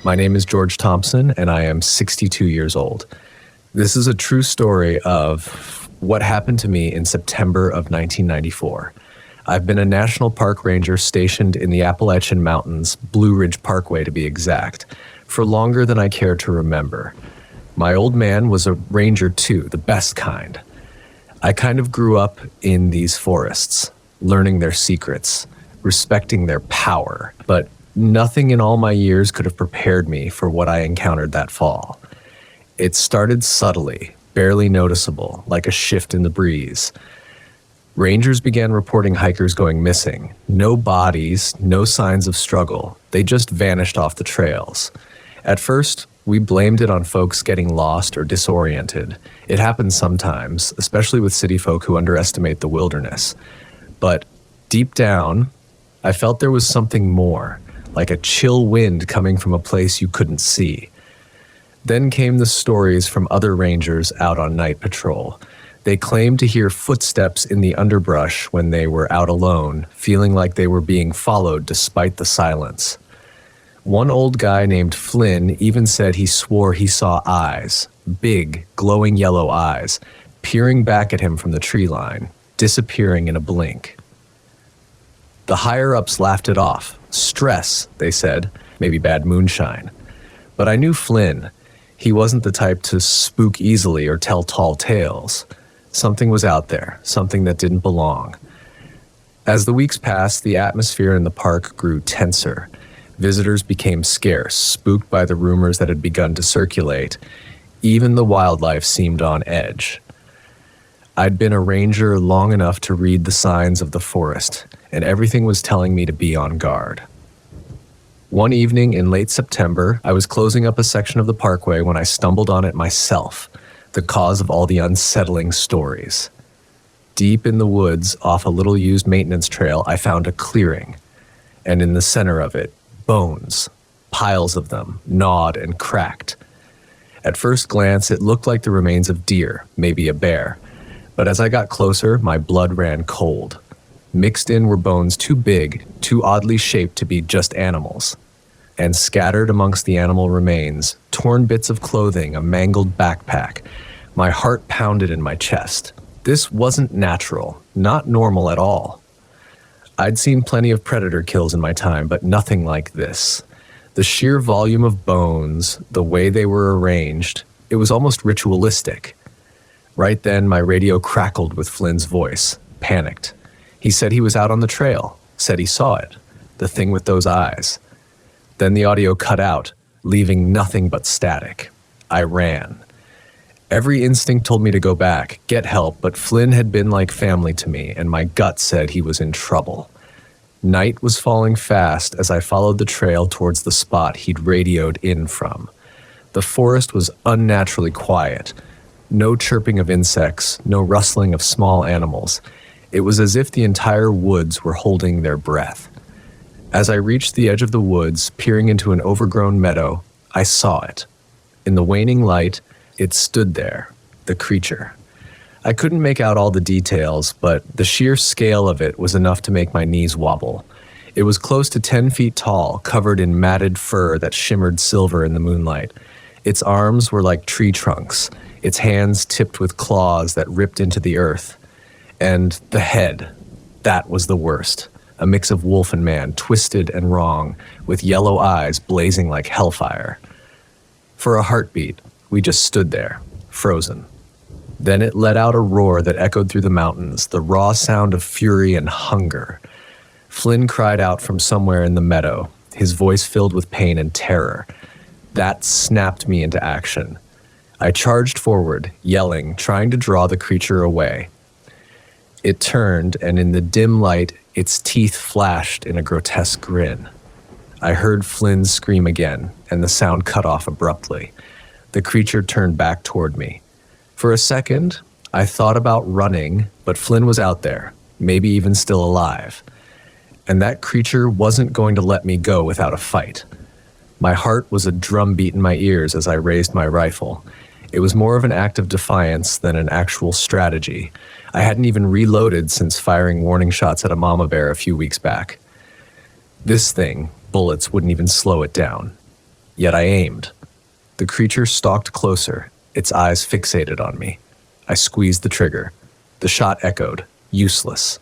My name is George Thompson, and I am 62 years old. This is a true story of what happened to me in September of 1994. I've been a National Park Ranger stationed in the Appalachian Mountains, Blue Ridge Parkway to be exact, for longer than I care to remember. My old man was a ranger too, the best kind. I kind of grew up in these forests, learning their secrets, respecting their power, but nothing in all my years could have prepared me for what I encountered that fall. It started subtly, barely noticeable, like a shift in the breeze. Rangers began reporting hikers going missing. No bodies, no signs of struggle. They just vanished off the trails. At first, we blamed it on folks getting lost or disoriented. It happens sometimes, especially with city folk who underestimate the wilderness. But deep down, I felt there was something more, like a chill wind coming from a place you couldn't see. Then came the stories from other rangers out on night patrol. They claimed to hear footsteps in the underbrush when they were out alone, feeling like they were being followed despite the silence. One old guy named Flynn even said he swore he saw eyes, big, glowing yellow eyes, peering back at him from the tree line, disappearing in a blink. The higher-ups laughed it off. Stress, they said, maybe bad moonshine. But I knew Flynn. He wasn't the type to spook easily or tell tall tales. Something was out there, something that didn't belong. As the weeks passed, the atmosphere in the park grew tenser. Visitors became scarce, spooked by the rumors that had begun to circulate. Even the wildlife seemed on edge. I'd been a ranger long enough to read the signs of the forest, and everything was telling me to be on guard. One evening in late September, I was closing up a section of the parkway when I stumbled on it myself, the cause of all the unsettling stories. Deep in the woods, off a little used maintenance trail, I found a clearing, and in the center of it, bones, piles of them, gnawed and cracked. At first glance, it looked like the remains of deer, maybe a bear. But as I got closer, my blood ran cold. Mixed in were bones too big, too oddly shaped to be just animals. And scattered amongst the animal remains, torn bits of clothing, a mangled backpack. My heart pounded in my chest. This wasn't natural, not normal at all. I'd seen plenty of predator kills in my time, but nothing like this. The sheer volume of bones, the way they were arranged, it was almost ritualistic. Right then, my radio crackled with Flynn's voice, panicked. He said he was out on the trail, said he saw it, the thing with those eyes. Then the audio cut out, leaving nothing but static. I ran. Every instinct told me to go back, get help, but Flynn had been like family to me, and my gut said he was in trouble. Night was falling fast as I followed the trail towards the spot he'd radioed in from. The forest was unnaturally quiet. No chirping of insects, no rustling of small animals. It was as if the entire woods were holding their breath. As I reached the edge of the woods, peering into an overgrown meadow, I saw it. In the waning light, it stood there, the creature. I couldn't make out all the details, but the sheer scale of it was enough to make my knees wobble. It was close to 10 feet tall, covered in matted fur that shimmered silver in the moonlight. Its arms were like tree trunks, its hands tipped with claws that ripped into the earth. And the head, that was the worst. A mix of wolf and man, twisted and wrong, with yellow eyes blazing like hellfire. For a heartbeat, we just stood there, frozen. Then it let out a roar that echoed through the mountains, the raw sound of fury and hunger. Flynn cried out from somewhere in the meadow, his voice filled with pain and terror. That snapped me into action. I charged forward, yelling, trying to draw the creature away. It turned, and in the dim light, its teeth flashed in a grotesque grin. I heard Flynn scream again, and the sound cut off abruptly. The creature turned back toward me. For a second, I thought about running, but Flynn was out there, maybe even still alive. And that creature wasn't going to let me go without a fight. My heart was a drumbeat in my ears as I raised my rifle. It was more of an act of defiance than an actual strategy. I hadn't even reloaded since firing warning shots at a mama bear a few weeks back. This thing, bullets wouldn't even slow it down. Yet I aimed. The creature stalked closer, its eyes fixated on me. I squeezed the trigger. The shot echoed, useless.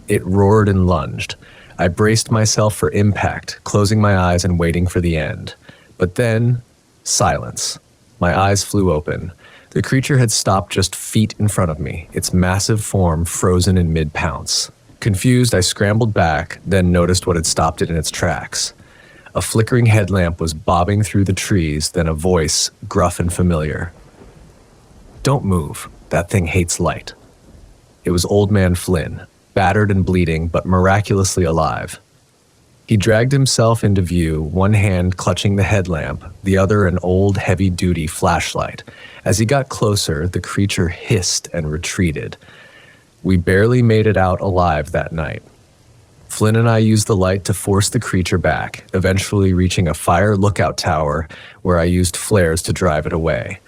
It roared and lunged. I braced myself for impact, closing my eyes and waiting for the end. But then, silence. My eyes flew open. The creature had stopped just feet in front of me, its massive form frozen in mid-pounce. Confused, I scrambled back, then noticed what had stopped it in its tracks. A flickering headlamp was bobbing through the trees, then a voice, gruff and familiar. "Don't move. That thing hates light." It was Old Man Flynn, battered and bleeding, but miraculously alive. He dragged himself into view, one hand clutching the headlamp, the other an old, heavy-duty flashlight. As he got closer, the creature hissed and retreated. We barely made it out alive that night. Flynn and I used the light to force the creature back, eventually reaching a fire lookout tower where I used flares to drive it away.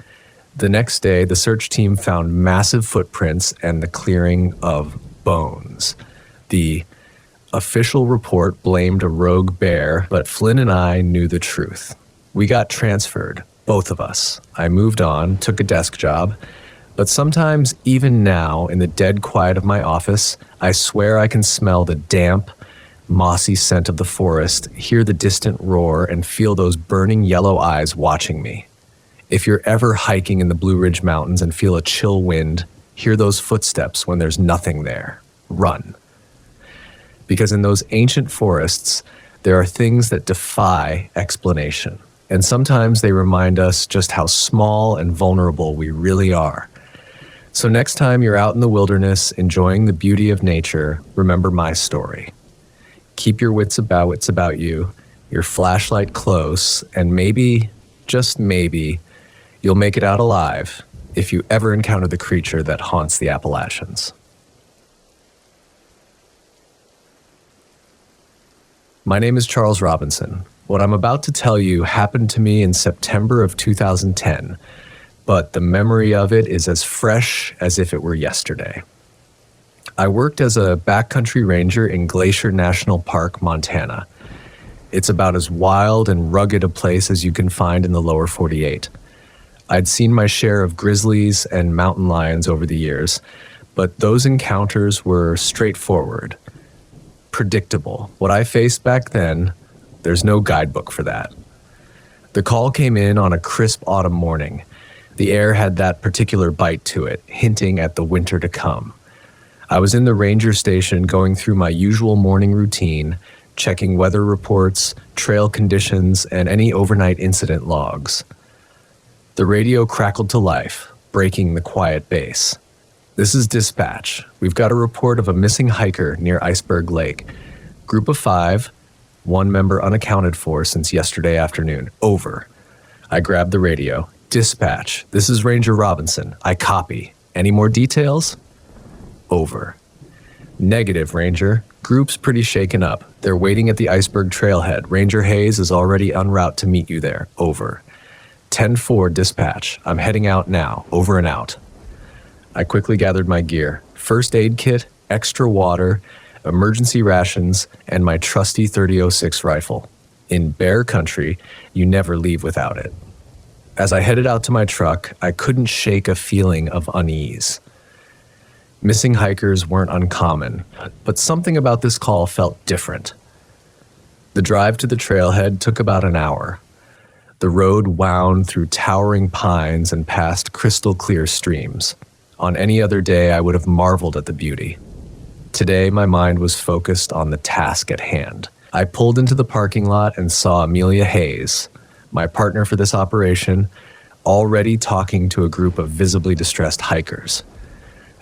The next day, the search team found massive footprints and the clearing of bones. The official report blamed a rogue bear, but Flynn and I knew the truth. We got transferred, both of us. I moved on, took a desk job, but sometimes, even now, in the dead quiet of my office, I swear I can smell the damp, mossy scent of the forest, hear the distant roar, and feel those burning yellow eyes watching me. If you're ever hiking in the Blue Ridge Mountains and feel a chill wind, hear those footsteps when there's nothing there. Run. Because in those ancient forests, there are things that defy explanation. And sometimes they remind us just how small and vulnerable we really are. So next time you're out in the wilderness enjoying the beauty of nature, remember my story. Keep your wits about you, your flashlight close, and maybe, just maybe, you'll make it out alive if you ever encounter the creature that haunts the Appalachians. My name is Charles Robinson. What I'm about to tell you happened to me in September of 2010, but the memory of it is as fresh as if it were yesterday. I worked as a backcountry ranger in Glacier National Park, Montana. It's about as wild and rugged a place as you can find in the lower 48. I'd seen my share of grizzlies and mountain lions over the years, but those encounters were straightforward, predictable. What I faced back then, there's no guidebook for that. The call came in on a crisp autumn morning. The air had that particular bite to it, hinting at the winter to come. I was in the ranger station going through my usual morning routine, checking weather reports, trail conditions, and any overnight incident logs. The radio crackled to life, breaking the quiet bass. "This is dispatch. We've got a report of a missing hiker near Iceberg Lake. Group of 5, one member unaccounted for since yesterday afternoon. Over." I grabbed the radio. "Dispatch, this is Ranger Robinson. I copy. Any more details?" Over. "Negative, Ranger. Group's pretty shaken up. They're waiting at the Iceberg trailhead. Ranger Hayes is already en route to meet you there. Over." 10-4 dispatch. I'm heading out now. Over and out. I quickly gathered my gear. First aid kit, extra water, emergency rations, and my trusty .30-06 rifle. In bear country, you never leave without it. As I headed out to my truck, I couldn't shake a feeling of unease. Missing hikers weren't uncommon, but something about this call felt different. The drive to the trailhead took about an hour. The road wound through towering pines and past crystal clear streams. On any other day, I would have marveled at the beauty. Today, my mind was focused on the task at hand. I pulled into the parking lot and saw Amelia Hayes, my partner for this operation, already talking to a group of visibly distressed hikers.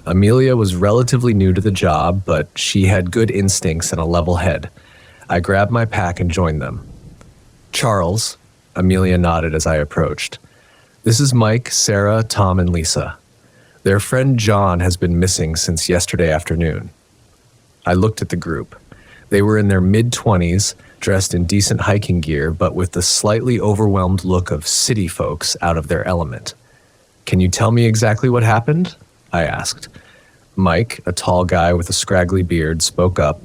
Amelia was relatively new to the job, but she had good instincts and a level head. I grabbed my pack and joined them. "Charles," Amelia nodded as I approached. "This is Mike, Sarah, Tom, and Lisa. Their friend John has been missing since yesterday afternoon." I looked at the group. They were in their mid-20s, dressed in decent hiking gear, but with the slightly overwhelmed look of city folks out of their element. "Can you tell me exactly what happened?" I asked. Mike, a tall guy with a scraggly beard, spoke up.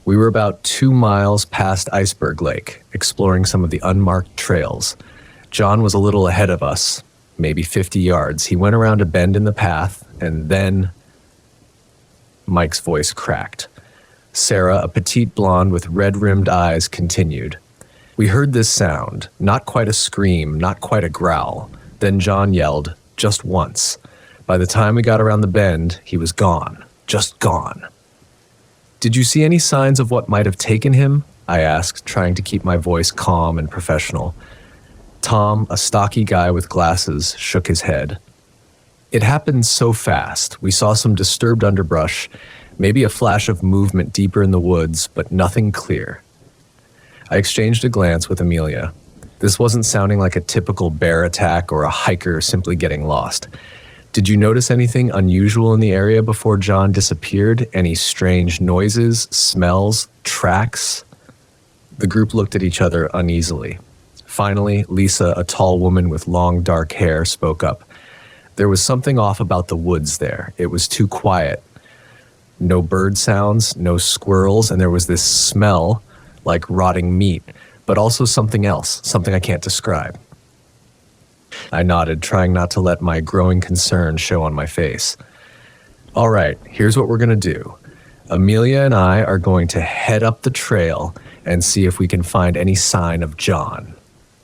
We were about 2 miles past Iceberg Lake, exploring some of the unmarked trails. John was a little ahead of us, maybe 50 yards. He went around a bend in the path, and then Mike's voice cracked. Sarah, a petite blonde with red-rimmed eyes, continued. We heard this sound, not quite a scream, not quite a growl. Then John yelled, just once. By the time we got around the bend, he was gone. Just gone. Did you see any signs of what might have taken him? I asked, trying to keep my voice calm and professional. Tom, a stocky guy with glasses, shook his head. It happened so fast. We saw some disturbed underbrush, maybe a flash of movement deeper in the woods, but nothing clear. I exchanged a glance with Amelia. This wasn't sounding like a typical bear attack or a hiker simply getting lost. Did you notice anything unusual in the area before John disappeared? Any strange noises, smells, tracks? The group looked at each other uneasily. Finally, Lisa, a tall woman with long dark hair, spoke up. There was something off about the woods there. It was too quiet. No bird sounds, no squirrels, and there was this smell like rotting meat, but also something else, something I can't describe. I nodded, trying not to let my growing concern show on my face. All right, here's what we're going to do. Amelia and I are going to head up the trail and see if we can find any sign of John.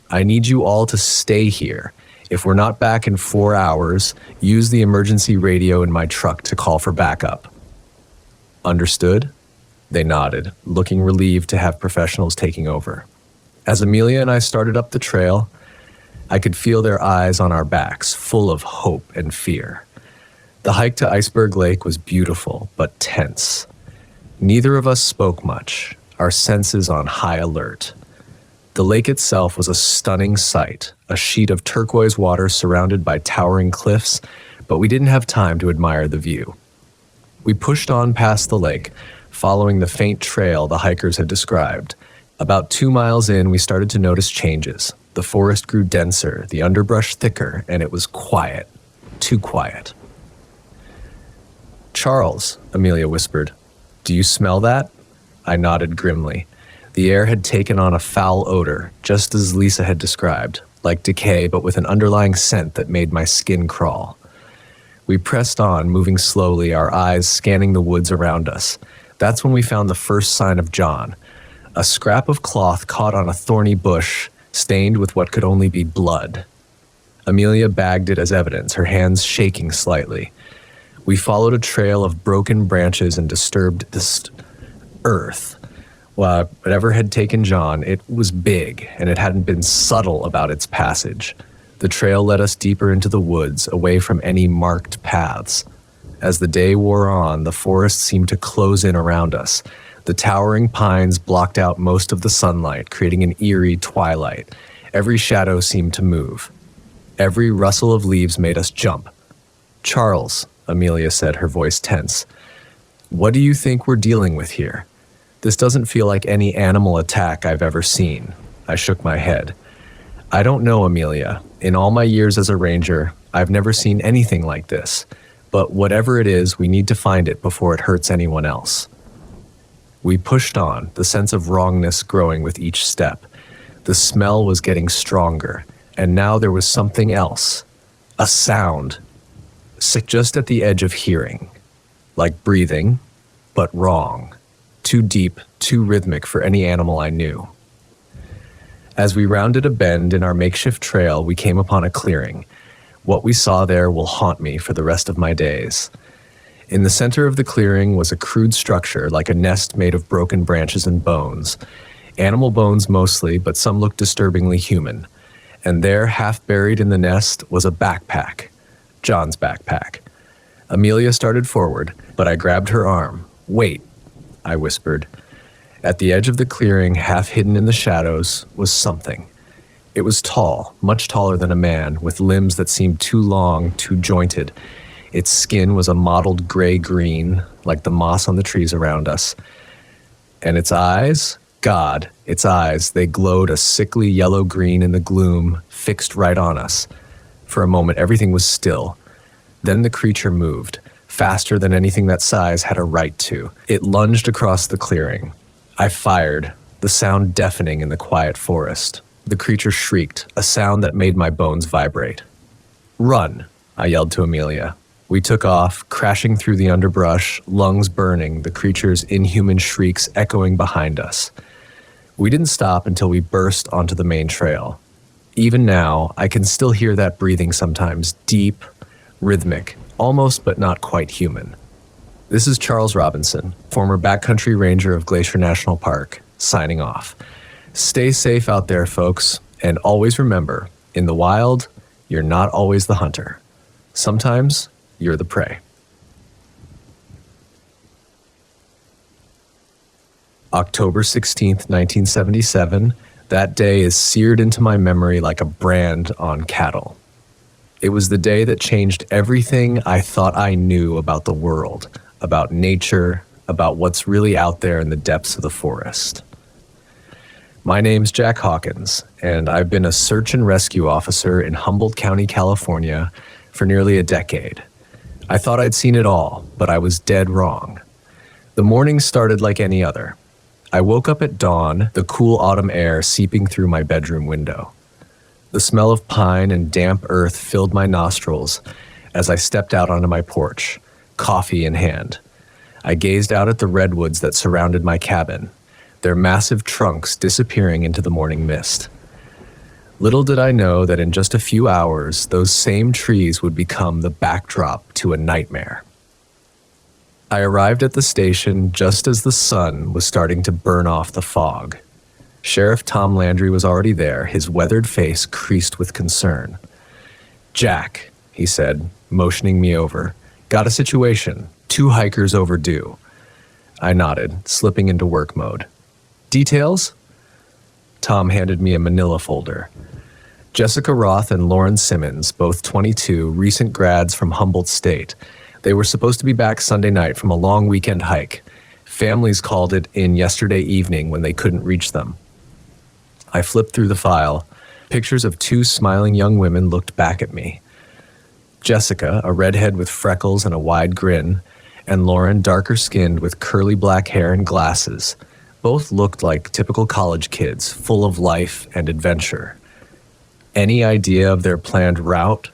I need you all to stay here. If we're not back in 4 hours, use the emergency radio in my truck to call for backup. Understood? They nodded, looking relieved to have professionals taking over. As Amelia and I started up the trail, I could feel their eyes on our backs, full of hope and fear. The hike to Iceberg Lake was beautiful, but tense. Neither of us spoke much, our senses on high alert. The lake itself was a stunning sight, a sheet of turquoise water surrounded by towering cliffs, but we didn't have time to admire the view. We pushed on past the lake, following the faint trail the hikers had described. About 2 miles in, we started to notice changes. The forest grew denser, the underbrush thicker, and it was quiet. Too quiet. Charles, Amelia whispered, do you smell that? I nodded grimly. The air had taken on a foul odor, just as Lisa had described, like decay but with an underlying scent that made my skin crawl. We pressed on, moving slowly, our eyes scanning the woods around us. That's when we found the first sign of John. A scrap of cloth caught on a thorny bush, stained with what could only be blood. Amelia bagged it as evidence, her hands shaking slightly. We followed a trail of broken branches and disturbed earth. Whatever had taken John, it was big, and it hadn't been subtle about its passage. The trail led us deeper into the woods, away from any marked paths. As the day wore on, the forest seemed to close in around us. The towering pines blocked out most of the sunlight, creating an eerie twilight. Every shadow seemed to move. Every rustle of leaves made us jump. Charles, Amelia said, her voice tense, what do you think we're dealing with here? This doesn't feel like any animal attack I've ever seen. I shook my head. I don't know, Amelia. In all my years as a ranger, I've never seen anything like this. But whatever it is, we need to find it before it hurts anyone else. We pushed on, the sense of wrongness growing with each step. The smell was getting stronger, and now there was something else. A sound. Just at the edge of hearing. Like breathing, but wrong. Too deep, too rhythmic for any animal I knew. As we rounded a bend in our makeshift trail, we came upon a clearing. What we saw there will haunt me for the rest of my days. In the center of the clearing was a crude structure like a nest made of broken branches and bones. Animal bones mostly, but some looked disturbingly human. And there, half buried in the nest, was a backpack. John's backpack. Amelia started forward, but I grabbed her arm. Wait, I whispered. At the edge of the clearing, half hidden in the shadows, was something. It was tall, much taller than a man, with limbs that seemed too long, too jointed. Its skin was a mottled gray-green, like the moss on the trees around us. And its eyes? God, its eyes, they glowed a sickly yellow-green in the gloom, fixed right on us. For a moment, everything was still. Then the creature moved, faster than anything that size had a right to. It lunged across the clearing. I fired, the sound deafening in the quiet forest. The creature shrieked, a sound that made my bones vibrate. "Run," I yelled to Amelia. We took off, crashing through the underbrush, lungs burning, the creature's inhuman shrieks echoing behind us. We didn't stop until we burst onto the main trail. Even now, I can still hear that breathing sometimes, deep, rhythmic, almost but not quite human. This is Charles Robinson, former backcountry ranger of Glacier National Park, signing off. Stay safe out there, folks, and always remember, in the wild, you're not always the hunter. Sometimes, you're the prey. October 16th, 1977, that day is seared into my memory like a brand on cattle. It was the day that changed everything I thought I knew about the world, about nature, about what's really out there in the depths of the forest. My name's Jack Hawkins, and I've been a search and rescue officer in Humboldt County, California for nearly a decade. I thought I'd seen it all, but I was dead wrong. The morning started like any other. I woke up at dawn, the cool autumn air seeping through my bedroom window. The smell of pine and damp earth filled my nostrils as I stepped out onto my porch, coffee in hand. I gazed out at the redwoods that surrounded my cabin, their massive trunks disappearing into the morning mist. Little did I know that in just a few hours, those same trees would become the backdrop to a nightmare. I arrived at the station just as the sun was starting to burn off the fog. Sheriff Tom Landry was already there, his weathered face creased with concern. "Jack," he said, motioning me over. "Got a situation. 2 hikers overdue." I nodded, slipping into work mode. "Details?" Tom handed me a manila folder. Jessica Roth and Lauren Simmons, both 22, recent grads from Humboldt State. They were supposed to be back Sunday night from a long weekend hike. Families called it in yesterday evening when they couldn't reach them. I flipped through the file. Pictures of 2 smiling young women looked back at me. Jessica, a redhead with freckles and a wide grin, and Lauren, darker skinned with curly black hair and glasses. Both looked like typical college kids, full of life and adventure. "Any idea of their planned route?"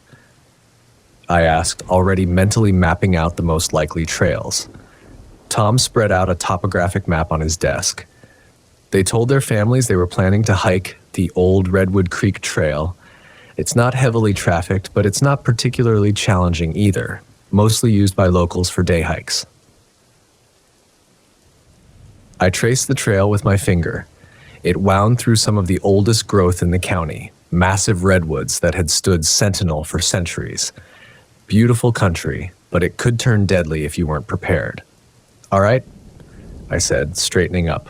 I asked, already mentally mapping out the most likely trails. Tom spread out a topographic map on his desk. They told their families they were planning to hike the old Redwood Creek Trail. It's not heavily trafficked, but it's not particularly challenging either, mostly used by locals for day hikes. I traced the trail with my finger. It wound through some of the oldest growth in the county, massive redwoods that had stood sentinel for centuries. Beautiful country, but it could turn deadly if you weren't prepared. "All right," I said, straightening up.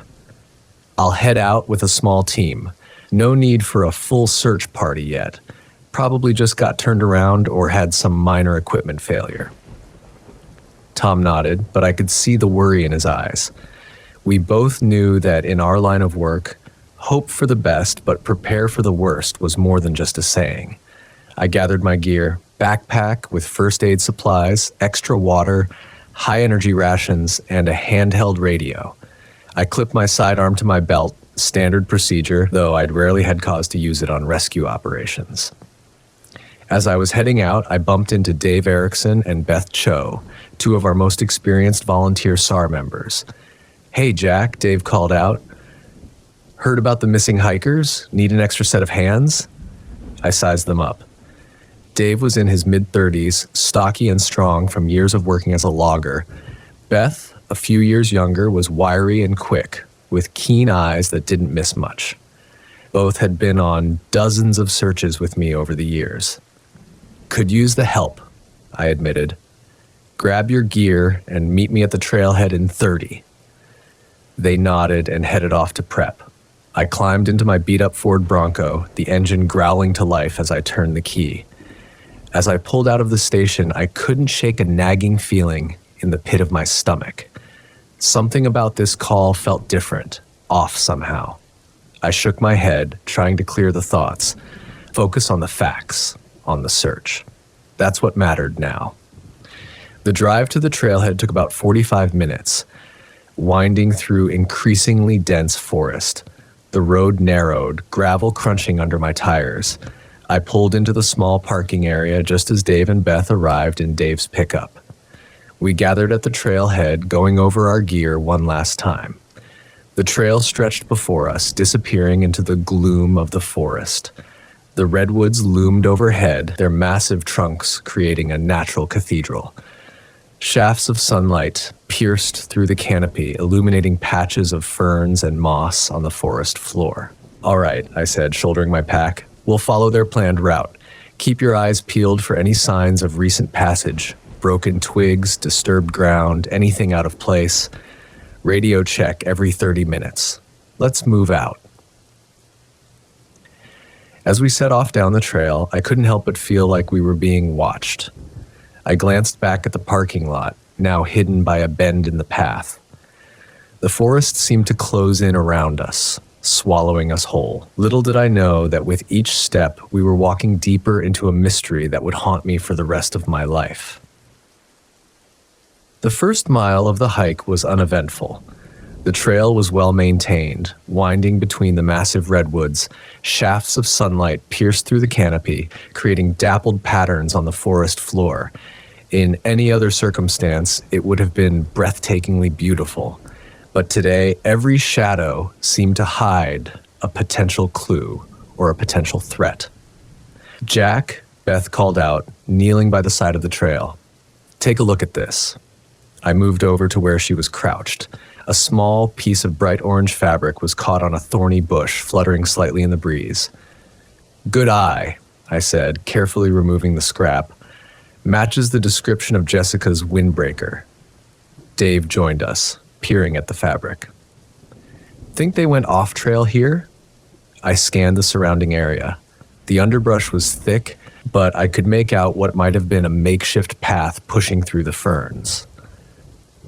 "I'll head out with a small team. No need for a full search party yet. Probably just got turned around or had some minor equipment failure." Tom nodded, but I could see the worry in his eyes. We both knew that in our line of work, hope for the best but prepare for the worst was more than just a saying. I gathered my gear, backpack with first aid supplies, extra water, high-energy rations, and a handheld radio. I clipped my sidearm to my belt, standard procedure, though I'd rarely had cause to use it on rescue operations. As I was heading out, I bumped into Dave Erickson and Beth Cho, 2 of our most experienced volunteer SAR members. "Hey, Jack," Dave called out. "Heard about the missing hikers? Need an extra set of hands?" I sized them up. Dave was in his mid-30s, stocky and strong from years of working as a logger. Beth, a few years younger, was wiry and quick, with keen eyes that didn't miss much. Both had been on dozens of searches with me over the years. "Could use the help," I admitted. "Grab your gear and meet me at the trailhead in 30. They nodded and headed off to prep. I climbed into my beat-up Ford Bronco, the engine growling to life as I turned the key. As I pulled out of the station, I couldn't shake a nagging feeling in the pit of my stomach. Something about this call felt different, off somehow. I shook my head, trying to clear the thoughts, focus on the facts, on the search. That's what mattered now. The drive to the trailhead took about 45 minutes. winding through increasingly dense forest. The road narrowed, gravel crunching under my tires. I pulled into the small parking area just as Dave and Beth arrived in Dave's pickup. We gathered at the trailhead, going over our gear one last time. The trail stretched before us, disappearing into the gloom of the forest. The redwoods loomed overhead, their massive trunks creating a natural cathedral. Shafts of sunlight pierced through the canopy, illuminating patches of ferns and moss on the forest floor. "All right," I said, shouldering my pack. "We'll follow their planned route. Keep your eyes peeled for any signs of recent passage. Broken twigs, disturbed ground, anything out of place. Radio check every 30 minutes. Let's move out." As we set off down the trail, I couldn't help but feel like we were being watched. I glanced back at the parking lot, now hidden by a bend in the path. The forest seemed to close in around us, swallowing us whole. Little did I know that with each step, we were walking deeper into a mystery that would haunt me for the rest of my life. The first mile of the hike was uneventful. The trail was well maintained, winding between the massive redwoods. Shafts of sunlight pierced through the canopy, creating dappled patterns on the forest floor. In any other circumstance, it would have been breathtakingly beautiful. But today, every shadow seemed to hide a potential clue or a potential threat. "Jack," Beth called out, kneeling by the side of the trail. "Take a look at this." I moved over to where she was crouched. A small piece of bright orange fabric was caught on a thorny bush, fluttering slightly in the breeze. "Good eye," I said, carefully removing the scrap. "Matches the description of Jessica's windbreaker." Dave joined us, peering at the fabric. "Think they went off-trail here?" I scanned the surrounding area. The underbrush was thick, but I could make out what might have been a makeshift path pushing through the ferns.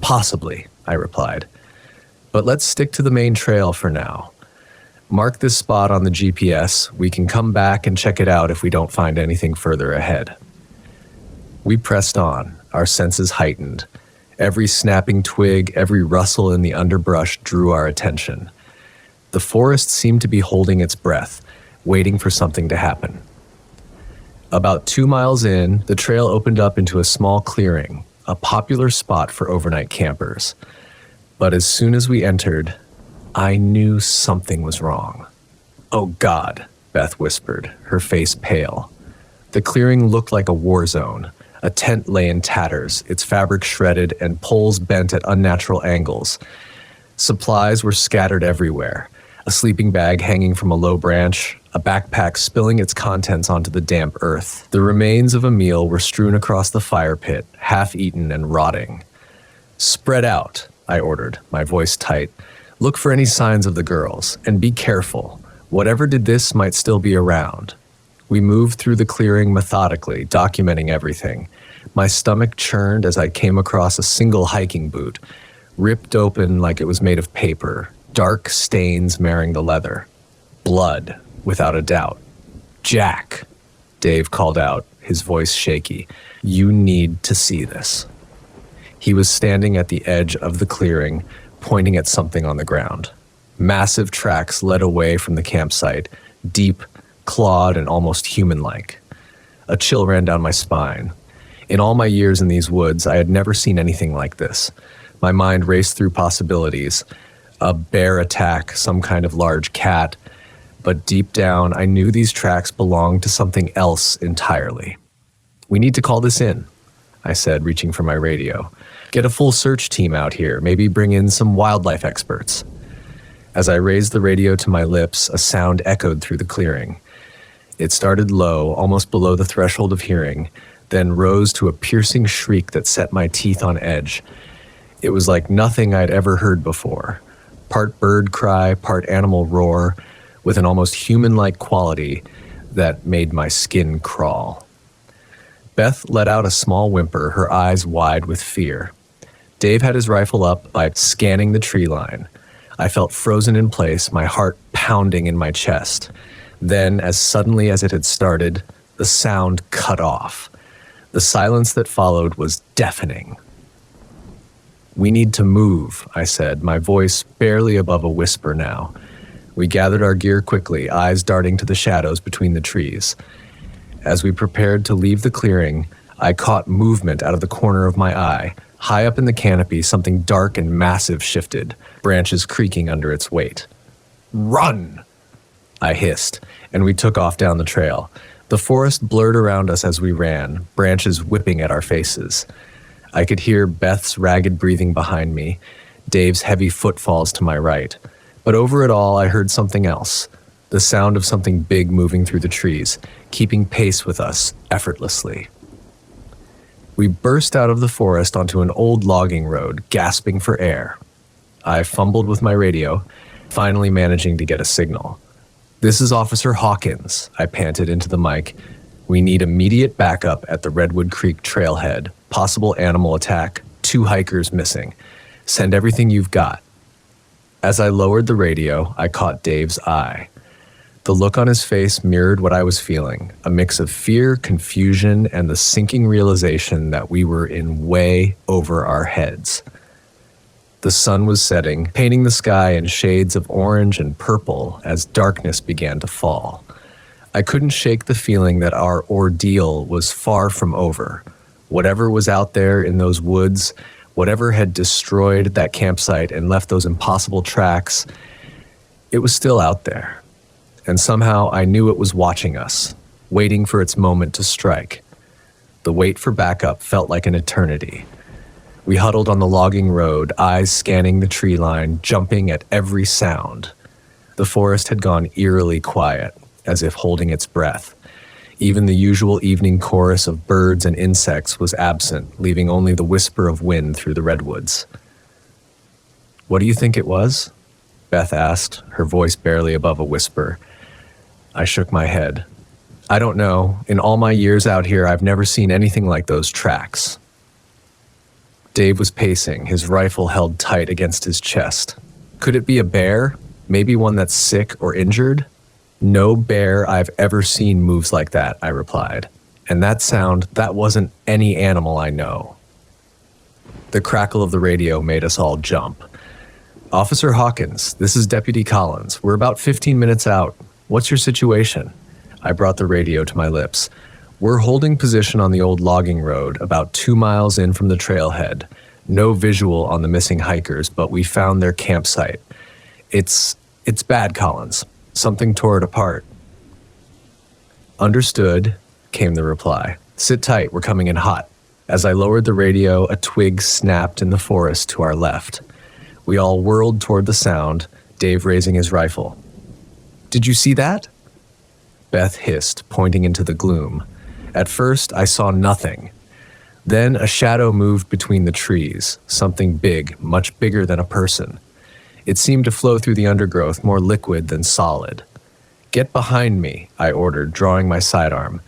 "Possibly," I replied. "But let's stick to the main trail for now. Mark this spot on the GPS. We can come back and check it out if we don't find anything further ahead." We pressed on, our senses heightened. Every snapping twig, every rustle in the underbrush drew our attention. The forest seemed to be holding its breath, waiting for something to happen. About 2 miles in, the trail opened up into a small clearing, a popular spot for overnight campers. But as soon as we entered, I knew something was wrong. "Oh God," Beth whispered, her face pale. The clearing looked like a war zone. A tent lay in tatters, its fabric shredded and poles bent at unnatural angles. Supplies were scattered everywhere, a sleeping bag hanging from a low branch, a backpack spilling its contents onto the damp earth. The remains of a meal were strewn across the fire pit, half-eaten and rotting. "Spread out," I ordered, my voice tight. "Look for any signs of the girls, and be careful. Whatever did this might still be around." We moved through the clearing methodically, documenting everything. My stomach churned as I came across a single hiking boot, ripped open like it was made of paper, dark stains marring the leather. Blood, without a doubt. "Jack," Dave called out, his voice shaky. "You need to see this." He was standing at the edge of the clearing, pointing at something on the ground. Massive tracks led away from the campsite, deep, clawed, and almost human-like. A chill ran down my spine. In all my years in these woods, I had never seen anything like this. My mind raced through possibilities. A bear attack, some kind of large cat. But deep down, I knew these tracks belonged to something else entirely. "We need to call this in," I said, reaching for my radio. "Get a full search team out here, maybe bring in some wildlife experts." As I raised the radio to my lips, a sound echoed through the clearing. It started low, almost below the threshold of hearing, then rose to a piercing shriek that set my teeth on edge. It was like nothing I'd ever heard before. Part bird cry, part animal roar, with an almost human-like quality that made my skin crawl. Beth let out a small whimper, her eyes wide with fear. Dave had his rifle up by scanning the tree line. I felt frozen in place, my heart pounding in my chest. Then, as suddenly as it had started, the sound cut off. The silence that followed was deafening. "We need to move," I said, my voice barely above a whisper now. We gathered our gear quickly, eyes darting to the shadows between the trees. As we prepared to leave the clearing, I caught movement out of the corner of my eye. High up in the canopy, something dark and massive shifted, branches creaking under its weight. "Run!" I hissed, and we took off down the trail. The forest blurred around us as we ran, branches whipping at our faces. I could hear Beth's ragged breathing behind me, Dave's heavy footfalls to my right. But over it all, I heard something else, the sound of something big moving through the trees, keeping pace with us effortlessly. We burst out of the forest onto an old logging road, gasping for air. I fumbled with my radio, finally managing to get a signal. "This is Officer Hawkins," I panted into the mic. "We need immediate backup at the Redwood Creek trailhead. Possible animal attack, 2 hikers missing. Send everything you've got." As I lowered the radio, I caught Dave's eye. The look on his face mirrored what I was feeling, a mix of fear, confusion, and the sinking realization that we were in way over our heads. The sun was setting, painting the sky in shades of orange and purple as darkness began to fall. I couldn't shake the feeling that our ordeal was far from over. Whatever was out there in those woods, whatever had destroyed that campsite and left those impossible tracks, it was still out there. And somehow I knew it was watching us, waiting for its moment to strike. The wait for backup felt like an eternity. We huddled on the logging road, eyes scanning the tree line, jumping at every sound. The forest had gone eerily quiet, as if holding its breath. Even the usual evening chorus of birds and insects was absent, leaving only the whisper of wind through the redwoods. "What do you think it was?" Beth asked, her voice barely above a whisper. I shook my head. "I don't know. In all my years out here, I've never seen anything like those tracks." Dave was pacing, his rifle held tight against his chest. "Could it be a bear? Maybe one that's sick or injured?" "No bear I've ever seen moves like that," I replied. "And that sound, that wasn't any animal I know." The crackle of the radio made us all jump. "Officer Hawkins, this is Deputy Collins. We're about 15 minutes out. What's your situation?" I brought the radio to my lips. "We're holding position on the old logging road, about 2 miles in from the trailhead. No visual on the missing hikers, but we found their campsite. It's bad, Collins. Something tore it apart." "Understood," came the reply. "Sit tight, we're coming in hot." As I lowered the radio, a twig snapped in the forest to our left. We all whirled toward the sound, Dave raising his rifle. "Did you see that?" Beth hissed, pointing into the gloom. At first, I saw nothing. Then a shadow moved between the trees, something big, much bigger than a person. It seemed to flow through the undergrowth, more liquid than solid. "Get behind me," I ordered, drawing my sidearm.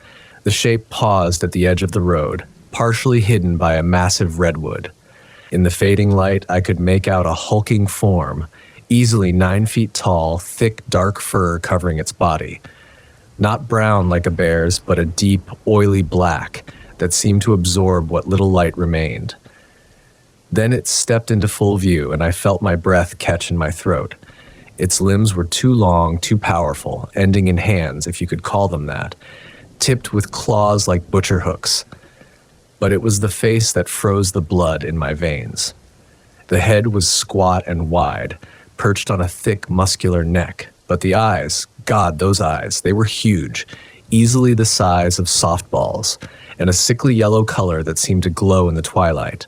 The shape paused at the edge of the road, partially hidden by a massive redwood. In the fading light, I could make out a hulking form, easily 9 feet tall, thick dark fur covering its body. Not brown like a bear's, but a deep, oily black that seemed to absorb what little light remained. Then it stepped into full view, and I felt my breath catch in my throat. Its limbs were too long, too powerful, ending in hands, if you could call them that, tipped with claws like butcher hooks. But it was the face that froze the blood in my veins. The head was squat and wide, perched on a thick, muscular neck, but the eyes, God, those eyes, they were huge, easily the size of softballs, and a sickly yellow color that seemed to glow in the twilight.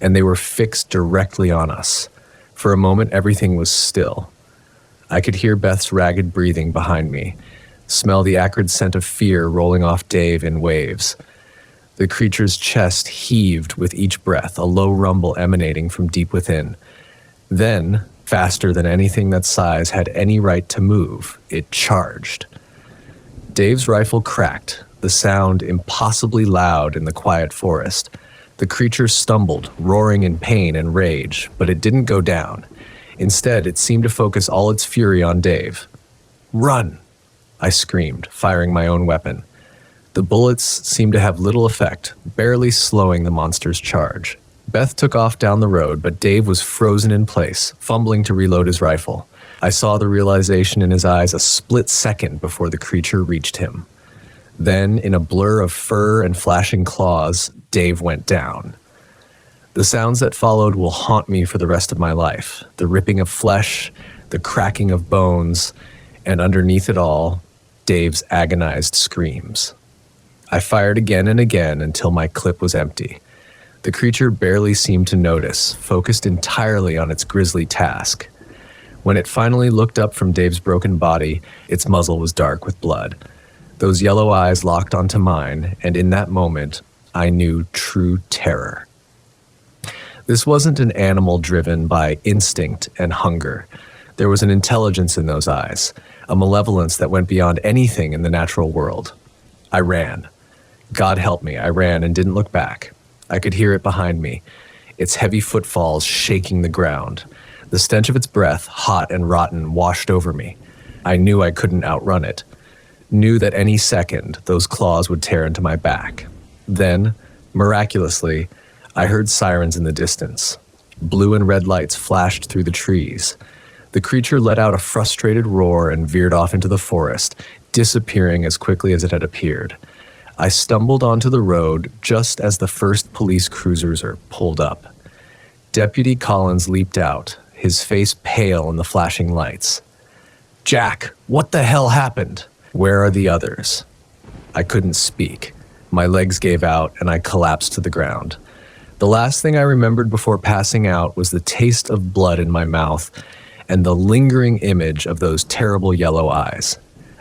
And they were fixed directly on us. For a moment, everything was still. I could hear Beth's ragged breathing behind me, smell the acrid scent of fear rolling off Dave in waves. The creature's chest heaved with each breath, a low rumble emanating from deep within. Then, faster than anything that size had any right to move, it charged. Dave's rifle cracked, the sound impossibly loud in the quiet forest. The creature stumbled, roaring in pain and rage, but it didn't go down. Instead, it seemed to focus all its fury on Dave. "Run!" I screamed, firing my own weapon. The bullets seemed to have little effect, barely slowing the monster's charge. Beth took off down the road, but Dave was frozen in place, fumbling to reload his rifle. I saw the realization in his eyes a split second before the creature reached him. Then, in a blur of fur and flashing claws, Dave went down. The sounds that followed will haunt me for the rest of my life. The ripping of flesh, the cracking of bones, and underneath it all, Dave's agonized screams. I fired again and again until my clip was empty. The creature barely seemed to notice, focused entirely on its grisly task. When it finally looked up from Dave's broken body, its muzzle was dark with blood. Those yellow eyes locked onto mine, and in that moment, I knew true terror. This wasn't an animal driven by instinct and hunger. There was an intelligence in those eyes, a malevolence that went beyond anything in the natural world. I ran. God help me, I ran and didn't look back. I could hear it behind me, its heavy footfalls shaking the ground. The stench of its breath, hot and rotten, washed over me. I knew I couldn't outrun it. Knew that any second, those claws would tear into my back. Then, miraculously, I heard sirens in the distance. Blue and red lights flashed through the trees. The creature let out a frustrated roar and veered off into the forest, disappearing as quickly as it had appeared. I stumbled onto the road just as the first police cruisers pulled up. Deputy Collins leaped out, his face pale in the flashing lights. "Jack, what the hell happened? Where are the others?" I couldn't speak. My legs gave out and I collapsed to the ground. The last thing I remembered before passing out was the taste of blood in my mouth and the lingering image of those terrible yellow eyes.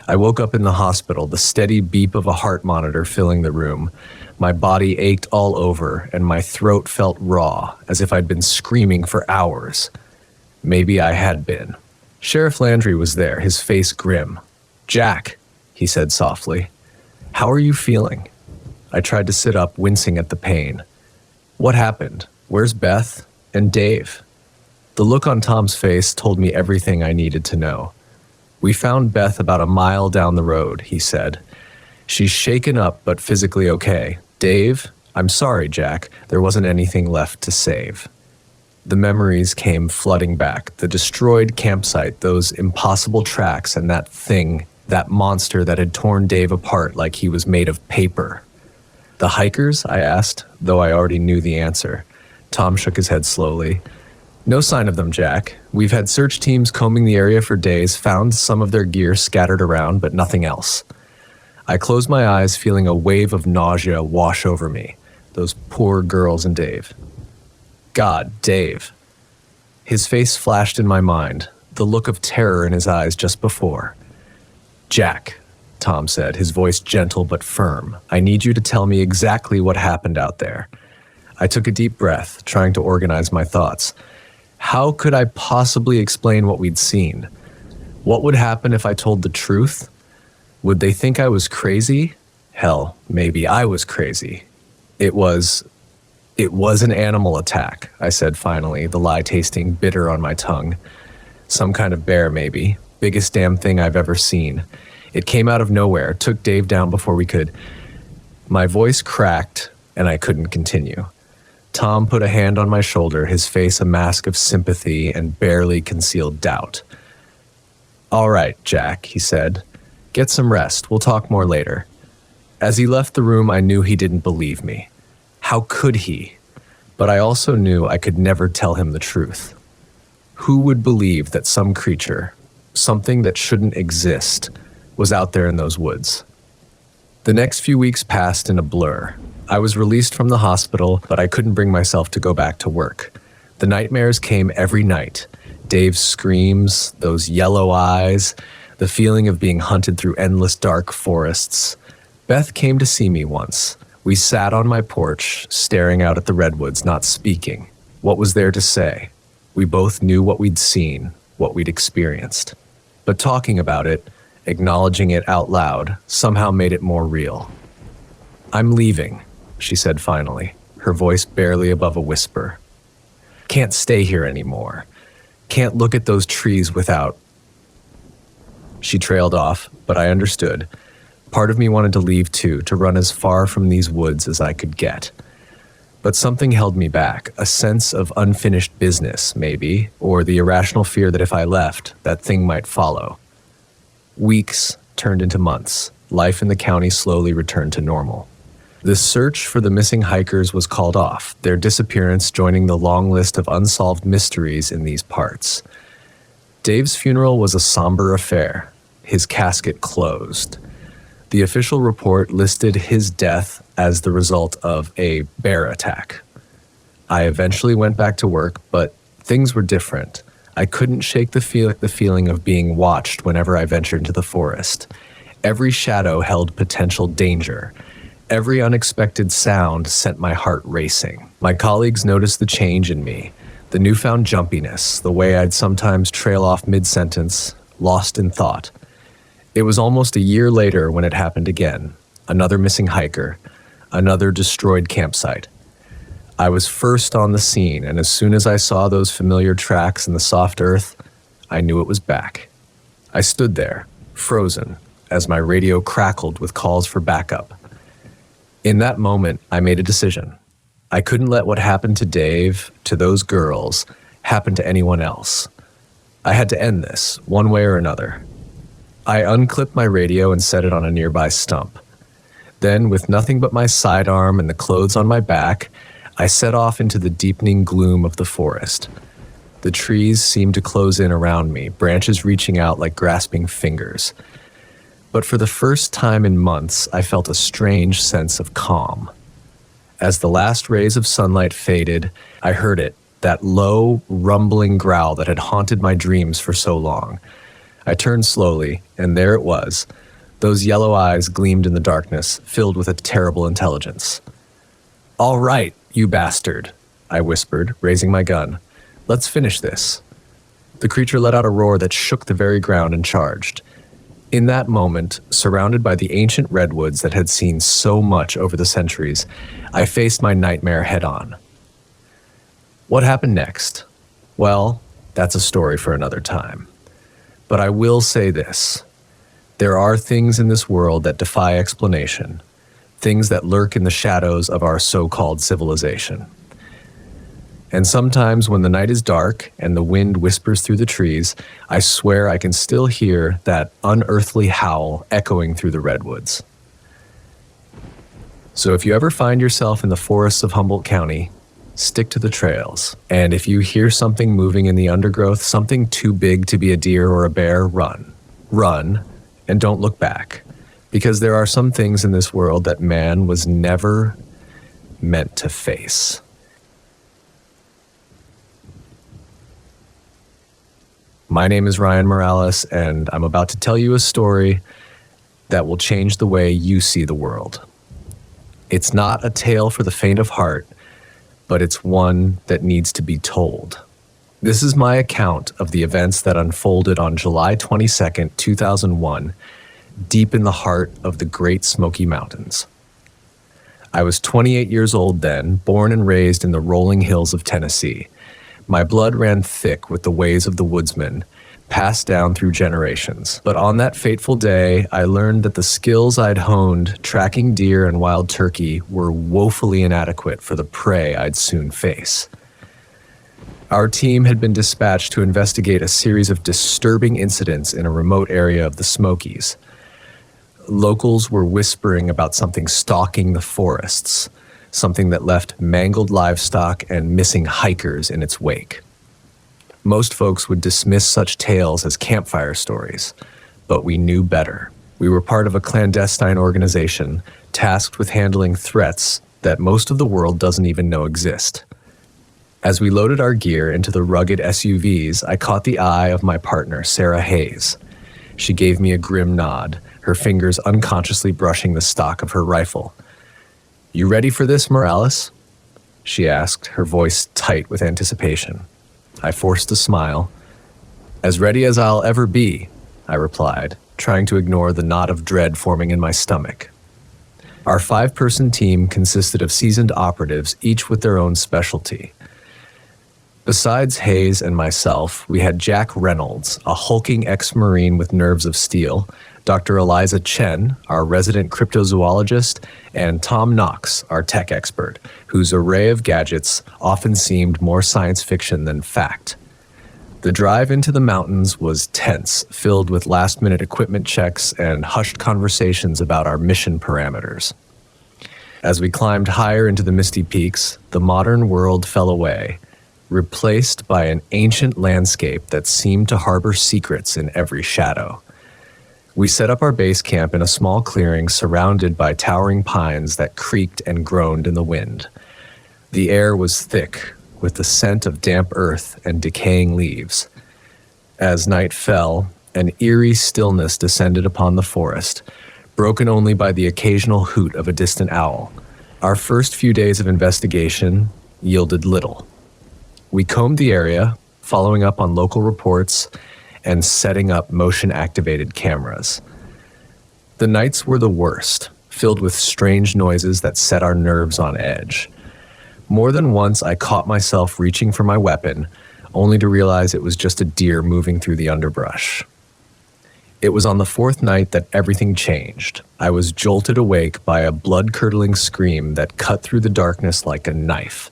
I woke up in the hospital, the steady beep of a heart monitor filling the room. My body ached all over and my throat felt raw, as if I'd been screaming for hours. Maybe I had been. Sheriff Landry was there, his face grim. "Jack," he said softly, "how are you feeling?" I tried to sit up, wincing at the pain. "What happened? Where's Beth? And Dave?" The look on Tom's face told me everything I needed to know. "We found Beth about a mile down the road," he said. "She's shaken up but physically okay. Dave, I'm sorry, Jack. There wasn't anything left to save." The memories came flooding back. The destroyed campsite, those impossible tracks, and that thing, that monster that had torn Dave apart like he was made of paper. "The hikers?" I asked, though I already knew the answer. Tom shook his head slowly. "No sign of them, Jack. We've had search teams combing the area for days, found some of their gear scattered around, but nothing else." I closed my eyes, feeling a wave of nausea wash over me. Those poor girls and Dave. God, Dave. His face flashed in my mind, the look of terror in his eyes just before. "Jack," Tom said, his voice gentle but firm, "I need you to tell me exactly what happened out there." I took a deep breath, trying to organize my thoughts. How could I possibly explain what we'd seen? What would happen if I told the truth? Would they think I was crazy? Hell, maybe I was crazy. It was an animal attack, I said finally, the lie tasting bitter on my tongue. Some kind of bear, maybe. Biggest damn thing I've ever seen. It came out of nowhere, took Dave down before we could. My voice cracked, and I couldn't continue. Tom put a hand on my shoulder, his face a mask of sympathy and barely concealed doubt. "All right, Jack," he said. "Get some rest. We'll talk more later." As he left the room, I knew he didn't believe me. How could he? But I also knew I could never tell him the truth. Who would believe that some creature, something that shouldn't exist, was out there in those woods? The next few weeks passed in a blur. I was released from the hospital, but I couldn't bring myself to go back to work. The nightmares came every night. Dave's screams, those yellow eyes, the feeling of being hunted through endless dark forests. Beth came to see me once. We sat on my porch, staring out at the redwoods, not speaking. What was there to say? We both knew what we'd seen, what we'd experienced. But talking about it, acknowledging it out loud, somehow made it more real. "I'm leaving," she said finally, her voice barely above a whisper. "Can't stay here anymore. Can't look at those trees without..." She trailed off, but I understood. Part of me wanted to leave too, to run as far from these woods as I could get. But something held me back, a sense of unfinished business, maybe, or the irrational fear that if I left, that thing might follow. Weeks turned into months. Life in the county slowly returned to normal. The search for the missing hikers was called off, their disappearance joining the long list of unsolved mysteries in these parts. Dave's funeral was a somber affair, his casket closed. The official report listed his death as the result of a bear attack. I eventually went back to work, but things were different. I couldn't shake the feeling of being watched whenever I ventured into the forest. Every shadow held potential danger. Every unexpected sound sent my heart racing. My colleagues noticed the change in me, the newfound jumpiness, the way I'd sometimes trail off mid-sentence, lost in thought. It was almost a year later when it happened again. Another missing hiker, another destroyed campsite. I was first on the scene, and as soon as I saw those familiar tracks in the soft earth, I knew it was back. I stood there, frozen, as my radio crackled with calls for backup. In that moment, I made a decision. I couldn't let what happened to Dave, to those girls, happen to anyone else. I had to end this, one way or another. I unclipped my radio and set it on a nearby stump. Then, with nothing but my sidearm and the clothes on my back, I set off into the deepening gloom of the forest. The trees seemed to close in around me, branches reaching out like grasping fingers. But for the first time in months, I felt a strange sense of calm. As the last rays of sunlight faded, I heard it, that low, rumbling growl that had haunted my dreams for so long. I turned slowly, and there it was. Those yellow eyes gleamed in the darkness, filled with a terrible intelligence. "All right, you bastard," I whispered, raising my gun. "Let's finish this." The creature let out a roar that shook the very ground and charged. In that moment, surrounded by the ancient redwoods that had seen so much over the centuries, I faced my nightmare head-on. What happened next? Well, that's a story for another time. But I will say this. There are things in this world that defy explanation, things that lurk in the shadows of our so-called civilization. And sometimes when the night is dark and the wind whispers through the trees, I swear I can still hear that unearthly howl echoing through the redwoods. So if you ever find yourself in the forests of Humboldt County, stick to the trails. And if you hear something moving in the undergrowth, something too big to be a deer or a bear, run. Run, and don't look back. Because there are some things in this world that man was never meant to face. My name is Ryan Morales, and I'm about to tell you a story that will change the way you see the world. It's not a tale for the faint of heart, but it's one that needs to be told. This is my account of the events that unfolded on July 22nd, 2001, deep in the heart of the Great Smoky Mountains. I was 28 years old then, born and raised in the rolling hills of Tennessee. My blood ran thick with the ways of the woodsman, passed down through generations. But on that fateful day, I learned that the skills I'd honed tracking deer and wild turkey were woefully inadequate for the prey I'd soon face. Our team had been dispatched to investigate a series of disturbing incidents in a remote area of the Smokies. Locals were whispering about something stalking the forests, something that left mangled livestock and missing hikers in its wake. Most folks would dismiss such tales as campfire stories, but we knew better. We were part of a clandestine organization tasked with handling threats that most of the world doesn't even know exist. As we loaded our gear into the rugged SUVs, I caught the eye of my partner, Sarah Hayes. She gave me a grim nod, her fingers unconsciously brushing the stock of her rifle. "You ready for this, Morales?" she asked, her voice tight with anticipation. I forced a smile. "As ready as I'll ever be," I replied, trying to ignore the knot of dread forming in my stomach. Our 5-person team consisted of seasoned operatives, each with their own specialty. Besides Hayes and myself, we had Jack Reynolds, a hulking ex-Marine with nerves of steel, Dr. Eliza Chen, our resident cryptozoologist, and Tom Knox, our tech expert, whose array of gadgets often seemed more science fiction than fact. The drive into the mountains was tense, filled with last-minute equipment checks and hushed conversations about our mission parameters. As we climbed higher into the misty peaks, the modern world fell away, replaced by an ancient landscape that seemed to harbor secrets in every shadow. We set up our base camp in a small clearing surrounded by towering pines that creaked and groaned in the wind. The air was thick, with the scent of damp earth and decaying leaves. As night fell, an eerie stillness descended upon the forest, broken only by the occasional hoot of a distant owl. Our first few days of investigation yielded little. We combed the area, following up on local reports and setting up motion-activated cameras. The nights were the worst, filled with strange noises that set our nerves on edge. More than once, I caught myself reaching for my weapon, only to realize it was just a deer moving through the underbrush. It was on the fourth night that everything changed. I was jolted awake by a blood-curdling scream that cut through the darkness like a knife.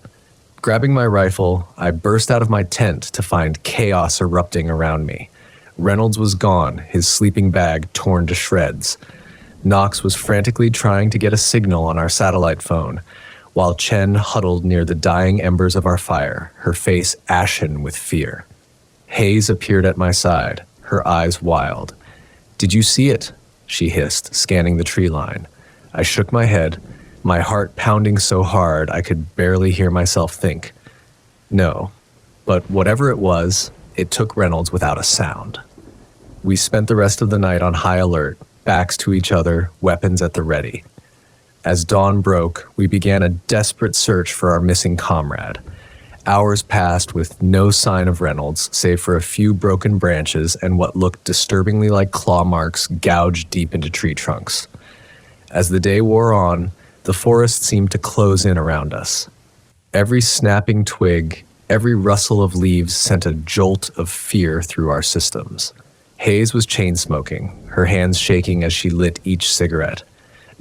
Grabbing my rifle, I burst out of my tent to find chaos erupting around me. Reynolds was gone, his sleeping bag torn to shreds. Knox was frantically trying to get a signal on our satellite phone, while Chen huddled near the dying embers of our fire, her face ashen with fear. Hayes appeared at my side, her eyes wild. "Did you see it?" she hissed, scanning the tree line. I shook my head, my heart pounding so hard I could barely hear myself think. No, but whatever it was, it took Reynolds without a sound. We spent the rest of the night on high alert, backs to each other, weapons at the ready. As dawn broke, we began a desperate search for our missing comrade. Hours passed with no sign of Reynolds, save for a few broken branches and what looked disturbingly like claw marks gouged deep into tree trunks. As the day wore on, the forest seemed to close in around us. Every snapping twig, every rustle of leaves sent a jolt of fear through our systems. Hayes was chain-smoking, her hands shaking as she lit each cigarette.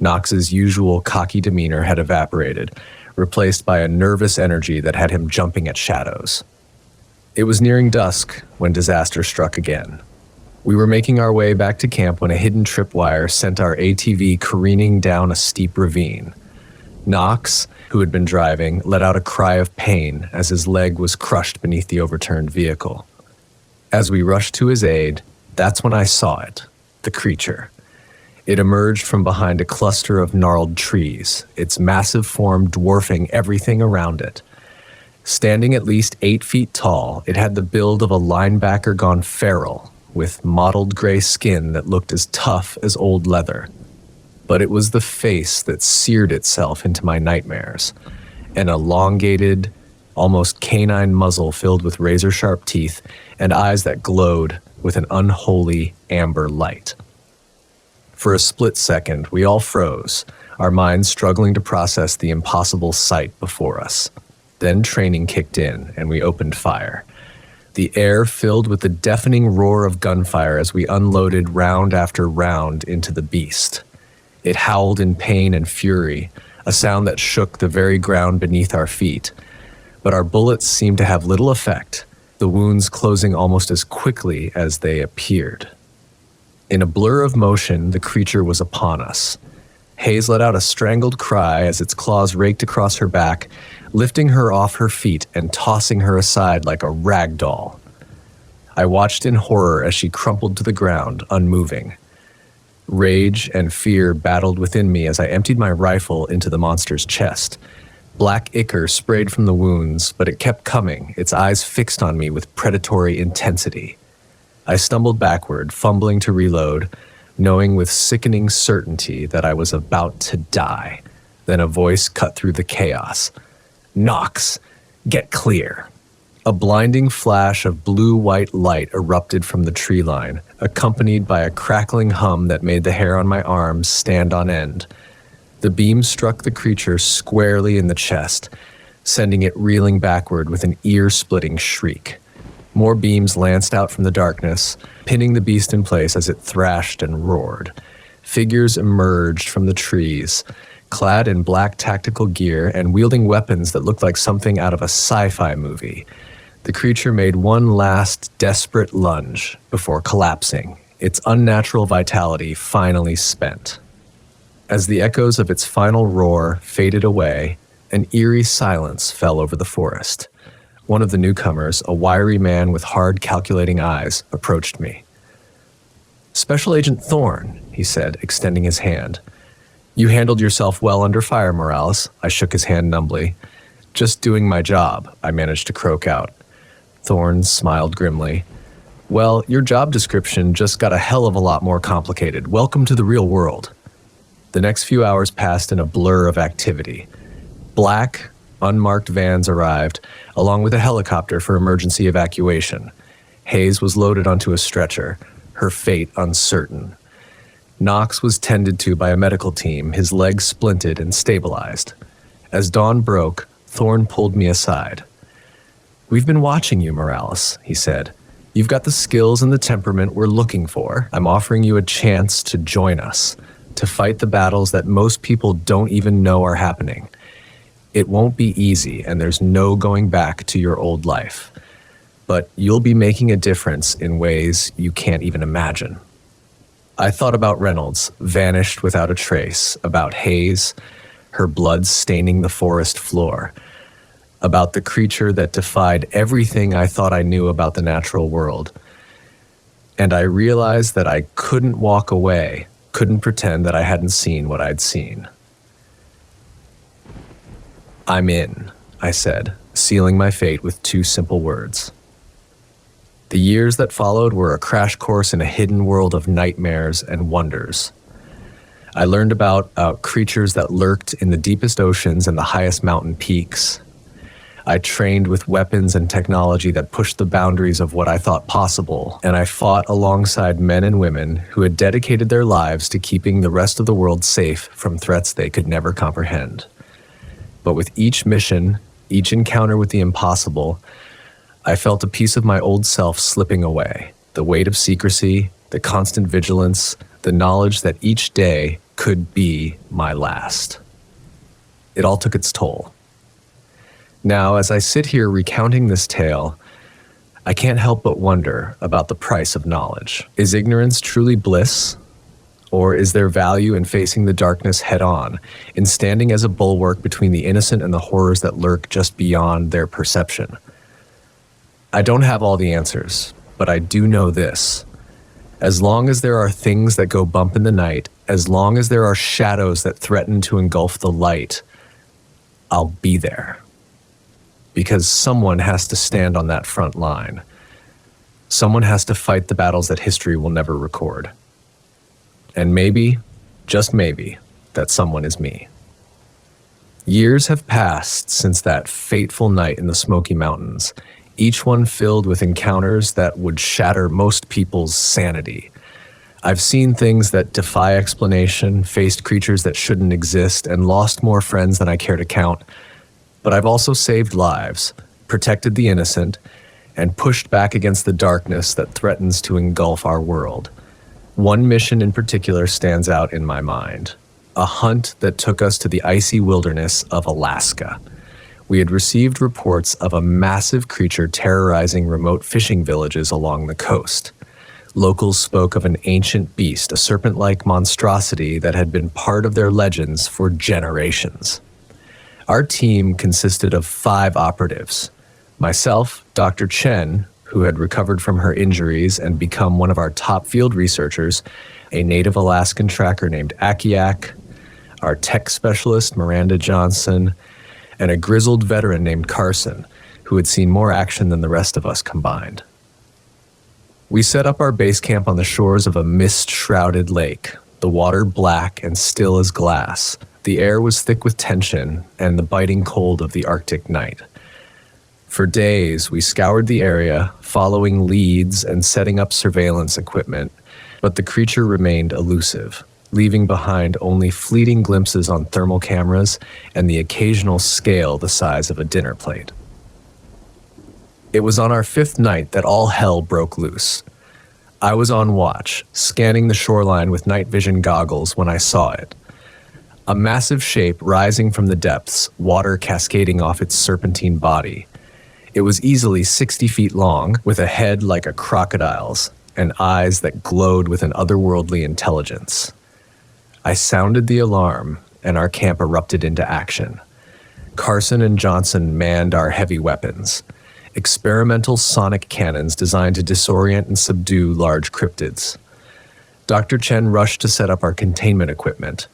Knox's usual cocky demeanor had evaporated, replaced by a nervous energy that had him jumping at shadows. It was nearing dusk when disaster struck again. We were making our way back to camp when a hidden tripwire sent our ATV careening down a steep ravine. Knox, who had been driving, let out a cry of pain as his leg was crushed beneath the overturned vehicle. As we rushed to his aid, that's when I saw it, the creature. It emerged from behind a cluster of gnarled trees, its massive form dwarfing everything around it. Standing at least 8 feet tall, it had the build of a linebacker gone feral, with mottled gray skin that looked as tough as old leather. But it was the face that seared itself into my nightmares, an elongated, almost canine muzzle filled with razor-sharp teeth and eyes that glowed with an unholy amber light. For a split second, we all froze, our minds struggling to process the impossible sight before us. Then training kicked in, and we opened fire. The air filled with the deafening roar of gunfire as we unloaded round after round into the beast. It howled in pain and fury, a sound that shook the very ground beneath our feet. But our bullets seemed to have little effect, the wounds closing almost as quickly as they appeared. In a blur of motion, the creature was upon us. Hayes let out a strangled cry as its claws raked across her back, lifting her off her feet and tossing her aside like a rag doll. I watched in horror as she crumpled to the ground, unmoving. Rage and fear battled within me as I emptied my rifle into the monster's chest. Black ichor sprayed from the wounds, but it kept coming, its eyes fixed on me with predatory intensity. I stumbled backward, fumbling to reload, knowing with sickening certainty that I was about to die. Then a voice cut through the chaos. "Knox, get clear." A blinding flash of blue-white light erupted from the tree line, accompanied by a crackling hum that made the hair on my arms stand on end. The beam struck the creature squarely in the chest, sending it reeling backward with an ear-splitting shriek. More beams lanced out from the darkness, pinning the beast in place as it thrashed and roared. Figures emerged from the trees, clad in black tactical gear and wielding weapons that looked like something out of a sci-fi movie. The creature made one last desperate lunge before collapsing, its unnatural vitality finally spent. As the echoes of its final roar faded away, an eerie silence fell over the forest. One of the newcomers, a wiry man with hard, calculating eyes, approached me. "Special Agent Thorne," he said, extending his hand. "You handled yourself well under fire, Morales." I shook his hand numbly. "Just doing my job," I managed to croak out. Thorne smiled grimly. "Well, your job description just got a hell of a lot more complicated. Welcome to the real world." The next few hours passed in a blur of activity. Black, unmarked vans arrived, along with a helicopter for emergency evacuation. Hayes was loaded onto a stretcher, her fate uncertain. Knox was tended to by a medical team, his legs splinted and stabilized. As dawn broke, Thorne pulled me aside. "We've been watching you, Morales," he said. "You've got the skills and the temperament we're looking for. I'm offering you a chance to join us, to fight the battles that most people don't even know are happening. It won't be easy, and there's no going back to your old life. But you'll be making a difference in ways you can't even imagine." I thought about Reynolds, vanished without a trace, about Hayes, her blood staining the forest floor, about the creature that defied everything I thought I knew about the natural world. And I realized that I couldn't walk away, couldn't pretend that I hadn't seen what I'd seen. "I'm in," I said, sealing my fate with two simple words. The years that followed were a crash course in a hidden world of nightmares and wonders. I learned about creatures that lurked in the deepest oceans and the highest mountain peaks. I trained with weapons and technology that pushed the boundaries of what I thought possible, and I fought alongside men and women who had dedicated their lives to keeping the rest of the world safe from threats they could never comprehend. But with each mission, each encounter with the impossible, I felt a piece of my old self slipping away, the weight of secrecy, the constant vigilance, the knowledge that each day could be my last. It all took its toll. Now, as I sit here recounting this tale, I can't help but wonder about the price of knowledge. Is ignorance truly bliss? Or is there value in facing the darkness head-on, in standing as a bulwark between the innocent and the horrors that lurk just beyond their perception? I don't have all the answers, but I do know this. As long as there are things that go bump in the night, as long as there are shadows that threaten to engulf the light, I'll be there. Because someone has to stand on that front line. Someone has to fight the battles that history will never record. And maybe, just maybe, that someone is me. Years have passed since that fateful night in the Smoky Mountains, each one filled with encounters that would shatter most people's sanity. I've seen things that defy explanation, faced creatures that shouldn't exist, and lost more friends than I care to count. But I've also saved lives, protected the innocent, and pushed back against the darkness that threatens to engulf our world. One mission in particular stands out in my mind, a hunt that took us to the icy wilderness of Alaska. We had received reports of a massive creature terrorizing remote fishing villages along the coast. Locals spoke of an ancient beast, a serpent-like monstrosity that had been part of their legends for generations. Our team consisted of 5 operatives. Myself, Dr. Chen, who had recovered from her injuries and become one of our top field researchers, a native Alaskan tracker named Akiak, our tech specialist, Miranda Johnson, and a grizzled veteran named Carson, who had seen more action than the rest of us combined. We set up our base camp on the shores of a mist-shrouded lake, the water black and still as glass. The air was thick with tension and the biting cold of the Arctic night. For days, we scoured the area, following leads and setting up surveillance equipment, but the creature remained elusive. leaving behind only fleeting glimpses on thermal cameras and the occasional scale the size of a dinner plate. It was on our fifth night that all hell broke loose. I was on watch, scanning the shoreline with night vision goggles when I saw it. A massive shape rising from the depths, water cascading off its serpentine body. It was easily 60 feet long, with a head like a crocodile's, and eyes that glowed with an otherworldly intelligence. I sounded the alarm, and our camp erupted into action. Carson and Johnson manned our heavy weapons, experimental sonic cannons designed to disorient and subdue large cryptids. Dr. Chen rushed to set up our containment equipment,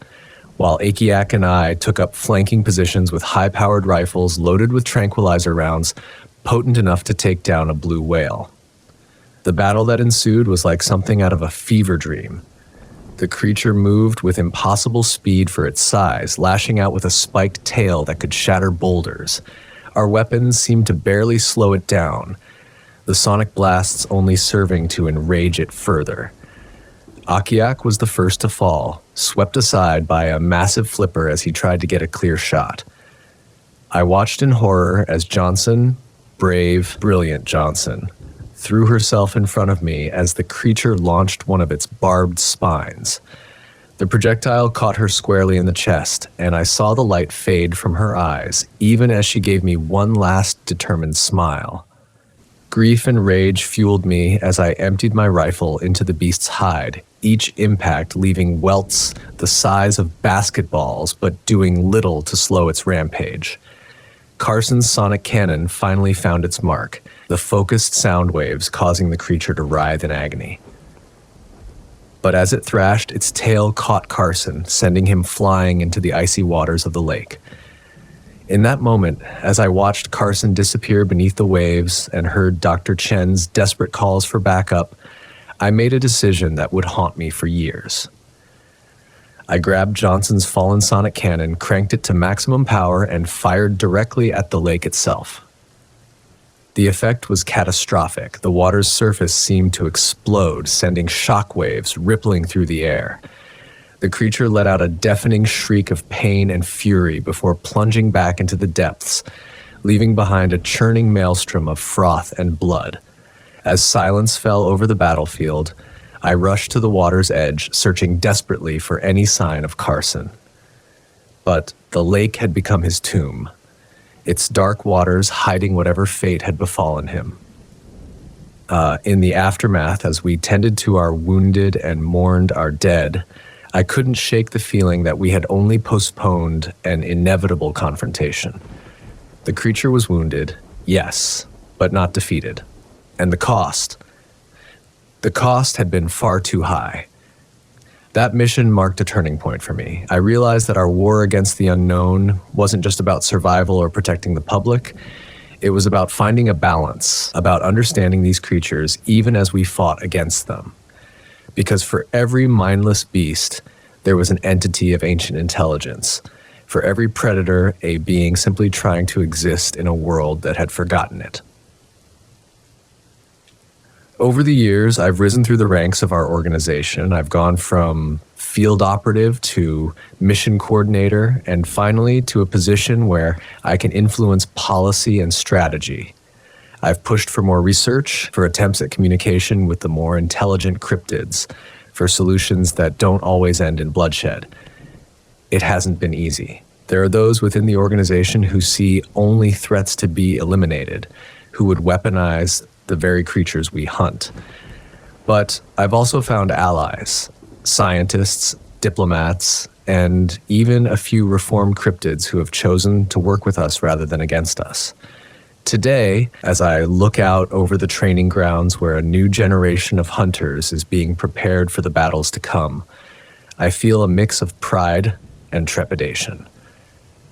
while Akiak and I took up flanking positions with high-powered rifles loaded with tranquilizer rounds, potent enough to take down a blue whale. The battle that ensued was like something out of a fever dream. The creature moved with impossible speed for its size, lashing out with a spiked tail that could shatter boulders. Our weapons seemed to barely slow it down, the sonic blasts only serving to enrage it further. Akiak was the first to fall, swept aside by a massive flipper as he tried to get a clear shot. I watched in horror as Johnson, brave, brilliant Johnson, threw herself in front of me as the creature launched one of its barbed spines. The projectile caught her squarely in the chest, and I saw the light fade from her eyes, even as she gave me one last determined smile. Grief and rage fueled me as I emptied my rifle into the beast's hide, each impact leaving welts the size of basketballs but doing little to slow its rampage. Carson's sonic cannon finally found its mark, the focused sound waves causing the creature to writhe in agony. But as it thrashed, its tail caught Carson, sending him flying into the icy waters of the lake. In that moment, as I watched Carson disappear beneath the waves and heard Dr. Chen's desperate calls for backup, I made a decision that would haunt me for years. I grabbed Johnson's fallen sonic cannon, cranked it to maximum power, and fired directly at the lake itself. The effect was catastrophic. The water's surface seemed to explode, sending shockwaves rippling through the air. The creature let out a deafening shriek of pain and fury before plunging back into the depths, leaving behind a churning maelstrom of froth and blood. As silence fell over the battlefield, I rushed to the water's edge, searching desperately for any sign of Carson. But the lake had become his tomb, its dark waters hiding whatever fate had befallen him. In the aftermath, as we tended to our wounded and mourned our dead, I couldn't shake the feeling that we had only postponed an inevitable confrontation. The creature was wounded, yes, but not defeated. And the cost had been far too high. That mission marked a turning point for me. I realized that our war against the unknown wasn't just about survival or protecting the public. It was about finding a balance, about understanding these creatures even as we fought against them. Because for every mindless beast, there was an entity of ancient intelligence. For every predator, a being simply trying to exist in a world that had forgotten it. Over the years, I've risen through the ranks of our organization. I've gone from field operative to mission coordinator, and finally to a position where I can influence policy and strategy. I've pushed for more research, for attempts at communication with the more intelligent cryptids, for solutions that don't always end in bloodshed. It hasn't been easy. There are those within the organization who see only threats to be eliminated, who would weaponize the very creatures we hunt. But I've also found allies, scientists, diplomats, and even a few reformed cryptids who have chosen to work with us rather than against us. Today, as I look out over the training grounds where a new generation of hunters is being prepared for the battles to come, I feel a mix of pride and trepidation.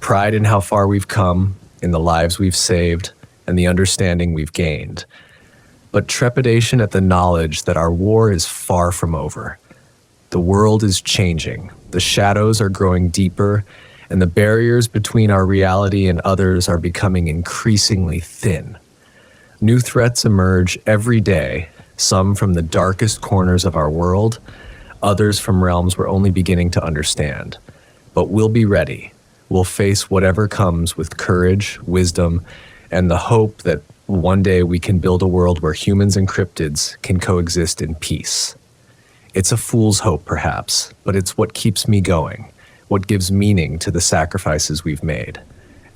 Pride in how far we've come, in the lives we've saved, and the understanding we've gained. But trepidation at the knowledge that our war is far from over. The world is changing, the shadows are growing deeper, and the barriers between our reality and others are becoming increasingly thin. New threats emerge every day, some from the darkest corners of our world, Others from realms we're only beginning to understand. But we'll be ready. We'll face whatever comes with courage, wisdom, and the hope that one day we can build a world where humans and cryptids can coexist in peace. It's a fool's hope, perhaps, but it's what keeps me going, what gives meaning to the sacrifices we've made.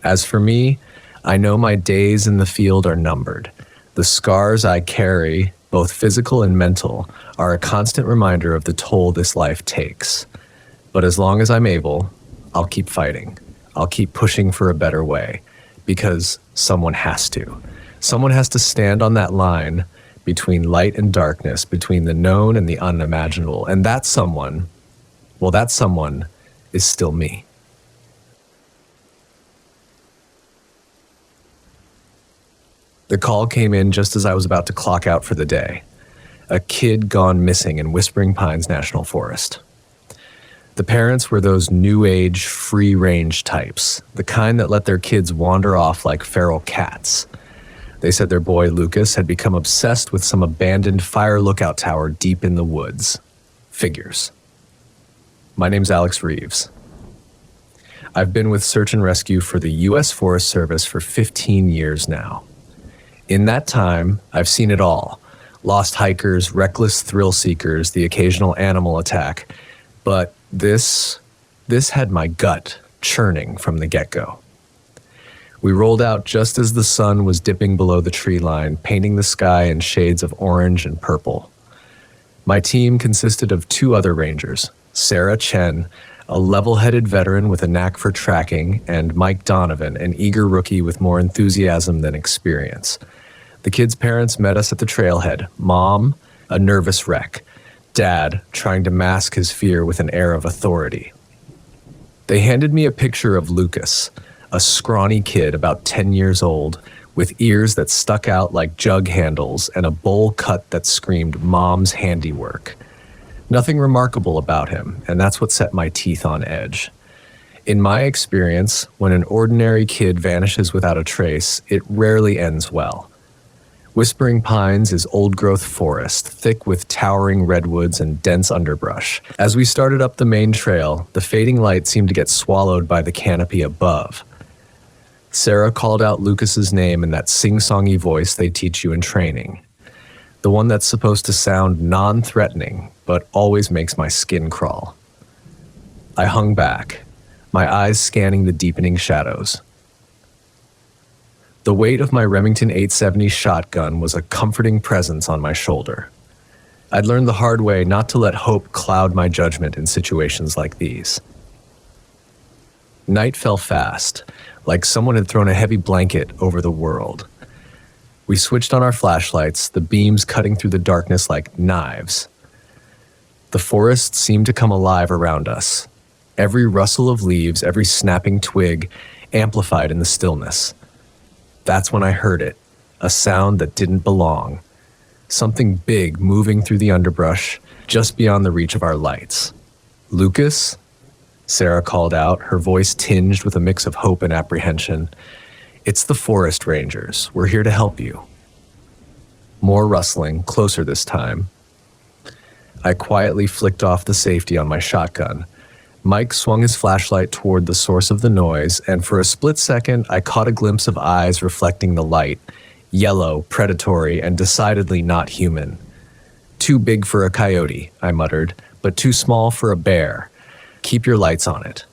As for me, I know my days in the field are numbered. The scars I carry, both physical and mental, are a constant reminder of the toll this life takes. But as long as I'm able, I'll keep fighting. I'll keep pushing for a better way, because someone has to. Someone has to stand on that line between light and darkness, between the known and the unimaginable. And that someone, well, that someone is still me. The call came in just as I was about to clock out for the day. A kid gone missing in Whispering Pines National Forest. The parents were those new age, free-range types, the kind that let their kids wander off like feral cats. They said their boy Lucas had become obsessed with some abandoned fire lookout tower deep in the woods. Figures. My name's Alex Reeves. I've been with Search and Rescue for the U.S. Forest Service for 15 years now. In that time, I've seen it all. Lost hikers, reckless thrill seekers, the occasional animal attack. But this had my gut churning from the get-go. We rolled out just as the sun was dipping below the tree line, painting the sky in shades of orange and purple. My team consisted of 2 other rangers, Sarah Chen, a level-headed veteran with a knack for tracking, and Mike Donovan, an eager rookie with more enthusiasm than experience. The kids' parents met us at the trailhead. Mom, a nervous wreck. Dad, trying to mask his fear with an air of authority. They handed me a picture of Lucas, a scrawny kid about 10 years old, with ears that stuck out like jug handles and a bowl cut that screamed Mom's handiwork. Nothing remarkable about him, and that's what set my teeth on edge. In my experience, when an ordinary kid vanishes without a trace, it rarely ends well. Whispering Pines is old-growth forest, thick with towering redwoods and dense underbrush. As we started up the main trail, the fading light seemed to get swallowed by the canopy above. Sarah called out Lucas's name in that sing-songy voice they teach you in training. The one that's supposed to sound non-threatening, but always makes my skin crawl. I hung back, my eyes scanning the deepening shadows. The weight of my Remington 870 shotgun was a comforting presence on my shoulder. I'd learned the hard way not to let hope cloud my judgment in situations like these. Night fell fast, like someone had thrown a heavy blanket over the world. We switched on our flashlights, the beams cutting through the darkness like knives. The forest seemed to come alive around us. Every rustle of leaves, every snapping twig, amplified in the stillness. That's when I heard it, a sound that didn't belong. Something big moving through the underbrush, just beyond the reach of our lights. "Lucas?" Sarah called out, her voice tinged with a mix of hope and apprehension. "It's the forest rangers. We're here to help you." More rustling, closer this time. I quietly flicked off the safety on my shotgun. Mike swung his flashlight toward the source of the noise, and for a split second, I caught a glimpse of eyes reflecting the light. Yellow, predatory, and decidedly not human. "Too big for a coyote," I muttered, "but too small for a bear. Keep your lights on it."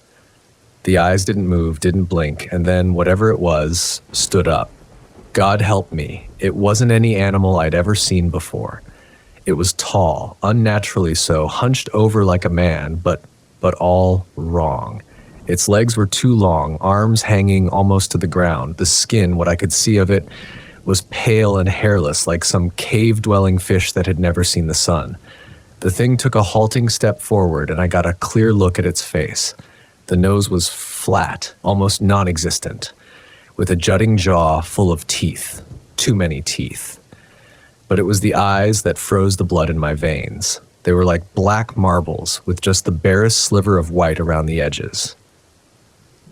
The eyes didn't move, didn't blink, and then whatever it was stood up. God help me, it wasn't any animal I'd ever seen before. It was tall, unnaturally so, hunched over like a man, but all wrong. Its legs were too long, arms hanging almost to the ground. The skin, what I could see of it, was pale and hairless, like some cave-dwelling fish that had never seen the sun. The thing took a halting step forward, and I got a clear look at its face. The nose was flat, almost non-existent, with a jutting jaw full of teeth. Too many teeth. But it was the eyes that froze the blood in my veins. They were like black marbles, with just the barest sliver of white around the edges.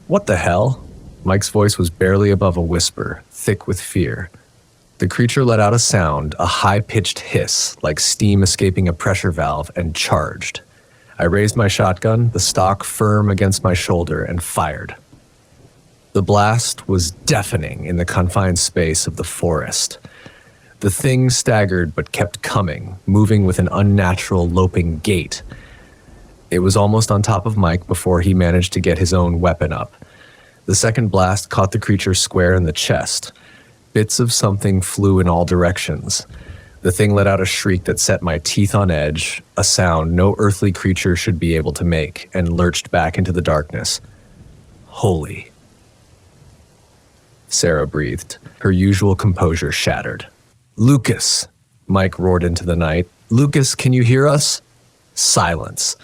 "What the hell?" Mike's voice was barely above a whisper, thick with fear. The creature let out a sound, a high-pitched hiss, like steam escaping a pressure valve, and charged. I raised my shotgun, the stock firm against my shoulder, and fired. The blast was deafening in the confined space of the forest. The thing staggered but kept coming, moving with an unnatural, loping gait. It was almost on top of Mike before he managed to get his own weapon up. The second blast caught the creature square in the chest. Bits of something flew in all directions. The thing let out a shriek that set my teeth on edge, a sound no earthly creature should be able to make, and lurched back into the darkness. Holy. Sarah breathed, her usual composure shattered. "Lucas!" Mike roared into the night. "Lucas, can you hear us?" Silence.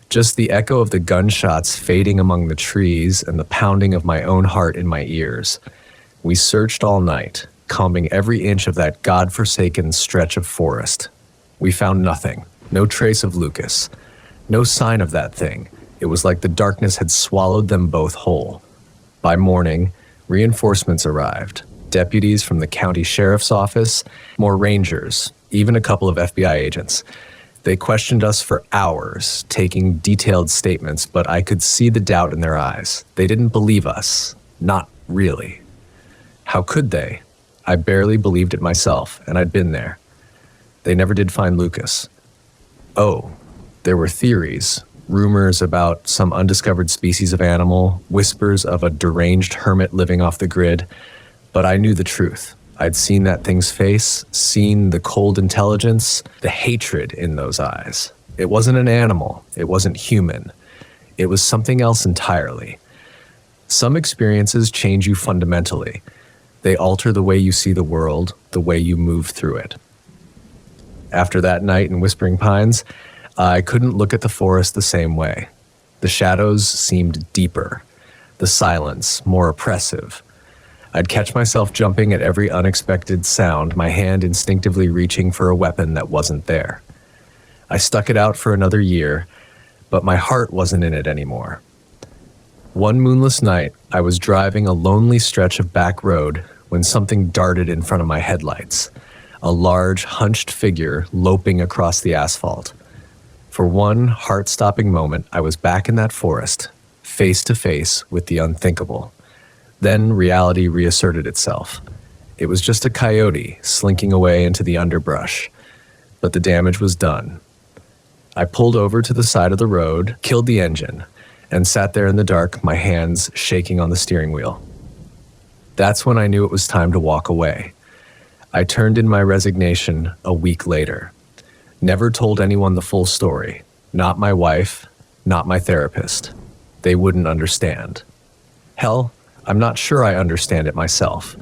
Just the echo of the gunshots fading among the trees and the pounding of my own heart in my ears. We searched all night, combing every inch of that godforsaken stretch of forest. We found nothing, no trace of Lucas, no sign of that thing. It was like the darkness had swallowed them both whole. By morning, reinforcements arrived. Deputies from the county sheriff's office, more rangers, even a couple of FBI agents. They questioned us for hours, taking detailed statements, but I could see the doubt in their eyes. They didn't believe us. Not really. How could they? I barely believed it myself, and I'd been there. They never did find Lucas. Oh, there were theories, rumors about some undiscovered species of animal, whispers of a deranged hermit living off the grid, but I knew the truth. I'd seen that thing's face, seen the cold intelligence, the hatred in those eyes. It wasn't an animal. It wasn't human. It was something else entirely. Some experiences change you fundamentally. They alter the way you see the world, the way you move through it. After that night in Whispering Pines, I couldn't look at the forest the same way. The shadows seemed deeper, the silence more oppressive. I'd catch myself jumping at every unexpected sound, my hand instinctively reaching for a weapon that wasn't there. I stuck it out for another year, but my heart wasn't in it anymore. One moonless night, I was driving a lonely stretch of back road when something darted in front of my headlights, a large, hunched figure loping across the asphalt. For one heart-stopping moment, I was back in that forest, face to face with the unthinkable. Then reality reasserted itself. It was just a coyote slinking away into the underbrush, but the damage was done. I pulled over to the side of the road, killed the engine, and sat there in the dark, my hands shaking on the steering wheel. That's when I knew it was time to walk away. I turned in my resignation a week later. Never told anyone the full story. Not my wife, not my therapist. They wouldn't understand. Hell, I'm not sure I understand it myself.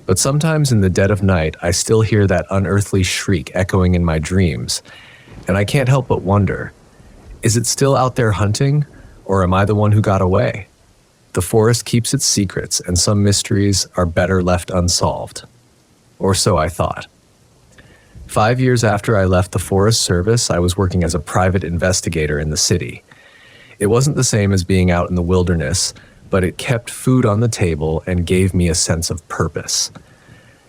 But sometimes in the dead of night, I still hear that unearthly shriek echoing in my dreams, and I can't help but wonder, is it still out there hunting, or am I the one who got away? The forest keeps its secrets, and some mysteries are better left unsolved. Or so I thought. 5 years after I left the Forest Service, I was working as a private investigator in the city. It wasn't the same as being out in the wilderness, but it kept food on the table and gave me a sense of purpose.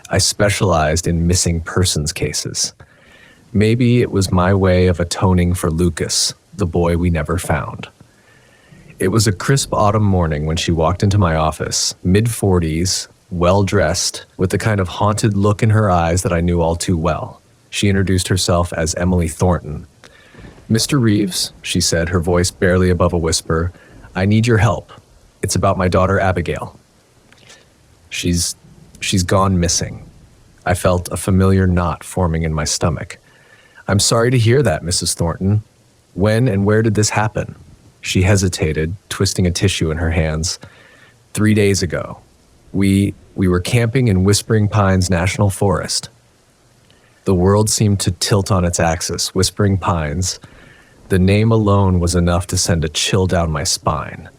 I specialized in missing persons cases. Maybe it was my way of atoning for Lucas, the boy we never found. It was a crisp autumn morning when she walked into my office, mid-40s, well-dressed, with the kind of haunted look in her eyes that I knew all too well. She introduced herself as Emily Thornton. "Mr. Reeves," she said, her voice barely above a whisper, "I need your help. It's about my daughter Abigail. She's gone missing." I felt a familiar knot forming in my stomach. "I'm sorry to hear that, Mrs. Thornton. When and where did this happen?" She hesitated, twisting a tissue in her hands. 3 days ago. We were camping in Whispering Pines National Forest." The world seemed to tilt on its axis. Whispering Pines. The name alone was enough to send a chill down my spine.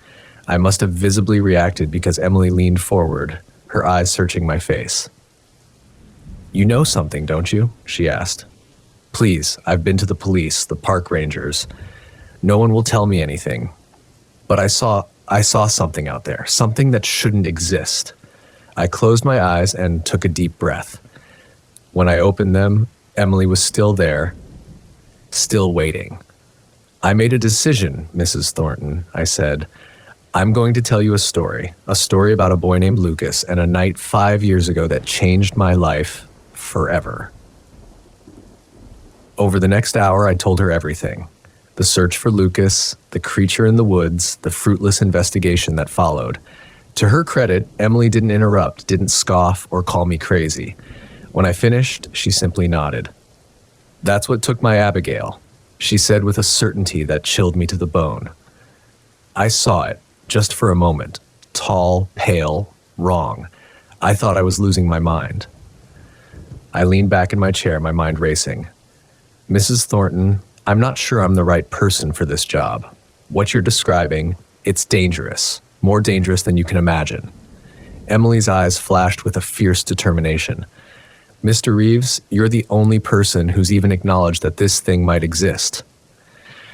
I must have visibly reacted because Emily leaned forward, her eyes searching my face. "You know something, don't you?" she asked. "Please, I've been to the police, the park rangers. No one will tell me anything. But I saw something out there, something that shouldn't exist." I closed my eyes and took a deep breath. When I opened them, Emily was still there, still waiting. I made a decision, Mrs. Thornton, I said. I'm going to tell you a story about a boy named Lucas and a night 5 years ago that changed my life forever. Over the next hour, I told her everything. The search for Lucas, the creature in the woods, the fruitless investigation that followed. To her credit, Emily didn't interrupt, didn't scoff, or call me crazy. When I finished, she simply nodded. That's what took my Abigail, she said with a certainty that chilled me to the bone. I saw it, just for a moment. Tall, pale, wrong. I thought I was losing my mind. I leaned back in my chair, my mind racing. Mrs. Thornton, I'm not sure I'm the right person for this job. What you're describing, it's dangerous. More dangerous than you can imagine. Emily's eyes flashed with a fierce determination. Mr. Reeves, you're the only person who's even acknowledged that this thing might exist.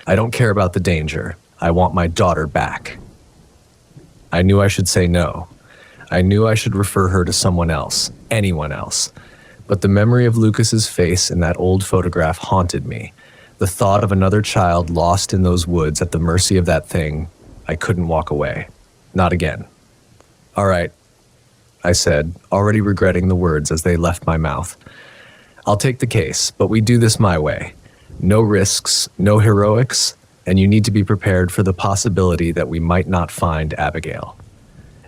I don't care about the danger. I want my daughter back. I knew I should say no. I knew I should refer her to someone else, anyone else. But the memory of Lucas's face in that old photograph haunted me. The thought of another child lost in those woods at the mercy of that thing, I couldn't walk away. Not again. All right, I said, already regretting the words as they left my mouth. I'll take the case, but we do this my way. No risks, no heroics, and you need to be prepared for the possibility that we might not find Abigail.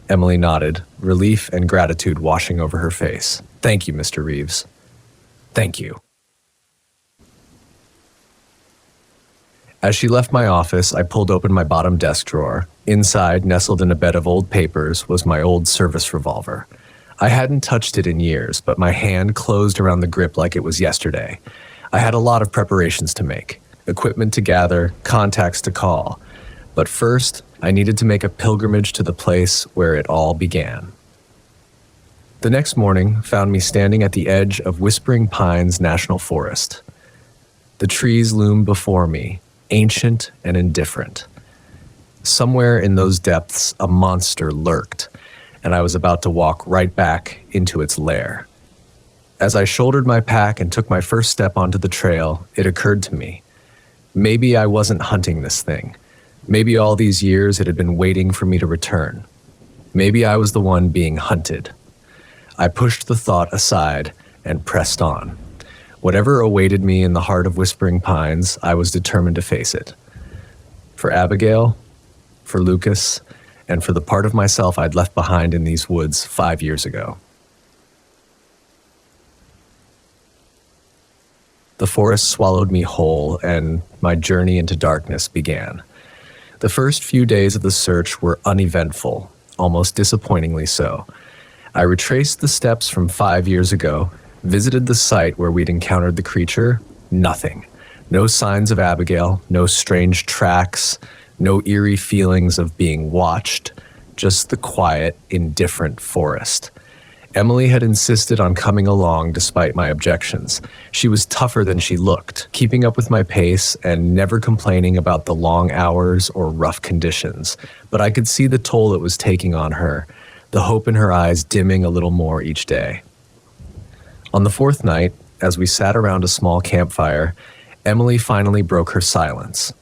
Emily nodded, relief and gratitude washing over her face. Thank you, Mr. Reeves. Thank you. As she left my office, I pulled open my bottom desk drawer. Inside, nestled in a bed of old papers, was my old service revolver. I hadn't touched it in years, but my hand closed around the grip like it was yesterday. I had a lot of preparations to make, equipment to gather, contacts to call. But first, I needed to make a pilgrimage to the place where it all began. The next morning found me standing at the edge of Whispering Pines National Forest. The trees loomed before me, ancient and indifferent. Somewhere in those depths, a monster lurked, and I was about to walk right back into its lair. As I shouldered my pack and took my first step onto the trail, it occurred to me. Maybe I wasn't hunting this thing. Maybe all these years it had been waiting for me to return. Maybe I was the one being hunted. I pushed the thought aside and pressed on. Whatever awaited me in the heart of Whispering Pines, I was determined to face it. For Abigail, for Lucas, and for the part of myself I'd left behind in these woods 5 years ago. The forest swallowed me whole, and my journey into darkness began. The first few days of the search were uneventful, almost disappointingly so. I retraced the steps from 5 years ago, visited the site where we'd encountered the creature. Nothing. No signs of Abigail, no strange tracks, no eerie feelings of being watched, just the quiet, indifferent forest. Emily had insisted on coming along despite my objections. She was tougher than she looked, keeping up with my pace and never complaining about the long hours or rough conditions. But I could see the toll it was taking on her, the hope in her eyes dimming a little more each day. On the fourth night, as we sat around a small campfire, Emily finally broke her silence.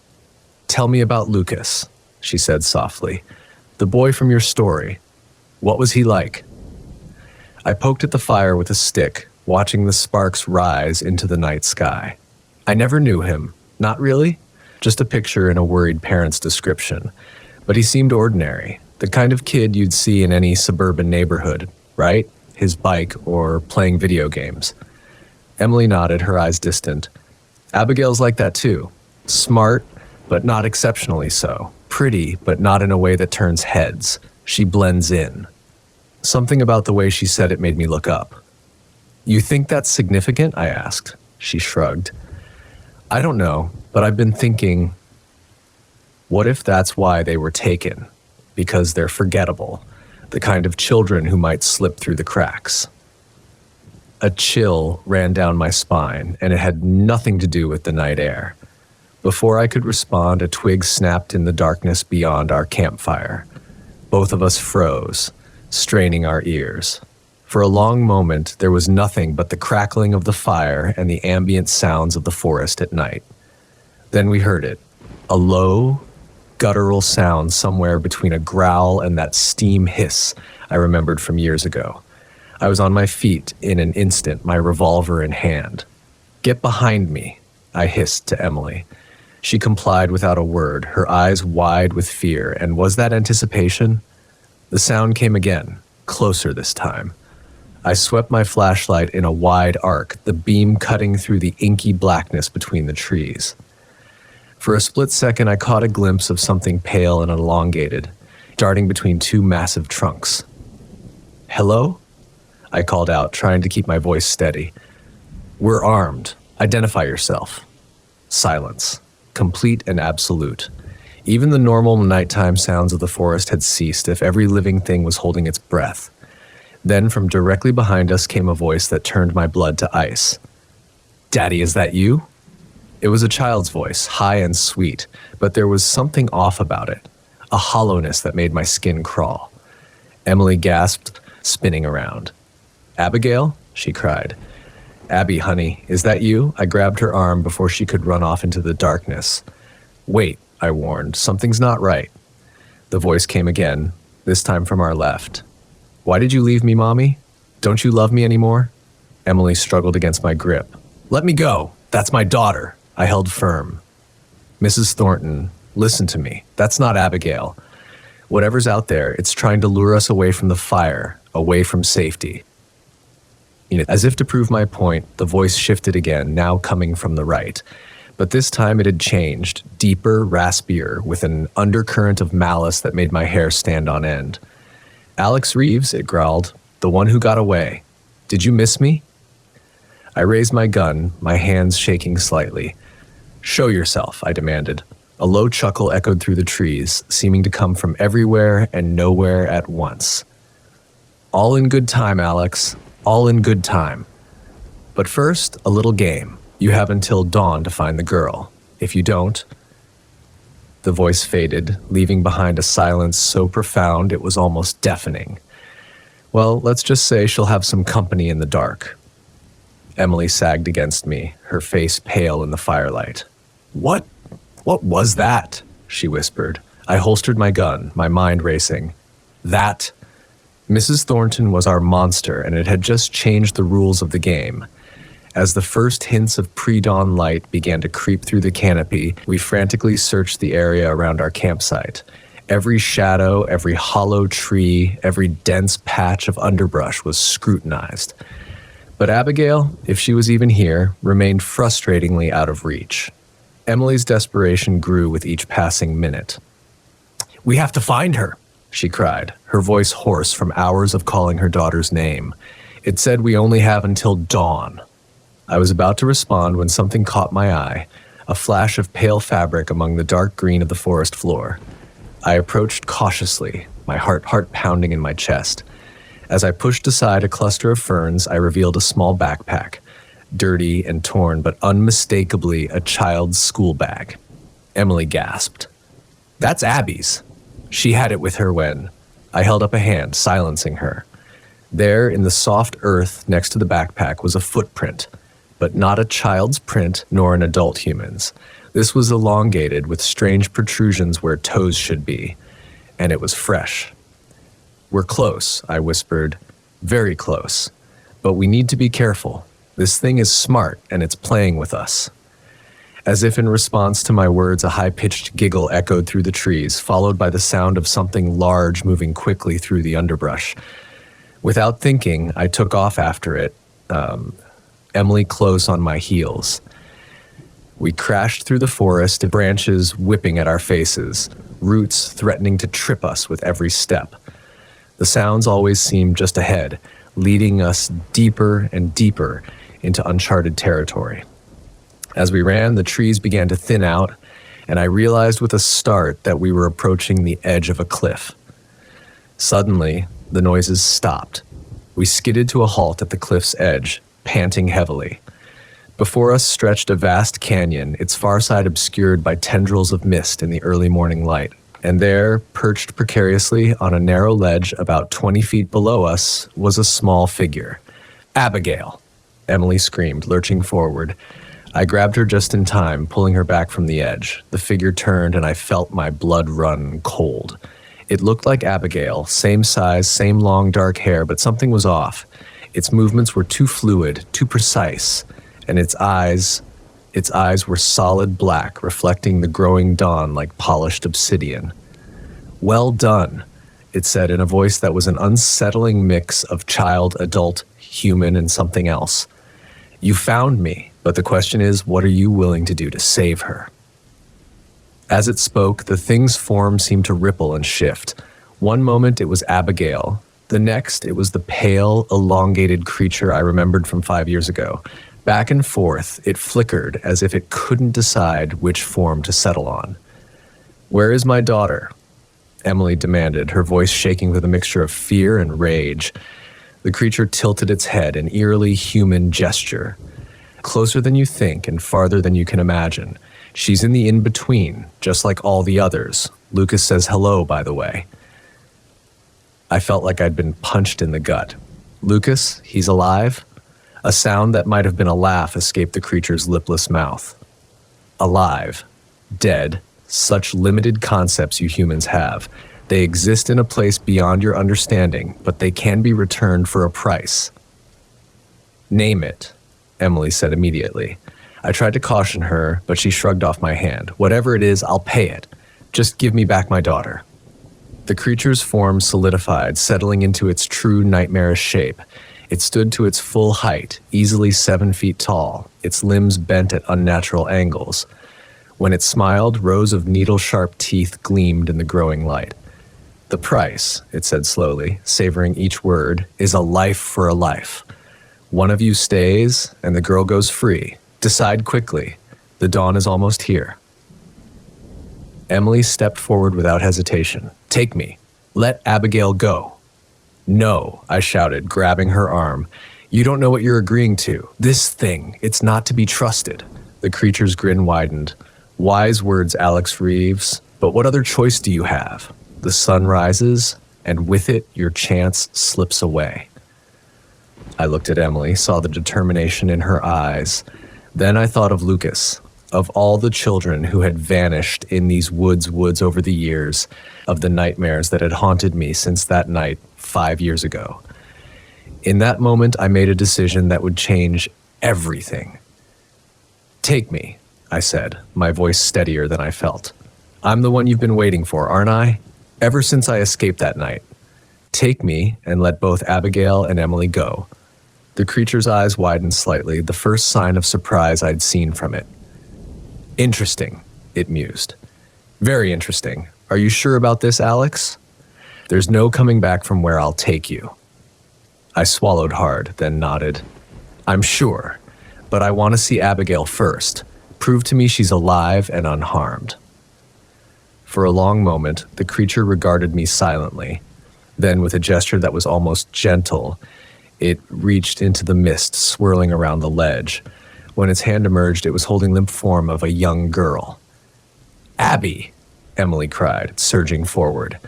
"Tell me about Lucas," she said softly. "The boy from your story. What was he like?" I poked at the fire with a stick, watching the sparks rise into the night sky. I never knew him. Not really. Just a picture in a worried parent's description. But he seemed ordinary, the kind of kid you'd see in any suburban neighborhood, right? His bike or playing video games. Emily nodded, her eyes distant. Abigail's like that too. Smart, but not exceptionally so. Pretty, but not in a way that turns heads. She blends in. Something about the way she said it made me look up. "You think that's significant?" I asked. She shrugged. "I don't know, but I've been thinking, what if that's why they were taken? Because they're forgettable, the kind of children who might slip through the cracks." A chill ran down my spine, and it had nothing to do with the night air. Before I could respond, a twig snapped in the darkness beyond our campfire. Both of us froze, straining our ears. For a long moment, there was nothing but the crackling of the fire and the ambient sounds of the forest at night. Then we heard it, A low, guttural sound somewhere between a growl and that steam hiss I remembered from years ago. I was on my feet in an instant, my revolver in hand. "Get behind me," I hissed to Emily. She complied without a word, her eyes wide with fear, and was that anticipation? The sound came again, closer this time. I swept my flashlight in a wide arc, the beam cutting through the inky blackness between the trees. For a split second, I caught a glimpse of something pale and elongated, darting between two massive trunks. "Hello?" I called out, trying to keep my voice steady. "We're armed. Identify yourself." Silence. Complete and absolute. Even the normal nighttime sounds of the forest had ceased if every living thing was holding its breath. Then from directly behind us came a voice that turned my blood to ice. "Daddy, is that you?" It was a child's voice, high and sweet, but there was something off about it, a hollowness that made my skin crawl. Emily gasped, spinning around. "Abigail?" she cried. "Abby, honey, is that you?" I grabbed her arm before she could run off into the darkness. "Wait," I warned, "something's not right." The voice came again, this time from our left. "Why did you leave me, Mommy? Don't you love me anymore?" Emily struggled against my grip. "Let me go! That's my daughter!" I held firm. "Mrs. Thornton, listen to me. That's not Abigail. Whatever's out there, it's trying to lure us away from the fire, away from safety." As if to prove my point, the voice shifted again, now coming from the right. But this time it had changed, deeper, raspier, with an undercurrent of malice that made my hair stand on end. "Alex Reeves," it growled, "the one who got away. Did you miss me?" I raised my gun, my hands shaking slightly. "Show yourself," I demanded. A low chuckle echoed through the trees, seeming to come from everywhere and nowhere at once. "All in good time, Alex. All in good time. But first, a little game. You have until dawn to find the girl. If you don't..." The voice faded, leaving behind a silence so profound it was almost deafening. "Well, let's just say she'll have some company in the dark." Emily sagged against me, her face pale in the firelight. What was that?" she whispered. I holstered my gun, my mind racing. "That..." Mrs. Thornton was our monster, and it had just changed the rules of the game. As the first hints of pre-dawn light began to creep through the canopy, we frantically searched the area around our campsite. Every shadow, every hollow tree, every dense patch of underbrush was scrutinized. But Abigail, if she was even here, remained frustratingly out of reach. Emily's desperation grew with each passing minute. "We have to find her," she cried, her voice hoarse from hours of calling her daughter's name. It said we only have until dawn. I was about to respond when something caught my eye, a flash of pale fabric among the dark green of the forest floor. I approached cautiously, my heart pounding in my chest. As I pushed aside a cluster of ferns, I revealed a small backpack, dirty and torn, but unmistakably a child's school bag. Emily gasped. "That's Abby's. She had it with her when..." I held up a hand, silencing her. There, in the soft earth next to the backpack, was a footprint, but not a child's print nor an adult human's. This was elongated with strange protrusions where toes should be, and it was fresh. "We're close," I whispered. "Very close. But we need to be careful. This thing is smart, and it's playing with us." As if in response to my words, a high-pitched giggle echoed through the trees, followed by the sound of something large moving quickly through the underbrush. Without thinking, I took off after it, Emily close on my heels. We crashed through the forest, branches whipping at our faces, roots threatening to trip us with every step. The sounds always seemed just ahead, leading us deeper and deeper into uncharted territory. As we ran, the trees began to thin out, and I realized with a start that we were approaching the edge of a cliff. Suddenly, the noises stopped. We skidded to a halt at the cliff's edge, panting heavily. Before us stretched a vast canyon, its far side obscured by tendrils of mist in the early morning light. And there, perched precariously on a narrow ledge about 20 feet below us, was a small figure. "Abigail!" Emily screamed, lurching forward. I grabbed her just in time, pulling her back from the edge. The figure turned and I felt my blood run cold. It looked like Abigail, same size, same long dark hair, but something was off. Its movements were too fluid, too precise, and its eyes were solid black, reflecting the growing dawn like polished obsidian. "Well done," it said in a voice that was an unsettling mix of child, adult, human, and something else. "You found me, but the question is, what are you willing to do to save her?" As it spoke, the thing's form seemed to ripple and shift. One moment it was Abigail. The next, it was the pale, elongated creature I remembered from 5 years ago. Back and forth, it flickered as if it couldn't decide which form to settle on. "Where is my daughter?" Emily demanded, her voice shaking with a mixture of fear and rage. The creature tilted its head, an eerily human gesture. "Closer than you think and farther than you can imagine. She's in the in-between, just like all the others. Lucas says hello, by the way." I felt like I'd been punched in the gut. "Lucas, he's alive?" A sound that might have been a laugh escaped the creature's lipless mouth. Alive. Dead. Such limited concepts you humans have. They exist in a place beyond your understanding, but they can be returned for a price. "Name it," Emily said immediately. I tried to caution her, but she shrugged off my hand. "Whatever it is, I'll pay it. Just give me back my daughter." The creature's form solidified, settling into its true nightmarish shape. It stood to its full height, easily 7 feet tall, its limbs bent at unnatural angles. When it smiled, rows of needle-sharp teeth gleamed in the growing light. "The price," it said slowly, savoring each word, "is a life for a life. One of you stays, and the girl goes free. Decide quickly. The dawn is almost here." Emily stepped forward without hesitation. "Take me. Let Abigail go." "No," I shouted, grabbing her arm. "You don't know what you're agreeing to. This thing, it's not to be trusted." The creature's grin widened. "Wise words, Alex Reeves, but what other choice do you have? The sun rises, and with it, your chance slips away." I looked at Emily, saw the determination in her eyes. Then I thought of Lucas, of all the children who had vanished in these woods over the years, of the nightmares that had haunted me since that night 5 years ago. In that moment, I made a decision that would change everything. "Take me," I said, my voice steadier than I felt. "I'm the one you've been waiting for, aren't I? Ever since I escaped that night. Take me and let both Abigail and Emily go." The creature's eyes widened slightly, the first sign of surprise I'd seen from it. "Interesting," it mused. "Very interesting. Are you sure about this, Alex? There's no coming back from where I'll take you." I swallowed hard, then nodded. "I'm sure, but I want to see Abigail first. Prove to me she's alive and unharmed." For a long moment, the creature regarded me silently. Then, with a gesture that was almost gentle, it reached into the mist swirling around the ledge. When its hand emerged, it was holding the form of a young girl. "Abby!" Emily cried, surging forward.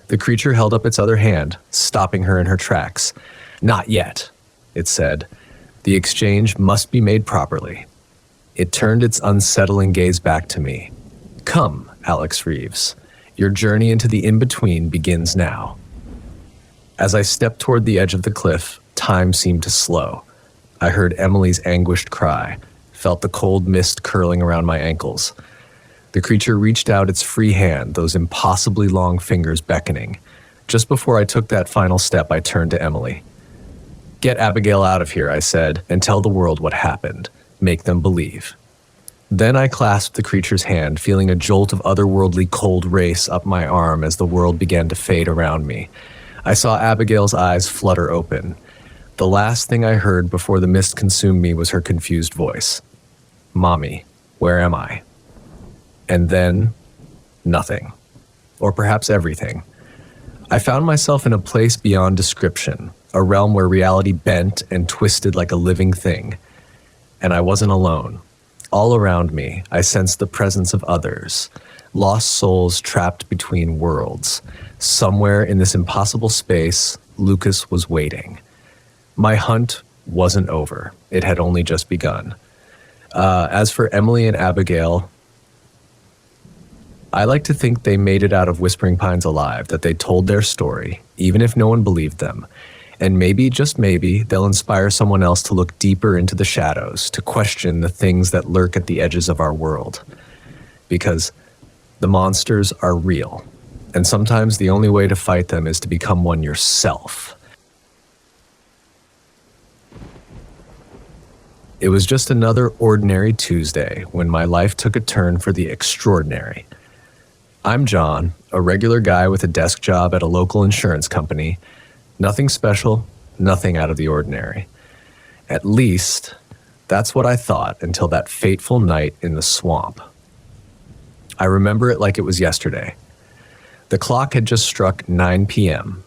The creature held up its other hand, stopping her in her tracks. "Not yet," it said. "The exchange must be made properly." It turned its unsettling gaze back to me. "Come, Alex Reeves. Your journey into the in-between begins now." As I stepped toward the edge of the cliff, time seemed to slow. I heard Emily's anguished cry, felt the cold mist curling around my ankles. The creature reached out its free hand, those impossibly long fingers beckoning. Just before I took that final step, I turned to Emily. "Get Abigail out of here," I said, "and tell the world what happened. Make them believe." Then I clasped the creature's hand, feeling a jolt of otherworldly cold race up my arm as the world began to fade around me. I saw Abigail's eyes flutter open. The last thing I heard before the mist consumed me was her confused voice. "Mommy, where am I?" And then, nothing. Or perhaps everything. I found myself in a place beyond description, a realm where reality bent and twisted like a living thing. And I wasn't alone. All around me, I sensed the presence of others, lost souls trapped between worlds. Somewhere in this impossible space, Lucas was waiting. My hunt wasn't over. It had only just begun. As for Emily and Abigail, I like to think they made it out of Whispering Pines alive, that they told their story, even if no one believed them. And maybe, just maybe, they'll inspire someone else to look deeper into the shadows, to question the things that lurk at the edges of our world. Because the monsters are real, and sometimes the only way to fight them is to become one yourself. It was just another ordinary Tuesday when my life took a turn for the extraordinary. I'm John, a regular guy with a desk job at a local insurance company. Nothing special, nothing out of the ordinary. At least, that's what I thought until that fateful night in the swamp. I remember it like it was yesterday. The clock had just struck 9 p.m.,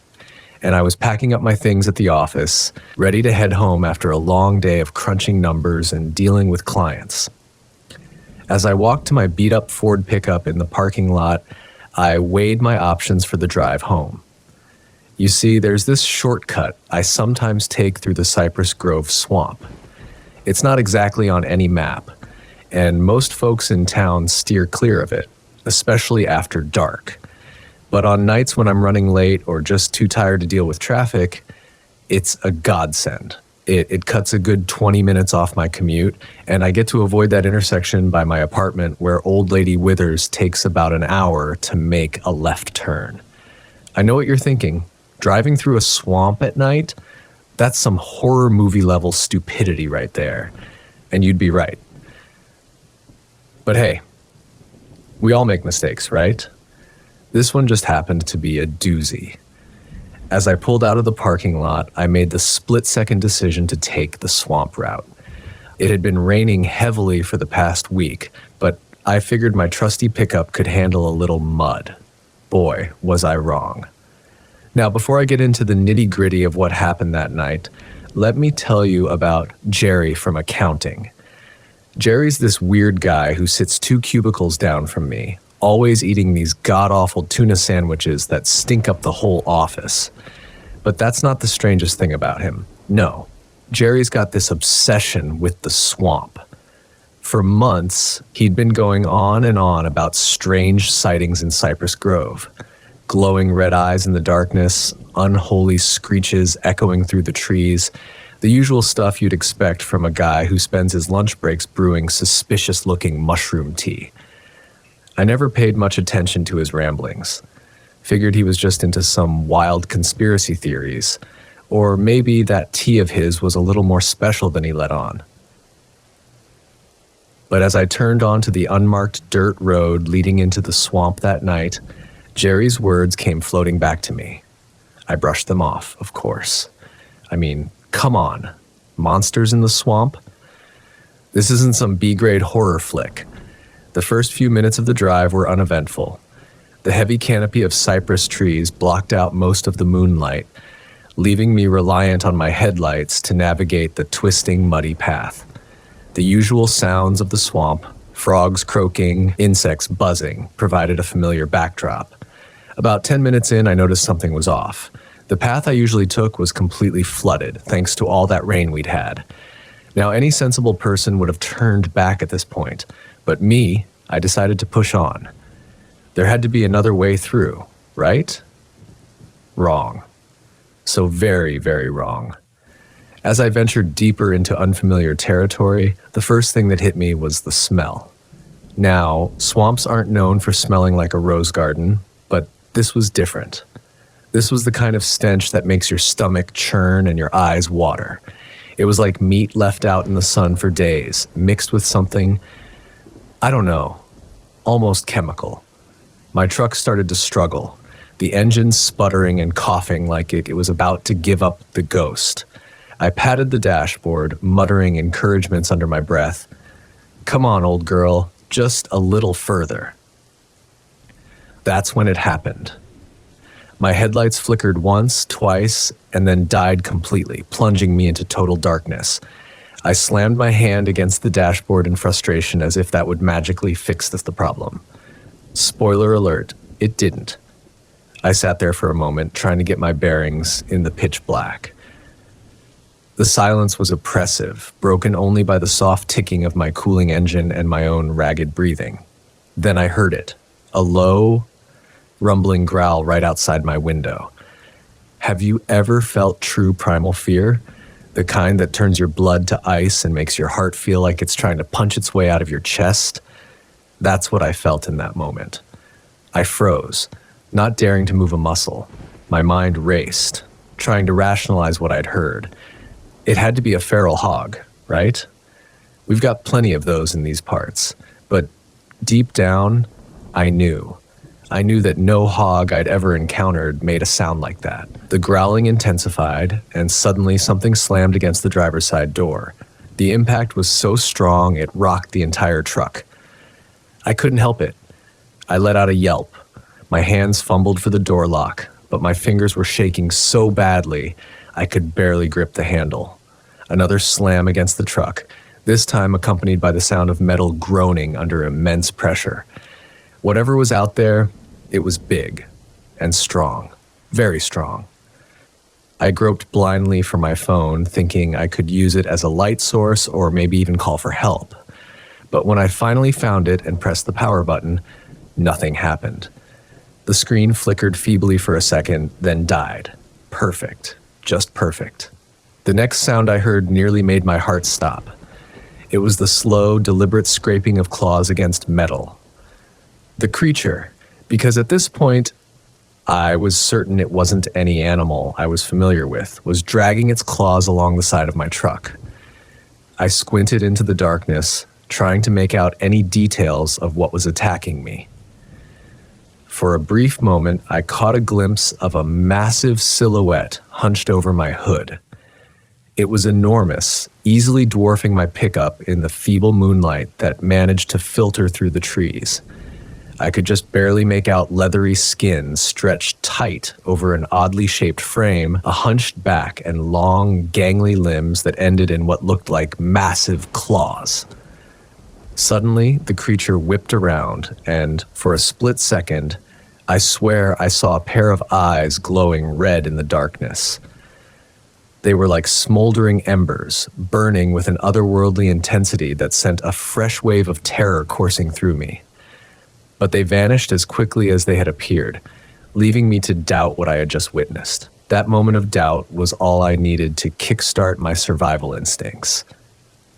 and I was packing up my things at the office, ready to head home after a long day of crunching numbers and dealing with clients. As I walked to my beat-up Ford pickup in the parking lot, I weighed my options for the drive home. You see, there's this shortcut I sometimes take through the Cypress Grove swamp. It's not exactly on any map, and most folks in town steer clear of it, especially after dark. But on nights when I'm running late or just too tired to deal with traffic, it's a godsend. It cuts a good 20 minutes off my commute, and I get to avoid that intersection by my apartment where Old Lady Withers takes about an hour to make a left turn. I know what you're thinking. Driving through a swamp at night? That's some horror movie level stupidity right there. And you'd be right. But hey, we all make mistakes, right? This one just happened to be a doozy. As I pulled out of the parking lot, I made the split-second decision to take the swamp route. It had been raining heavily for the past week, but I figured my trusty pickup could handle a little mud. Boy, was I wrong. Now, before I get into the nitty-gritty of what happened that night, let me tell you about Jerry from accounting. Jerry's this weird guy who sits 2 cubicles down from me, always eating these god-awful tuna sandwiches that stink up the whole office. But that's not the strangest thing about him. No, Jerry's got this obsession with the swamp. For months, he'd been going on and on about strange sightings in Cypress Grove. Glowing red eyes in the darkness, unholy screeches echoing through the trees, the usual stuff you'd expect from a guy who spends his lunch breaks brewing suspicious-looking mushroom tea. I never paid much attention to his ramblings. Figured he was just into some wild conspiracy theories, or maybe that tea of his was a little more special than he let on. But as I turned onto the unmarked dirt road leading into the swamp that night, Jerry's words came floating back to me. I brushed them off, of course. I mean, come on. Monsters in the swamp? This isn't some B-grade horror flick. The first few minutes of the drive were uneventful. The heavy canopy of cypress trees blocked out most of the moonlight, leaving me reliant on my headlights to navigate the twisting, muddy path. The usual sounds of the swamp, frogs croaking, insects buzzing, provided a familiar backdrop. About 10 minutes in, I noticed something was off. The path I usually took was completely flooded, thanks to all that rain we'd had. Now, any sensible person would have turned back at this point, but me, I decided to push on. There had to be another way through, right? Wrong. So very, very wrong. As I ventured deeper into unfamiliar territory, the first thing that hit me was the smell. Now, swamps aren't known for smelling like a rose garden, but this was different. This was the kind of stench that makes your stomach churn and your eyes water. It was like meat left out in the sun for days, mixed with something, I don't know, almost chemical. My truck started to struggle, the engine sputtering and coughing like it was about to give up the ghost. I patted the dashboard, muttering encouragements under my breath. Come on, old girl, just a little further. That's when it happened. My headlights flickered once, twice, and then died completely, plunging me into total darkness. I slammed my hand against the dashboard in frustration as if that would magically fix the problem. Spoiler alert, it didn't. I sat there for a moment, trying to get my bearings in the pitch black. The silence was oppressive, broken only by the soft ticking of my cooling engine and my own ragged breathing. Then I heard it, a low, rumbling growl right outside my window. Have you ever felt true primal fear? The kind that turns your blood to ice and makes your heart feel like it's trying to punch its way out of your chest? That's what I felt in that moment. I froze, not daring to move a muscle. My mind raced, trying to rationalize what I'd heard. It had to be a feral hog, right? We've got plenty of those in these parts, but deep down, I knew. I knew that no hog I'd ever encountered made a sound like that. The growling intensified, and suddenly something slammed against the driver's side door. The impact was so strong it rocked the entire truck. I couldn't help it. I let out a yelp. My hands fumbled for the door lock, but my fingers were shaking so badly I could barely grip the handle. Another slam against the truck, this time accompanied by the sound of metal groaning under immense pressure. Whatever was out there, it was big and strong, very strong. I groped blindly for my phone, thinking I could use it as a light source or maybe even call for help. But when I finally found it and pressed the power button, nothing happened. The screen flickered feebly for a second, then died. Perfect. Just perfect. The next sound I heard nearly made my heart stop. It was the slow, deliberate scraping of claws against metal. The creature, because at this point, I was certain it wasn't any animal I was familiar with, was dragging its claws along the side of my truck. I squinted into the darkness, trying to make out any details of what was attacking me. For a brief moment, I caught a glimpse of a massive silhouette hunched over my hood. It was enormous, easily dwarfing my pickup in the feeble moonlight that managed to filter through the trees. I could just barely make out leathery skin stretched tight over an oddly shaped frame, a hunched back, and long, gangly limbs that ended in what looked like massive claws. Suddenly, the creature whipped around, and for a split second, I swear I saw a pair of eyes glowing red in the darkness. They were like smoldering embers, burning with an otherworldly intensity that sent a fresh wave of terror coursing through me. But they vanished as quickly as they had appeared, leaving me to doubt what I had just witnessed. That moment of doubt was all I needed to kickstart my survival instincts.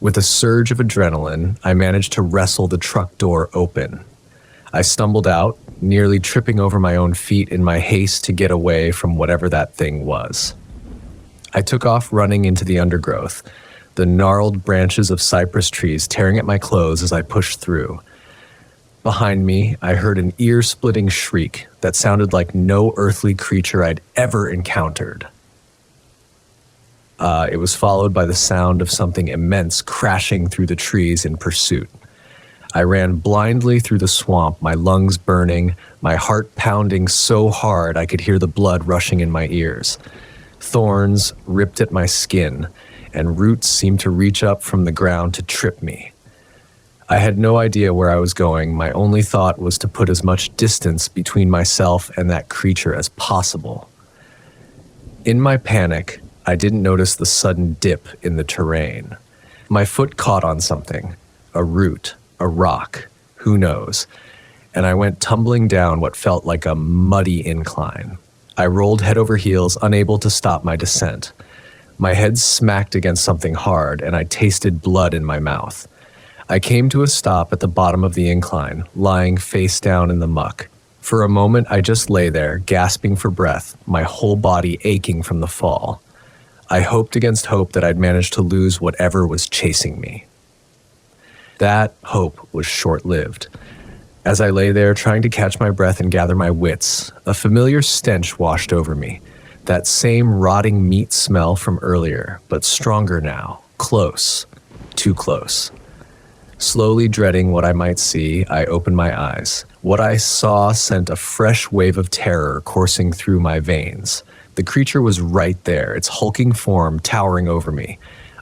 With a surge of adrenaline, I managed to wrestle the truck door open. I stumbled out, nearly tripping over my own feet in my haste to get away from whatever that thing was. I took off running into the undergrowth, the gnarled branches of cypress trees tearing at my clothes as I pushed through. Behind me, I heard an ear-splitting shriek that sounded like no earthly creature I'd ever encountered. It was followed by the sound of something immense crashing through the trees in pursuit. I ran blindly through the swamp, my lungs burning, my heart pounding so hard I could hear the blood rushing in my ears. Thorns ripped at my skin, and roots seemed to reach up from the ground to trip me. I had no idea where I was going. My only thought was to put as much distance between myself and that creature as possible. In my panic, I didn't notice the sudden dip in the terrain. My foot caught on something, a root, a rock, who knows, and I went tumbling down what felt like a muddy incline. I rolled head over heels, unable to stop my descent. My head smacked against something hard, and I tasted blood in my mouth. I came to a stop at the bottom of the incline, lying face down in the muck. For a moment, I just lay there, gasping for breath, my whole body aching from the fall. I hoped against hope that I'd managed to lose whatever was chasing me. That hope was short-lived. As I lay there trying to catch my breath and gather my wits, a familiar stench washed over me. That same rotting meat smell from earlier, but stronger now, close, too close. Slowly dreading what I might see, I opened my eyes. What I saw sent a fresh wave of terror coursing through my veins. The creature was right there, its hulking form towering over me.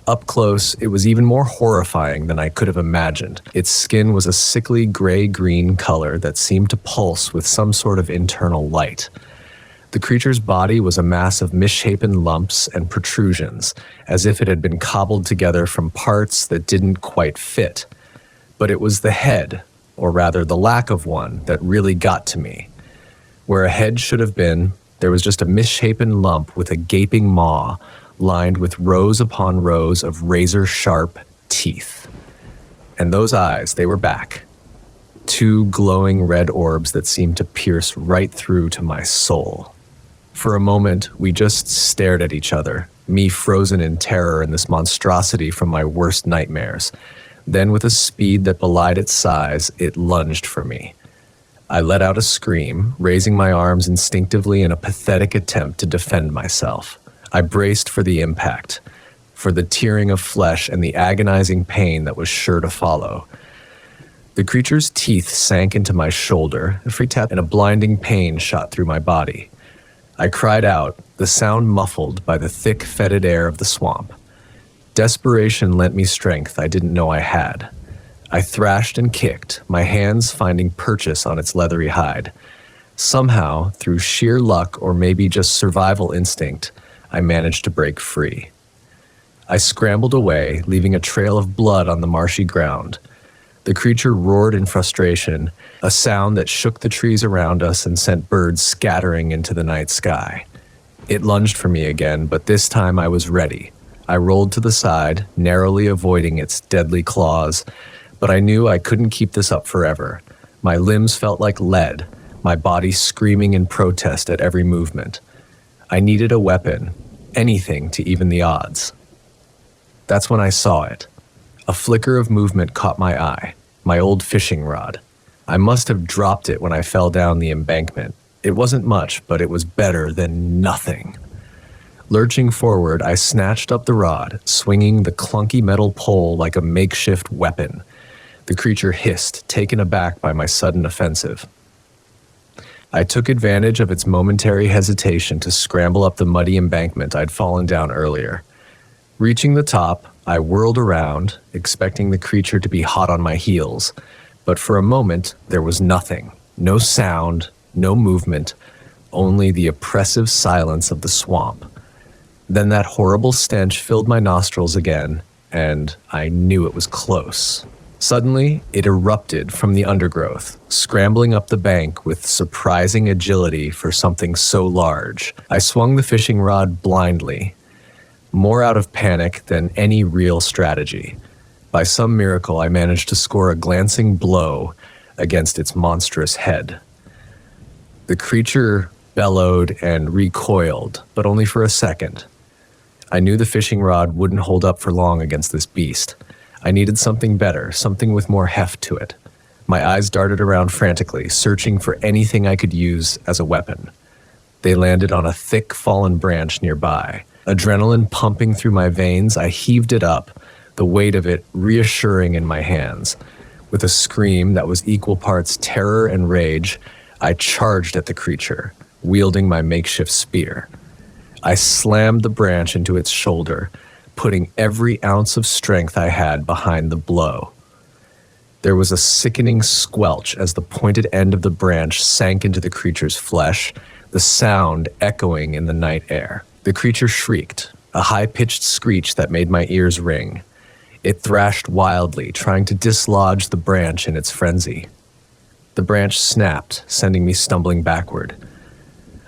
Up close, it was even more horrifying than I could have imagined. Its skin was a sickly gray-green color that seemed to pulse with some sort of internal light. The creature's body was a mass of misshapen lumps and protrusions, as if it had been cobbled together from parts that didn't quite fit. But it was the head, or rather the lack of one, that really got to me. Where a head should have been, there was just a misshapen lump with a gaping maw, lined with rows upon rows of razor-sharp teeth. And those eyes, they were back. Two glowing red orbs that seemed to pierce right through to my soul. For a moment, we just stared at each other, me frozen in terror in this monstrosity from my worst nightmares. Then, with a speed that belied its size, it lunged for me. I let out a scream, raising my arms instinctively in a pathetic attempt to defend myself. I braced for the impact, for the tearing of flesh and the agonizing pain that was sure to follow. The creature's teeth sank into my shoulder, and a blinding pain shot through my body. I cried out, the sound muffled by the thick, fetid air of the swamp. Desperation lent me strength I didn't know I had. I thrashed and kicked, my hands finding purchase on its leathery hide. Somehow, through sheer luck or maybe just survival instinct, I managed to break free. I scrambled away, leaving a trail of blood on the marshy ground. The creature roared in frustration, a sound that shook the trees around us and sent birds scattering into the night sky. It lunged for me again, but this time I was ready. I rolled to the side, narrowly avoiding its deadly claws, but I knew I couldn't keep this up forever. My limbs felt like lead, my body screaming in protest at every movement. I needed a weapon, anything to even the odds. That's when I saw it. A flicker of movement caught my eye, my old fishing rod. I must have dropped it when I fell down the embankment. It wasn't much, but it was better than nothing. Lurching forward, I snatched up the rod, swinging the clunky metal pole like a makeshift weapon. The creature hissed, taken aback by my sudden offensive. I took advantage of its momentary hesitation to scramble up the muddy embankment I'd fallen down earlier. Reaching the top, I whirled around, expecting the creature to be hot on my heels, but for a moment there was nothing. No sound, no movement, only the oppressive silence of the swamp. Then that horrible stench filled my nostrils again, and I knew it was close. Suddenly, it erupted from the undergrowth, scrambling up the bank with surprising agility for something so large. I swung the fishing rod blindly, more out of panic than any real strategy. By some miracle, I managed to score a glancing blow against its monstrous head. The creature bellowed and recoiled, but only for a second. I knew the fishing rod wouldn't hold up for long against this beast. I needed something better, something with more heft to it. My eyes darted around frantically, searching for anything I could use as a weapon. They landed on a thick fallen branch nearby. Adrenaline pumping through my veins, I heaved it up, the weight of it reassuring in my hands. With a scream that was equal parts terror and rage, I charged at the creature, wielding my makeshift spear. I slammed the branch into its shoulder, putting every ounce of strength I had behind the blow. There was a sickening squelch as the pointed end of the branch sank into the creature's flesh, the sound echoing in the night air. The creature shrieked, a high-pitched screech that made my ears ring. It thrashed wildly, trying to dislodge the branch in its frenzy. The branch snapped, sending me stumbling backward.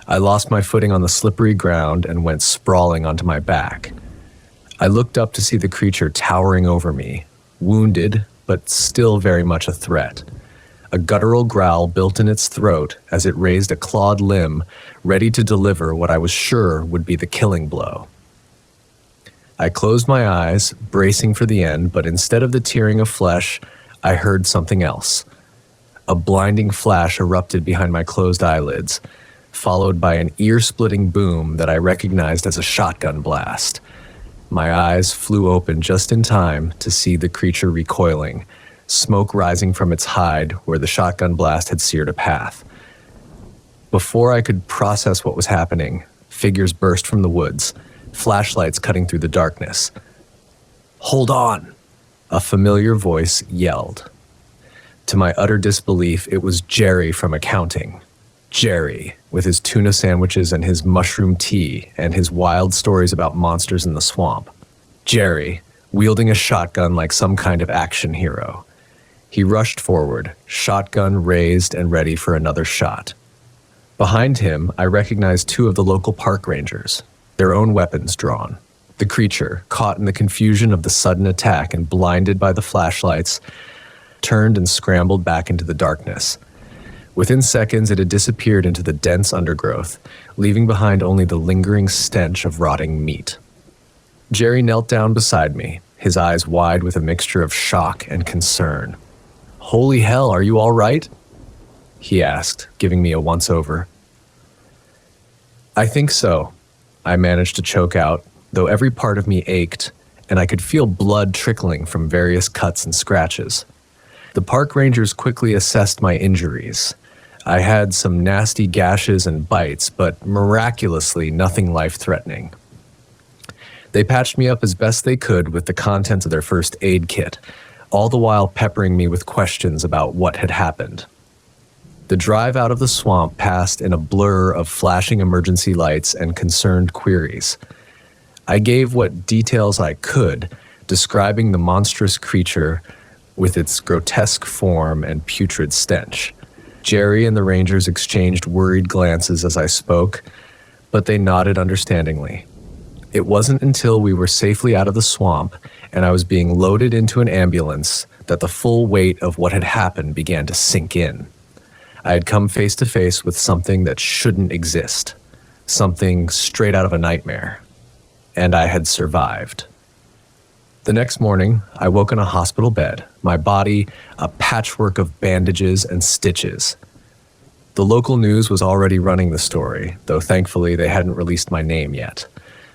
I lost my footing on the slippery ground and went sprawling onto my back. I looked up to see the creature towering over me, wounded, but still very much a threat. A guttural growl built in its throat as it raised a clawed limb, ready to deliver what I was sure would be the killing blow. I closed my eyes, bracing for the end, but instead of the tearing of flesh, I heard something else. A blinding flash erupted behind my closed eyelids, followed by an ear-splitting boom that I recognized as a shotgun blast. My eyes flew open just in time to see the creature recoiling, smoke rising from its hide where the shotgun blast had seared a path. Before I could process what was happening, figures burst from the woods, flashlights cutting through the darkness. "Hold on!" a familiar voice yelled. To my utter disbelief, it was Jerry from accounting. Jerry, with his tuna sandwiches and his mushroom tea and his wild stories about monsters in the swamp. Jerry, wielding a shotgun like some kind of action hero. He rushed forward, shotgun raised and ready for another shot. Behind him, I recognized two of the local park rangers, their own weapons drawn. The creature, caught in the confusion of the sudden attack and blinded by the flashlights, turned and scrambled back into the darkness. Within seconds, it had disappeared into the dense undergrowth, leaving behind only the lingering stench of rotting meat. Jerry knelt down beside me, his eyes wide with a mixture of shock and concern. "Holy hell, are you all right?" he asked, giving me a once-over. "I think so," I managed to choke out, though every part of me ached, and I could feel blood trickling from various cuts and scratches. The park rangers quickly assessed my injuries. I had some nasty gashes and bites, but miraculously nothing life-threatening. They patched me up as best they could with the contents of their first aid kit, all the while peppering me with questions about what had happened. The drive out of the swamp passed in a blur of flashing emergency lights and concerned queries. I gave what details I could, describing the monstrous creature with its grotesque form and putrid stench. Jerry and the rangers exchanged worried glances as I spoke, but they nodded understandingly. It wasn't until we were safely out of the swamp and I was being loaded into an ambulance that the full weight of what had happened began to sink in. I had come face to face with something that shouldn't exist, something straight out of a nightmare, and I had survived. The next morning, I woke in a hospital bed, my body a patchwork of bandages and stitches. The local news was already running the story, though thankfully they hadn't released my name yet.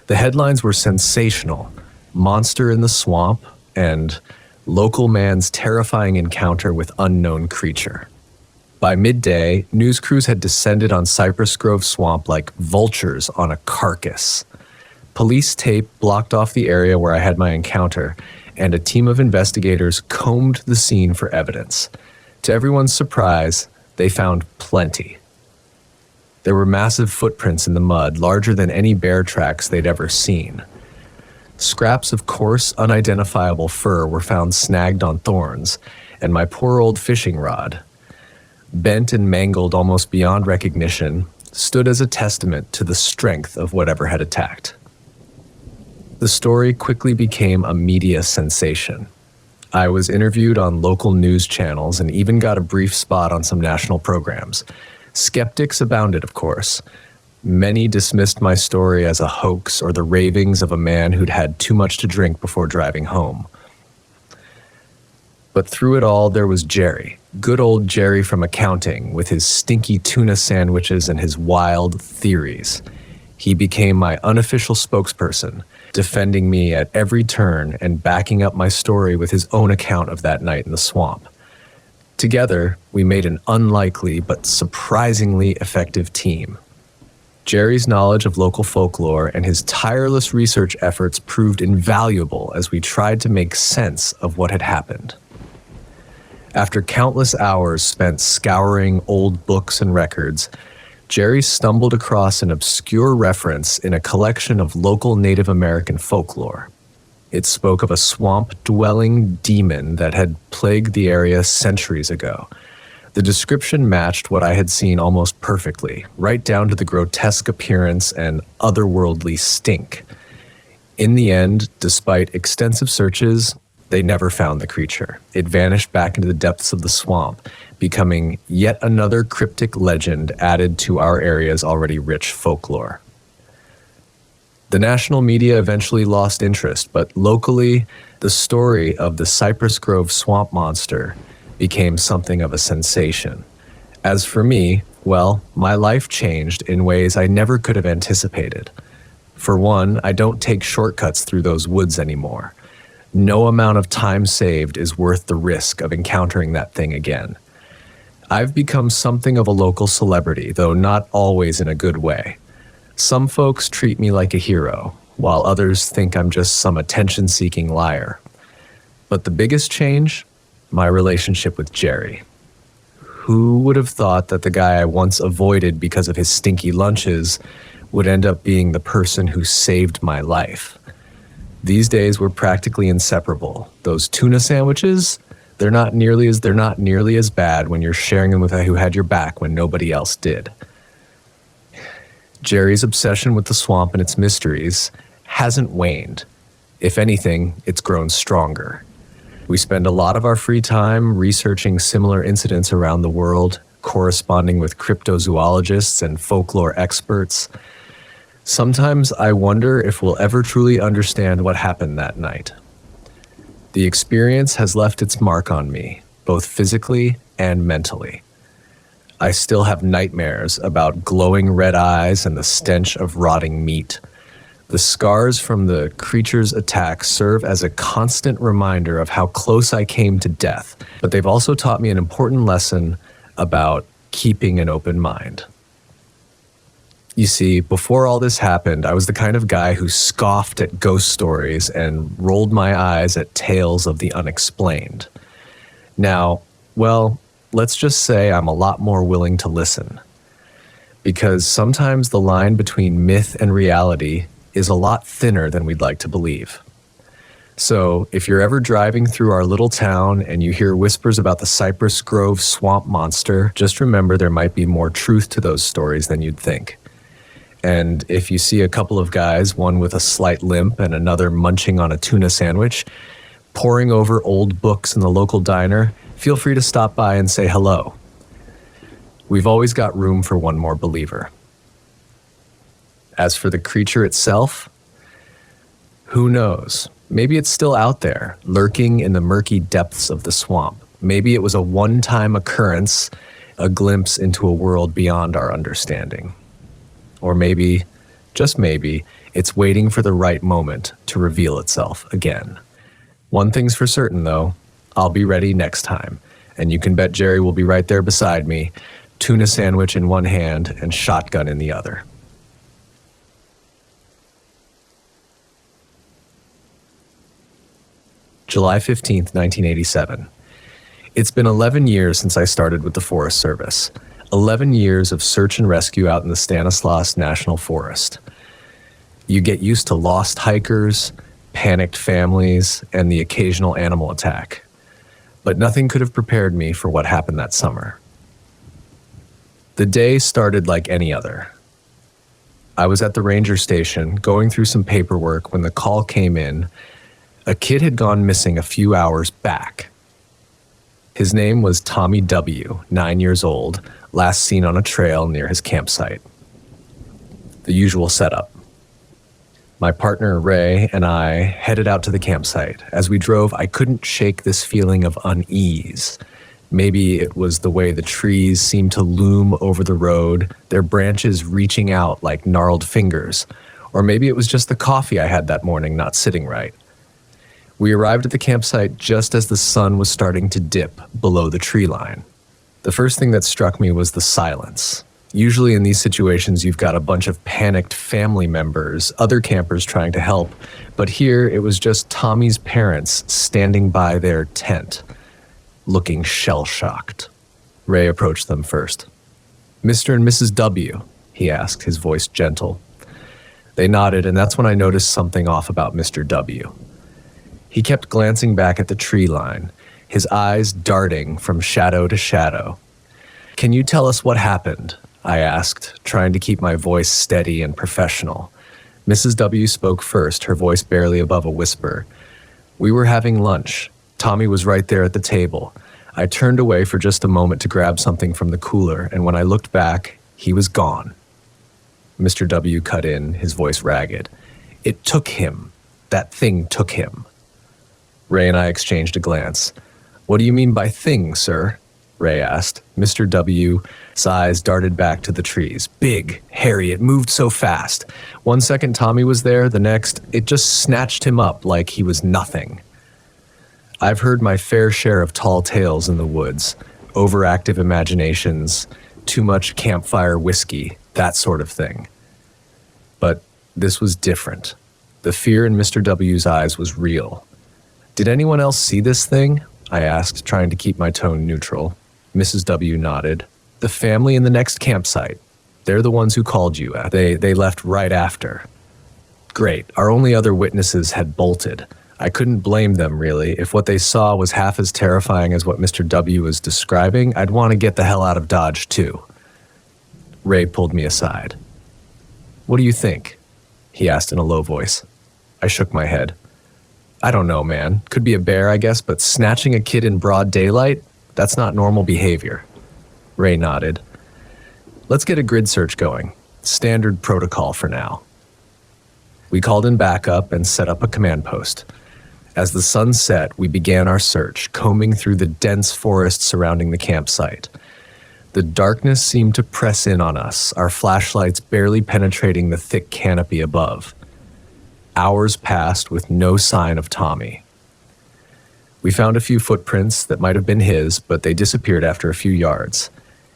The headlines were sensational: "Monster in the Swamp" and "Local Man's Terrifying Encounter with Unknown Creature." By midday, news crews had descended on Cypress Grove Swamp like vultures on a carcass. Police tape blocked off the area where I had my encounter, and a team of investigators combed the scene for evidence. To everyone's surprise, they found plenty. There were massive footprints in the mud, larger than any bear tracks they'd ever seen. Scraps of coarse, unidentifiable fur were found snagged on thorns, and my poor old fishing rod, bent and mangled almost beyond recognition, stood as a testament to the strength of whatever had attacked. The story quickly became a media sensation. I was interviewed on local news channels and even got a brief spot on some national programs. Skeptics abounded, of course. Many dismissed my story as a hoax or the ravings of a man who'd had too much to drink before driving home. But through it all, there was Jerry, good old Jerry from accounting, with his stinky tuna sandwiches and his wild theories. He became my unofficial spokesperson, defending me at every turn and backing up my story with his own account of that night in the swamp. Together, we made an unlikely but surprisingly effective team. Jerry's knowledge of local folklore and his tireless research efforts proved invaluable as we tried to make sense of what had happened. After countless hours spent scouring old books and records, Jerry stumbled across an obscure reference in a collection of local Native American folklore. It spoke of a swamp-dwelling demon that had plagued the area centuries ago. The description matched what I had seen almost perfectly, right down to the grotesque appearance and otherworldly stink. In the end, despite extensive searches, they never found the creature. It vanished back into the depths of the swamp, becoming yet another cryptic legend added to our area's already rich folklore. The national media eventually lost interest, but locally, the story of the Cypress Grove swamp monster became something of a sensation. As for me, well, my life changed in ways I never could have anticipated. For one, I don't take shortcuts through those woods anymore. No amount of time saved is worth the risk of encountering that thing again. I've become something of a local celebrity, though not always in a good way. Some folks treat me like a hero, while others think I'm just some attention-seeking liar. But the biggest change? My relationship with Jerry. Who would have thought that the guy I once avoided because of his stinky lunches would end up being the person who saved my life? These days were practically inseparable. Those tuna sandwiches, they're not nearly as bad when you're sharing them with a who had your back when nobody else did. Jerry's obsession with the swamp and its mysteries hasn't waned. If anything, it's grown stronger. We spend a lot of our free time researching similar incidents around the world, corresponding with cryptozoologists and folklore experts. Sometimes I wonder if we'll ever truly understand what happened that night. The experience has left its mark on me, both physically and mentally. I still have nightmares about glowing red eyes and the stench of rotting meat. The scars from the creature's attack serve as a constant reminder of how close I came to death, but they've also taught me an important lesson about keeping an open mind. You see, before all this happened, I was the kind of guy who scoffed at ghost stories and rolled my eyes at tales of the unexplained. Now, well, let's just say I'm a lot more willing to listen. Because sometimes the line between myth and reality is a lot thinner than we'd like to believe. So, if you're ever driving through our little town and you hear whispers about the Cypress Grove swamp monster, just remember there might be more truth to those stories than you'd think. And if you see a couple of guys, one with a slight limp and another munching on a tuna sandwich, poring over old books in the local diner, feel free to stop by and say hello. We've always got room for one more believer. As for the creature itself, who knows? Maybe it's still out there, lurking in the murky depths of the swamp. Maybe it was a one-time occurrence, a glimpse into a world beyond our understanding. Or maybe, just maybe, it's waiting for the right moment to reveal itself again. One thing's for certain, though, I'll be ready next time, and you can bet Jerry will be right there beside me, tuna sandwich in one hand and shotgun in the other. July 15th, 1987. It's been 11 years since I started with the Forest Service. 11 years of search and rescue out in the Stanislaus National Forest. You get used to lost hikers, panicked families, and the occasional animal attack. But nothing could have prepared me for what happened that summer. The day started like any other. I was at the ranger station going through some paperwork when the call came in. A kid had gone missing a few hours back. His name was Tommy W., 9 years old, last seen on a trail near his campsite. The usual setup. My partner, Ray, and I headed out to the campsite. As we drove, I couldn't shake this feeling of unease. Maybe it was the way the trees seemed to loom over the road, their branches reaching out like gnarled fingers. Or maybe it was just the coffee I had that morning not sitting right. We arrived at the campsite just as the sun was starting to dip below the tree line. The first thing that struck me was the silence. Usually in these situations, you've got a bunch of panicked family members, other campers trying to help, but here it was just Tommy's parents standing by their tent, looking shell-shocked. Ray approached them first. "Mr. and Mrs. W?" he asked, his voice gentle. They nodded, and that's when I noticed something off about Mr. W. He kept glancing back at the tree line, his eyes darting from shadow to shadow. "Can you tell us what happened?" I asked, trying to keep my voice steady and professional. Mrs. W. spoke first, her voice barely above a whisper. "We were having lunch. Tommy was right there at the table. I turned away for just a moment to grab something from the cooler, and when I looked back, he was gone." Mr. W. cut in, his voice ragged. "It took him. That thing took him." Ray and I exchanged a glance. "What do you mean by thing, sir?" Ray asked. Mr. W's eyes darted back to the trees. Big, hairy, it moved so fast. One second Tommy was there, the next, it just snatched him up like he was nothing. I've heard my fair share of tall tales in the woods, overactive imaginations, too much campfire whiskey, that sort of thing. But this was different. The fear in Mr. W's eyes was real. "Did anyone else see this thing?" I asked, trying to keep my tone neutral. Mrs. W nodded. The family in the next campsite. They're the ones who called you. They left right after. Great. Our only other witnesses had bolted. I couldn't blame them, really. If what they saw was half as terrifying as what Mr. W was describing, I'd want to get the hell out of Dodge, too. Ray pulled me aside. What do you think? He asked in a low voice. I shook my head. I don't know, man. Could be a bear, I guess, but snatching a kid in broad daylight? That's not normal behavior. Ray nodded. Let's get a grid search going. Standard protocol for now. We called in backup and set up a command post. As the sun set, we began our search, combing through the dense forest surrounding the campsite. The darkness seemed to press in on us, our flashlights barely penetrating the thick canopy above. Hours passed with no sign of Tommy. We found a few footprints that might have been his, but they disappeared after a few yards.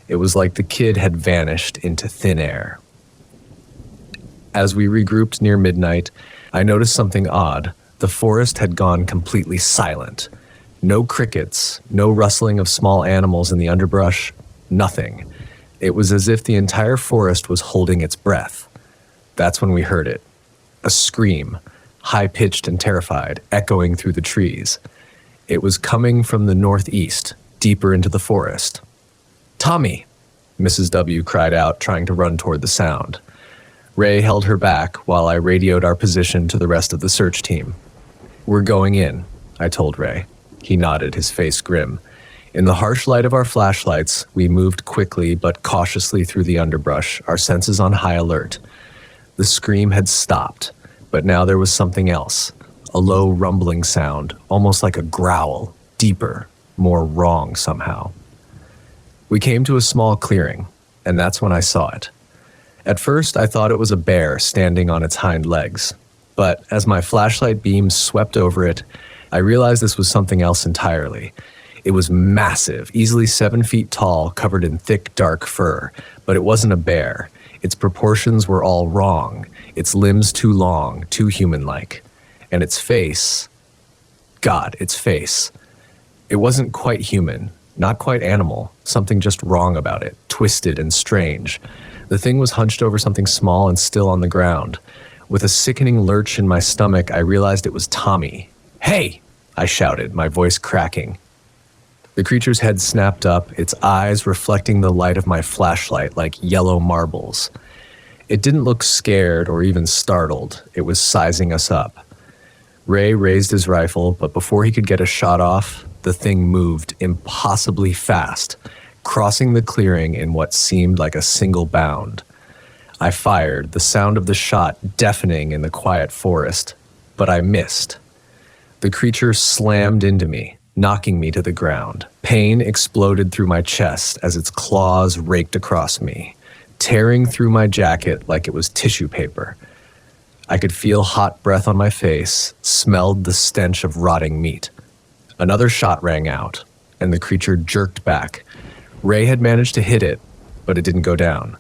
It was like the kid had vanished into thin air. As we regrouped near midnight, I noticed something odd. The forest had gone completely silent. No crickets, no rustling of small animals in the underbrush, nothing. It was as if the entire forest was holding its breath. That's when we heard it. A scream, high-pitched and terrified, echoing through the trees. It was coming from the northeast, deeper into the forest. Tommy! Mrs. W cried out, trying to run toward the sound. Ray held her back while I radioed our position to the rest of the search team. We're going in, I told Ray. He nodded, his face grim. In the harsh light of our flashlights, we moved quickly but cautiously through the underbrush, our senses on high alert. The scream had stopped, but now there was something else. A low rumbling sound, almost like a growl, deeper, more wrong somehow. We came to a small clearing, and that's when I saw it. At first, I thought it was a bear standing on its hind legs, but as my flashlight beams swept over it, I realized this was something else entirely. It was massive, easily 7 feet tall, covered in thick, dark fur, but it wasn't a bear. Its proportions were all wrong, its limbs too long, too human-like. And its face, God, its face. It wasn't quite human, not quite animal, something just wrong about it, twisted and strange. The thing was hunched over something small and still on the ground. With a sickening lurch in my stomach, I realized it was Tommy. Hey! I shouted, my voice cracking. The creature's head snapped up, its eyes reflecting the light of my flashlight like yellow marbles. It didn't look scared or even startled. It was sizing us up. Ray raised his rifle, but before he could get a shot off, the thing moved impossibly fast, crossing the clearing in what seemed like a single bound. I fired, the sound of the shot deafening in the quiet forest, but I missed. The creature slammed into me, knocking me to the ground. Pain exploded through my chest as its claws raked across me, tearing through my jacket like it was tissue paper. I could feel hot breath on my face, smelled the stench of rotting meat. Another shot rang out, and the creature jerked back. Ray had managed to hit it, but it didn't go down.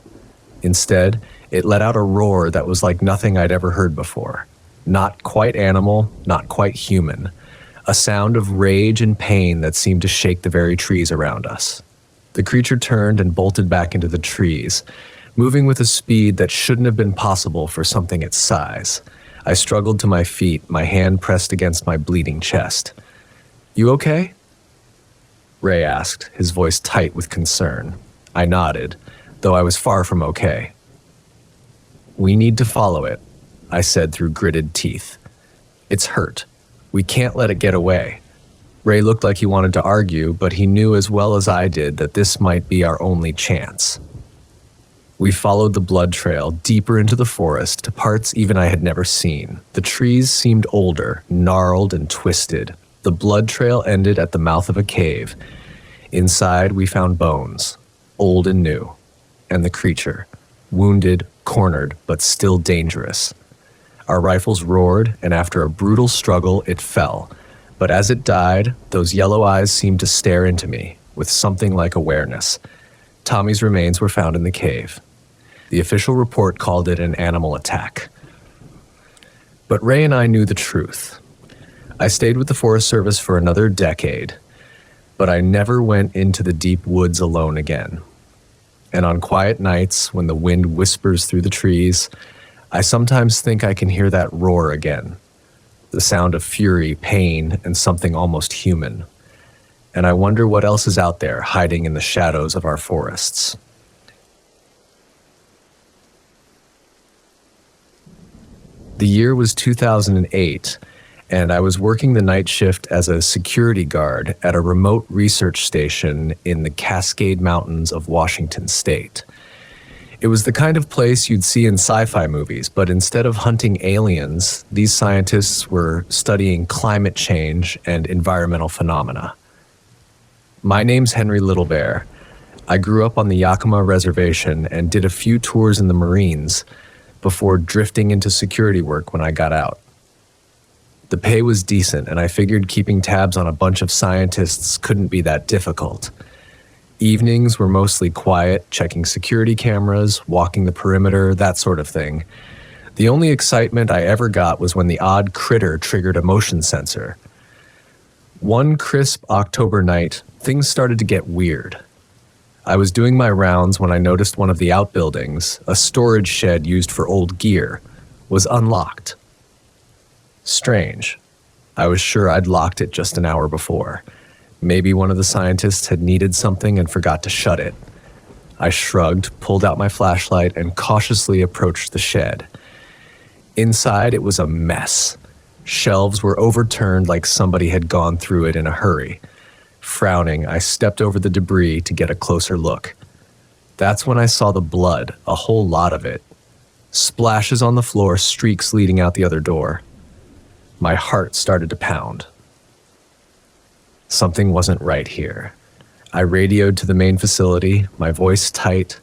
Instead, it let out a roar that was like nothing I'd ever heard before. Not quite animal, not quite human. A sound of rage and pain that seemed to shake the very trees around us. The creature turned and bolted back into the trees, moving with a speed that shouldn't have been possible for something its size. I struggled to my feet, my hand pressed against my bleeding chest. You okay? Ray asked, his voice tight with concern. I nodded, though I was far from okay. We need to follow it, I said through gritted teeth. It's hurt. We can't let it get away. Ray looked like he wanted to argue, but he knew as well as I did that this might be our only chance. We followed the blood trail deeper into the forest to parts even I had never seen. The trees seemed older, gnarled and twisted. The blood trail ended at the mouth of a cave. Inside, we found bones, old and new, and the creature, wounded, cornered, but still dangerous. Our rifles roared, and after a brutal struggle, it fell. But as it died, those yellow eyes seemed to stare into me, with something like awareness. Tommy's remains were found in the cave. The official report called it an animal attack. But Ray and I knew the truth. I stayed with the Forest Service for another decade. But I never went into the deep woods alone again. And on quiet nights, when the wind whispers through the trees, I sometimes think I can hear that roar again. The sound of fury, pain, and something almost human. And I wonder what else is out there hiding in the shadows of our forests. The year was 2008, and I was working the night shift as a security guard at a remote research station in the Cascade Mountains of Washington State. It was the kind of place you'd see in sci-fi movies, but instead of hunting aliens, these scientists were studying climate change and environmental phenomena. My name's Henry Littlebear. I grew up on the Yakima Reservation and did a few tours in the Marines before drifting into security work when I got out. The pay was decent, and I figured keeping tabs on a bunch of scientists couldn't be that difficult. Evenings were mostly quiet, checking security cameras, walking the perimeter, that sort of thing. The only excitement I ever got was when the odd critter triggered a motion sensor. One crisp October night, things started to get weird. I was doing my rounds when I noticed one of the outbuildings, a storage shed used for old gear, was unlocked. Strange. I was sure I'd locked it just an hour before. Maybe one of the scientists had needed something and forgot to shut it. I shrugged, pulled out my flashlight, and cautiously approached the shed. Inside, it was a mess. Shelves were overturned like somebody had gone through it in a hurry. Frowning, I stepped over the debris to get a closer look. That's when I saw the blood, a whole lot of it. Splashes on the floor, streaks leading out the other door. My heart started to pound. Something wasn't right here. I radioed to the main facility, my voice tight.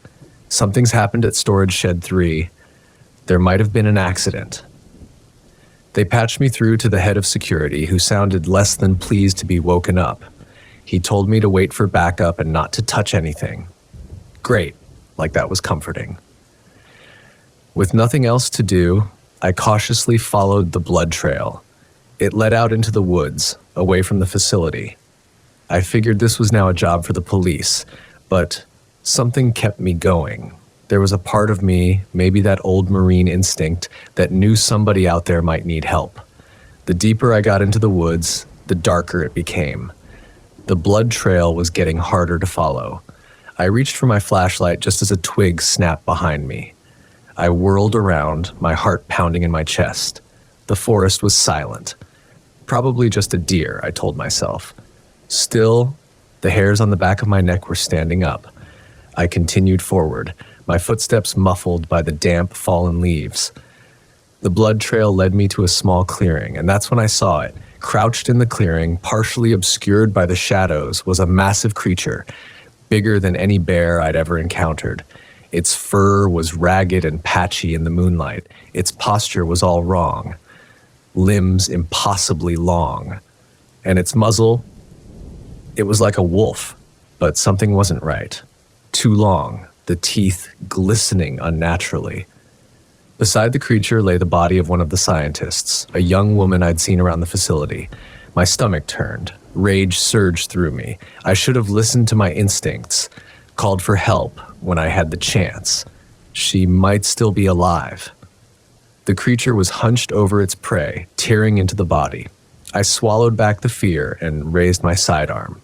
Something's happened at Storage Shed 3. There might have been an accident. They patched me through to the head of security, who sounded less than pleased to be woken up. He told me to wait for backup and not to touch anything. Great, like that was comforting. With nothing else to do, I cautiously followed the blood trail. It led out into the woods, away from the facility. I figured this was now a job for the police, but something kept me going. There was a part of me, maybe that old Marine instinct, that knew somebody out there might need help. The deeper I got into the woods, the darker it became. The blood trail was getting harder to follow. I reached for my flashlight just as a twig snapped behind me. I whirled around, my heart pounding in my chest. The forest was silent. Probably just a deer, I told myself. Still, the hairs on the back of my neck were standing up. I continued forward, my footsteps muffled by the damp, fallen leaves. The blood trail led me to a small clearing, and that's when I saw it. Crouched in the clearing, partially obscured by the shadows, was a massive creature, bigger than any bear I'd ever encountered. Its fur was ragged and patchy in the moonlight. Its posture was all wrong. Limbs impossibly long. And its muzzle, it was like a wolf, but something wasn't right. Too long, the teeth glistening unnaturally. Beside the creature lay the body of one of the scientists, a young woman I'd seen around the facility. My stomach turned. Rage surged through me. I should have listened to my instincts, called for help when I had the chance. She might still be alive. The creature was hunched over its prey, tearing into the body. I swallowed back the fear and raised my sidearm.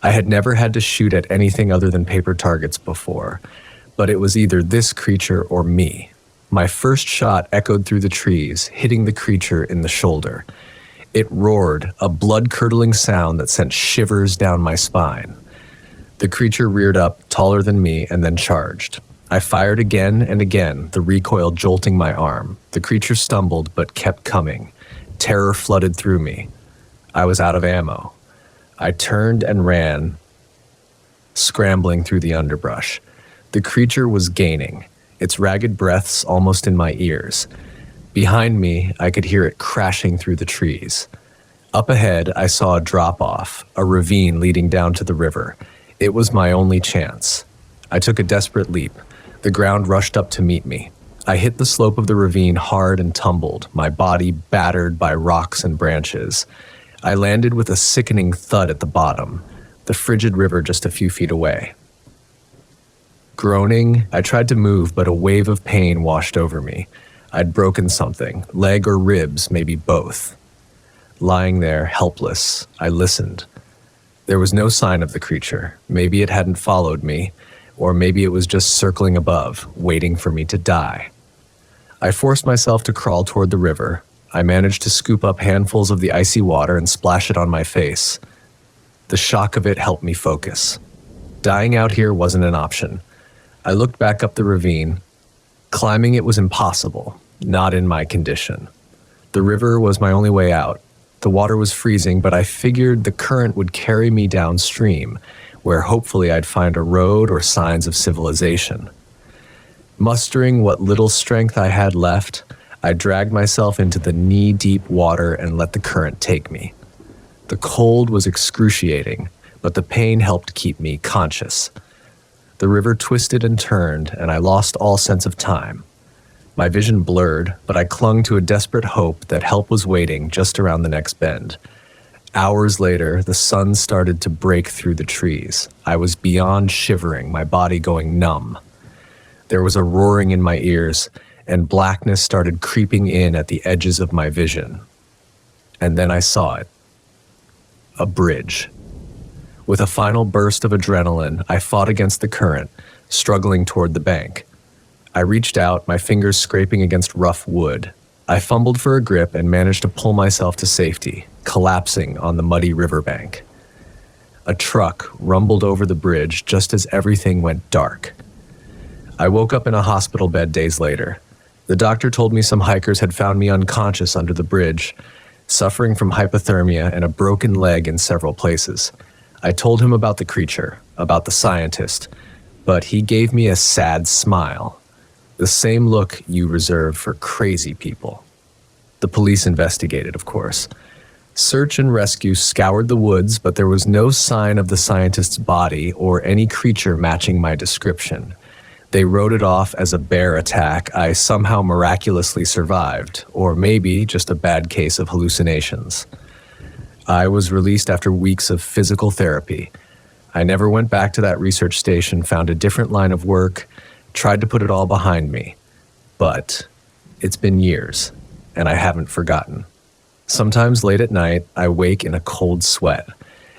I had never had to shoot at anything other than paper targets before, but it was either this creature or me. My first shot echoed through the trees, hitting the creature in the shoulder. It roared, a blood-curdling sound that sent shivers down my spine. The creature reared up, taller than me, and then charged. I fired again and again, the recoil jolting my arm. The creature stumbled, but kept coming. Terror flooded through me. I was out of ammo. I turned and ran, scrambling through the underbrush. The creature was gaining, its ragged breaths almost in my ears. Behind me, I could hear it crashing through the trees. Up ahead, I saw a drop-off, a ravine leading down to the river. It was my only chance. I took a desperate leap. The ground rushed up to meet me. I hit the slope of the ravine hard and tumbled, my body battered by rocks and branches. I landed with a sickening thud at the bottom, the frigid river just a few feet away. Groaning, I tried to move, but a wave of pain washed over me. I'd broken something, leg or ribs, maybe both. Lying there, helpless, I listened. There was no sign of the creature. Maybe it hadn't followed me, or maybe it was just circling above, waiting for me to die. I forced myself to crawl toward the river. I managed to scoop up handfuls of the icy water and splash it on my face. The shock of it helped me focus. Dying out here wasn't an option. I looked back up the ravine. Climbing it was impossible, not in my condition. The river was my only way out. The water was freezing, but I figured the current would carry me downstream, where hopefully I'd find a road or signs of civilization. Mustering what little strength I had left, I dragged myself into the knee-deep water and let the current take me. The cold was excruciating, but the pain helped keep me conscious. The river twisted and turned, and I lost all sense of time. My vision blurred, but I clung to a desperate hope that help was waiting just around the next bend. Hours later, the sun started to break through the trees. I was beyond shivering, my body going numb. There was a roaring in my ears, and blackness started creeping in at the edges of my vision. And then I saw it. A bridge. With a final burst of adrenaline, I fought against the current, struggling toward the bank. I reached out, my fingers scraping against rough wood. I fumbled for a grip and managed to pull myself to safety, collapsing on the muddy riverbank. A truck rumbled over the bridge just as everything went dark. I woke up in a hospital bed days later. The doctor told me some hikers had found me unconscious under the bridge, suffering from hypothermia and a broken leg in several places. I told him about the creature, about the scientist, but he gave me a sad smile. The same look you reserve for crazy people. The police investigated, of course. Search and rescue scoured the woods, but there was no sign of the scientist's body or any creature matching my description. They wrote it off as a bear attack I somehow miraculously survived, or maybe just a bad case of hallucinations. I was released after weeks of physical therapy. I never went back to that research station, found a different line of work, tried to put it all behind me. But it's been years, and I haven't forgotten. Sometimes late at night, I wake in a cold sweat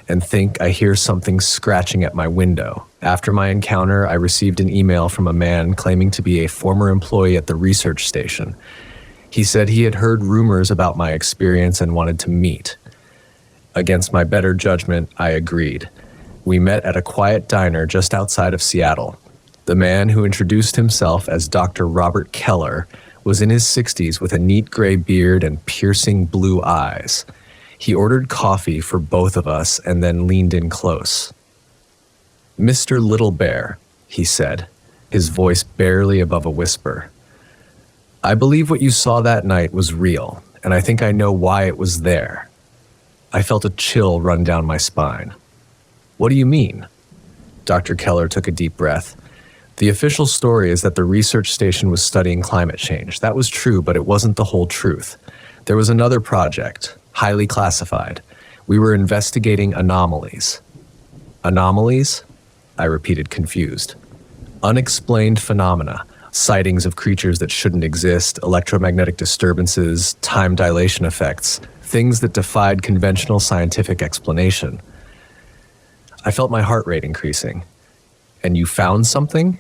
and think I hear something scratching at my window. After my encounter, I received an email from a man claiming to be a former employee at the research station. He said he had heard rumors about my experience and wanted to meet. Against my better judgment, I agreed. We met at a quiet diner just outside of Seattle. The man, who introduced himself as Dr. Robert Keller, was in his 60s with a neat gray beard and piercing blue eyes. He ordered coffee for both of us and then leaned in close. "Mr. Little Bear," he said, his voice barely above a whisper. "I believe what you saw that night was real, and I think I know why it was there." I felt a chill run down my spine. "What do you mean?" Dr. Keller took a deep breath. "The official story is that the research station was studying climate change. That was true, but it wasn't the whole truth. There was another project, highly classified. We were investigating anomalies." "Anomalies?" I repeated, confused. "Unexplained phenomena, sightings of creatures that shouldn't exist, electromagnetic disturbances, time dilation effects, things that defied conventional scientific explanation." I felt my heart rate increasing. "And you found something?"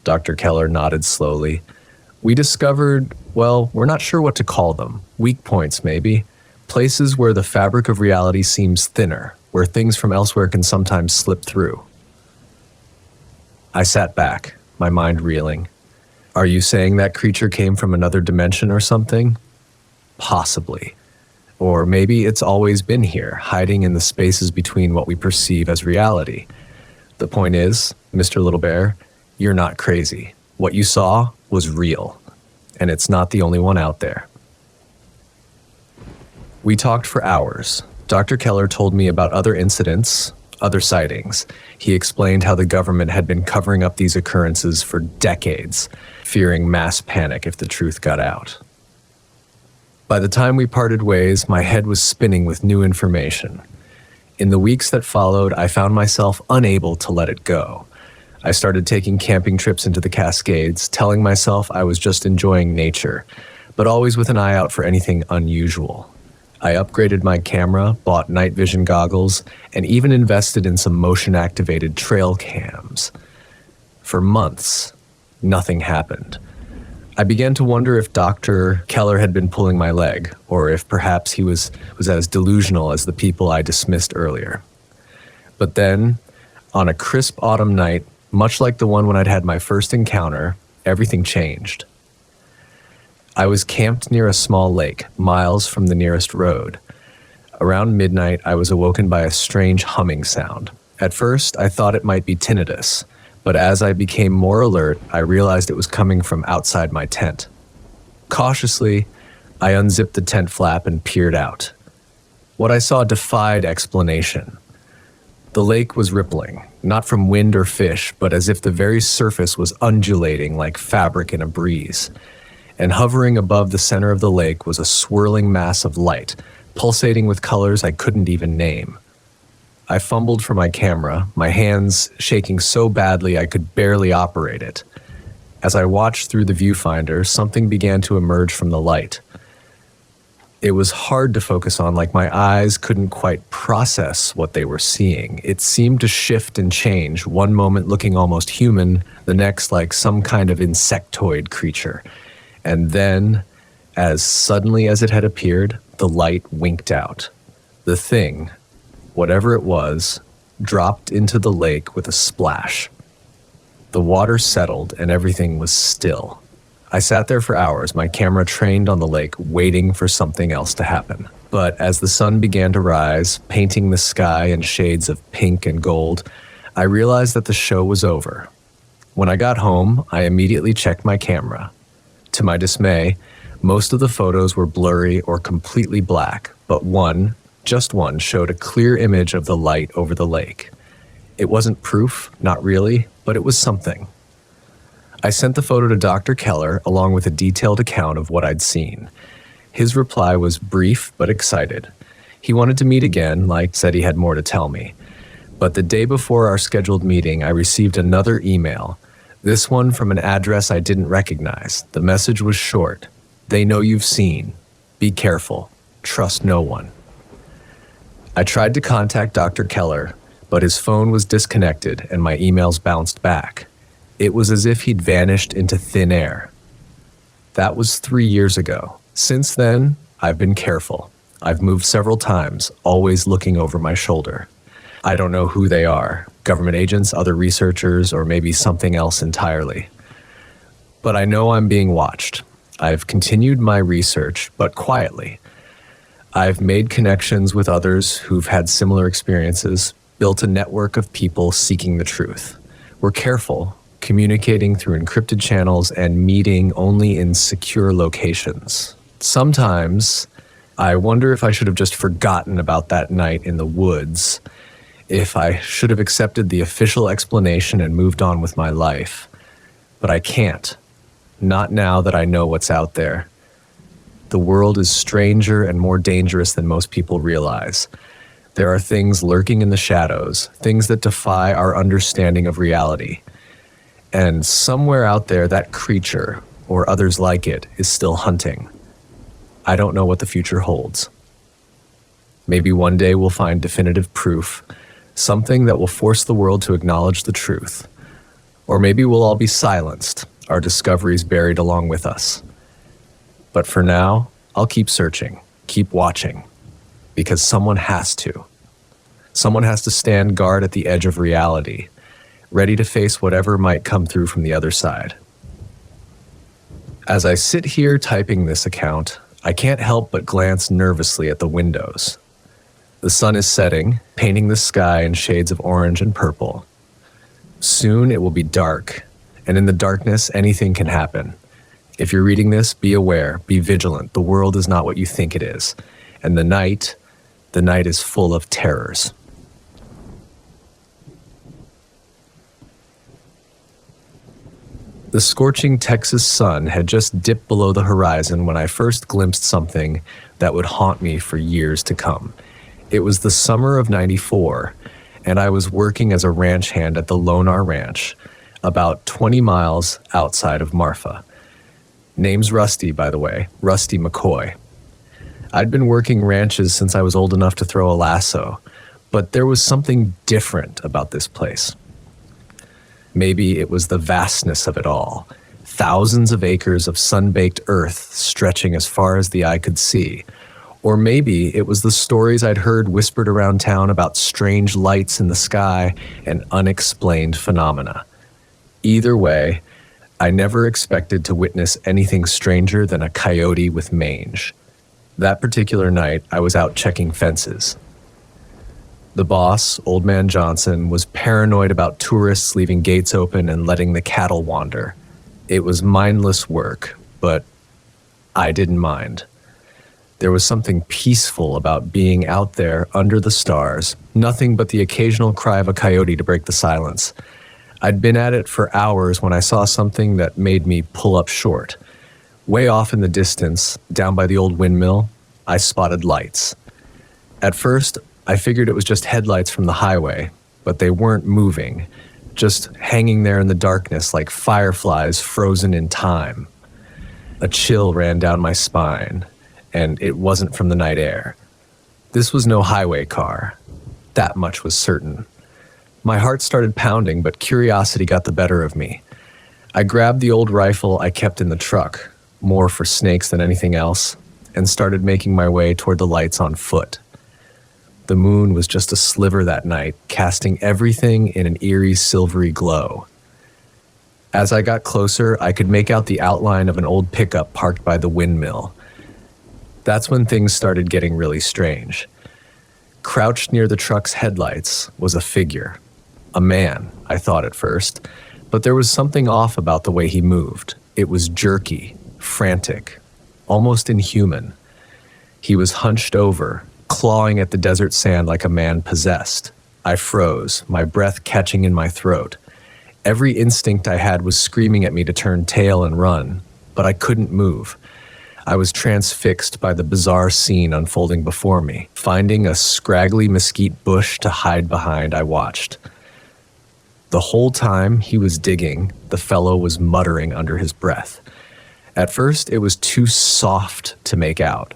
Dr. Keller nodded slowly. "We discovered, well, we're not sure what to call them. Weak points, maybe. Places where the fabric of reality seems thinner, where things from elsewhere can sometimes slip through." I sat back, my mind reeling. "Are you saying that creature came from another dimension or something?" "Possibly. Or maybe it's always been here, hiding in the spaces between what we perceive as reality. The point is, Mr. Little Bear, you're not crazy. What you saw was real, and it's not the only one out there." We talked for hours. Dr. Keller told me about other incidents, other sightings. He explained how the government had been covering up these occurrences for decades, fearing mass panic if the truth got out. By the time we parted ways, my head was spinning with new information. In the weeks that followed, I found myself unable to let it go. I started taking camping trips into the Cascades, telling myself I was just enjoying nature, but always with an eye out for anything unusual. I upgraded my camera, bought night vision goggles, and even invested in some motion-activated trail cams. For months, nothing happened. I began to wonder if Dr. Keller had been pulling my leg, or if perhaps he was as delusional as the people I dismissed earlier. But then, on a crisp autumn night, much like the one when I'd had my first encounter, everything changed. I was camped near a small lake, miles from the nearest road. Around midnight, I was awoken by a strange humming sound. At first, I thought it might be tinnitus, but as I became more alert, I realized it was coming from outside my tent. Cautiously, I unzipped the tent flap and peered out. What I saw defied explanation. The lake was rippling, not from wind or fish, but as if the very surface was undulating like fabric in a breeze. And hovering above the center of the lake was a swirling mass of light, pulsating with colors I couldn't even name. I fumbled for my camera, my hands shaking so badly I could barely operate it. As I watched through the viewfinder, something began to emerge from the light. It was hard to focus on, like my eyes couldn't quite process what they were seeing. It seemed to shift and change, one moment looking almost human, the next like some kind of insectoid creature. And then, as suddenly as it had appeared, the light winked out. The thing, whatever it was, dropped into the lake with a splash. The water settled and everything was still. I sat there for hours, my camera trained on the lake, waiting for something else to happen. But as the sun began to rise, painting the sky in shades of pink and gold, I realized that the show was over. When I got home, I immediately checked my camera. To my dismay, most of the photos were blurry or completely black, but one, just one, showed a clear image of the light over the lake. It wasn't proof, not really, but it was something. I sent the photo to Dr. Keller along with a detailed account of what I'd seen. His reply was brief but excited. He wanted to meet again, said he had more to tell me. But the day before our scheduled meeting, I received another email, this one from an address I didn't recognize. The message was short. They know you've seen. Be careful. Trust no one. I tried to contact Dr. Keller, but his phone was disconnected and my emails bounced back. It was as if he'd vanished into thin air. That was 3 years ago. Since then, I've been careful. I've moved several times, always looking over my shoulder. I don't know who they are, government agents, other researchers, or maybe something else entirely. But I know I'm being watched. I've continued my research, but quietly. I've made connections with others who've had similar experiences, built a network of people seeking the truth. We're careful, communicating through encrypted channels and meeting only in secure locations. Sometimes, I wonder if I should have just forgotten about that night in the woods, if I should have accepted the official explanation and moved on with my life. But I can't. Not now that I know what's out there. The world is stranger and more dangerous than most people realize. There are things lurking in the shadows, things that defy our understanding of reality. And somewhere out there, that creature, or others like it, is still hunting. I don't know what the future holds. Maybe one day we'll find definitive proof, something that will force the world to acknowledge the truth. Or maybe we'll all be silenced, our discoveries buried along with us. But for now, I'll keep searching, keep watching, because someone has to. Someone has to stand guard at the edge of reality, ready to face whatever might come through from the other side. As I sit here typing this account, I can't help but glance nervously at the windows. The sun is setting, painting the sky in shades of orange and purple. Soon it will be dark, and in the darkness, anything can happen. If you're reading this, be aware, be vigilant. The world is not what you think it is. And the night is full of terrors. The scorching Texas sun had just dipped below the horizon when I first glimpsed something that would haunt me for years to come. It was the summer of '94, and I was working as a ranch hand at the Lonar Ranch, about 20 miles outside of Marfa. Name's Rusty, by the way, Rusty McCoy. I'd been working ranches since I was old enough to throw a lasso, but there was something different about this place. Maybe it was the vastness of it all. Thousands of acres of sun-baked earth stretching as far as the eye could see. Or maybe it was the stories I'd heard whispered around town about strange lights in the sky and unexplained phenomena. Either way, I never expected to witness anything stranger than a coyote with mange. That particular night, I was out checking fences. The boss, Old Man Johnson, was paranoid about tourists leaving gates open and letting the cattle wander. It was mindless work, but I didn't mind. There was something peaceful about being out there under the stars, nothing but the occasional cry of a coyote to break the silence. I'd been at it for hours when I saw something that made me pull up short. Way off in the distance, down by the old windmill, I spotted lights. At first, I figured it was just headlights from the highway, but they weren't moving, just hanging there in the darkness like fireflies frozen in time. A chill ran down my spine, and it wasn't from the night air. This was no highway car. That much was certain. My heart started pounding, but curiosity got the better of me. I grabbed the old rifle I kept in the truck, more for snakes than anything else, and started making my way toward the lights on foot. The moon was just a sliver that night, casting everything in an eerie silvery glow. As I got closer, I could make out the outline of an old pickup parked by the windmill. That's when things started getting really strange. Crouched near the truck's headlights was a figure. A man, I thought at first, but there was something off about the way he moved. It was jerky, frantic, almost inhuman. He was hunched over, clawing at the desert sand like a man possessed. I froze, my breath catching in my throat. Every instinct I had was screaming at me to turn tail and run, but I couldn't move. I was transfixed by the bizarre scene unfolding before me. Finding a scraggly mesquite bush to hide behind, I watched. The whole time he was digging, the fellow was muttering under his breath. At first, it was too soft to make out.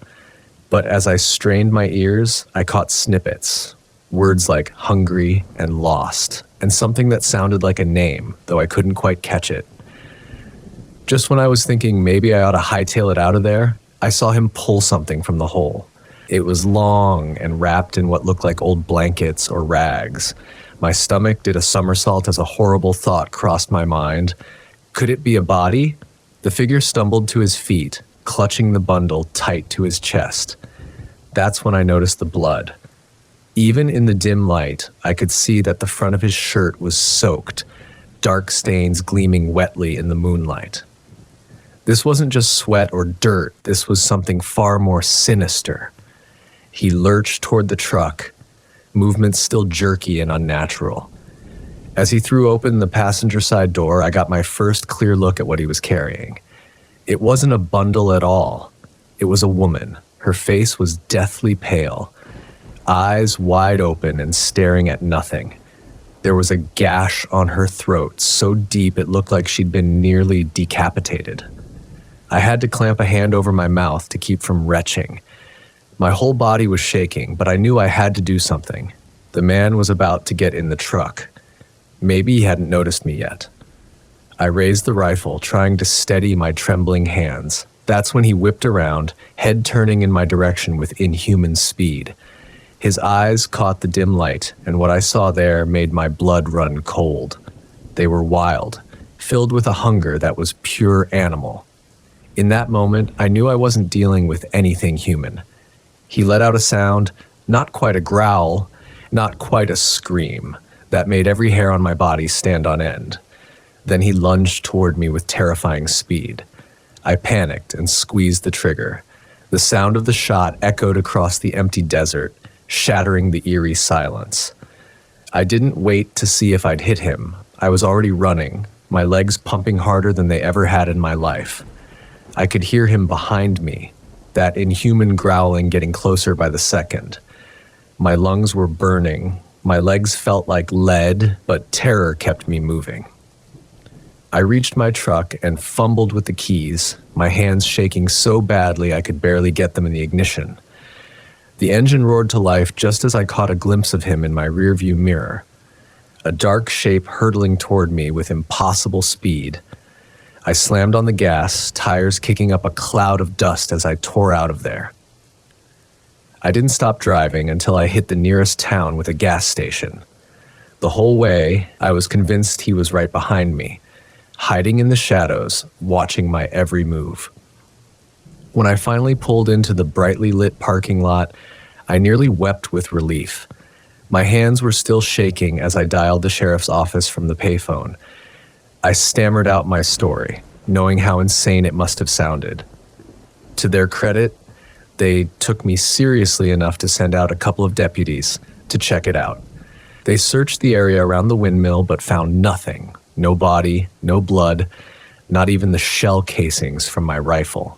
But as I strained my ears, I caught snippets, words like hungry and lost, and something that sounded like a name, though I couldn't quite catch it. Just when I was thinking maybe I ought to hightail it out of there, I saw him pull something from the hole. It was long and wrapped in what looked like old blankets or rags. My stomach did a somersault as a horrible thought crossed my mind. Could it be a body? The figure stumbled to his feet, clutching the bundle tight to his chest. That's when I noticed the blood. Even in the dim light, I could see that the front of his shirt was soaked, dark stains gleaming wetly in the moonlight. This wasn't just sweat or dirt, this was something far more sinister. He lurched toward the truck, movements still jerky and unnatural. As he threw open the passenger side door, I got my first clear look at what he was carrying. It wasn't a bundle at all. It was a woman. Her face was deathly pale, eyes wide open and staring at nothing. There was a gash on her throat so deep it looked like she'd been nearly decapitated. I had to clamp a hand over my mouth to keep from retching. My whole body was shaking, but I knew I had to do something. The man was about to get in the truck. Maybe he hadn't noticed me yet. I raised the rifle, trying to steady my trembling hands. That's when he whipped around, head turning in my direction with inhuman speed. His eyes caught the dim light, and what I saw there made my blood run cold. They were wild, filled with a hunger that was pure animal. In that moment, I knew I wasn't dealing with anything human. He let out a sound, not quite a growl, not quite a scream, that made every hair on my body stand on end. Then he lunged toward me with terrifying speed. I panicked and squeezed the trigger. The sound of the shot echoed across the empty desert, shattering the eerie silence. I didn't wait to see if I'd hit him. I was already running, my legs pumping harder than they ever had in my life. I could hear him behind me, that inhuman growling getting closer by the second. My lungs were burning, my legs felt like lead, but terror kept me moving. I reached my truck and fumbled with the keys, my hands shaking so badly I could barely get them in the ignition. The engine roared to life just as I caught a glimpse of him in my rearview mirror. A dark shape hurtling toward me with impossible speed. I slammed on the gas, tires kicking up a cloud of dust as I tore out of there. I didn't stop driving until I hit the nearest town with a gas station. The whole way, I was convinced he was right behind me, hiding in the shadows, watching my every move. When I finally pulled into the brightly lit parking lot, I nearly wept with relief. My hands were still shaking as I dialed the sheriff's office from the payphone. I stammered out my story, knowing how insane it must have sounded. To their credit, they took me seriously enough to send out a couple of deputies to check it out. They searched the area around the windmill but found nothing. No body, no blood, not even the shell casings from my rifle.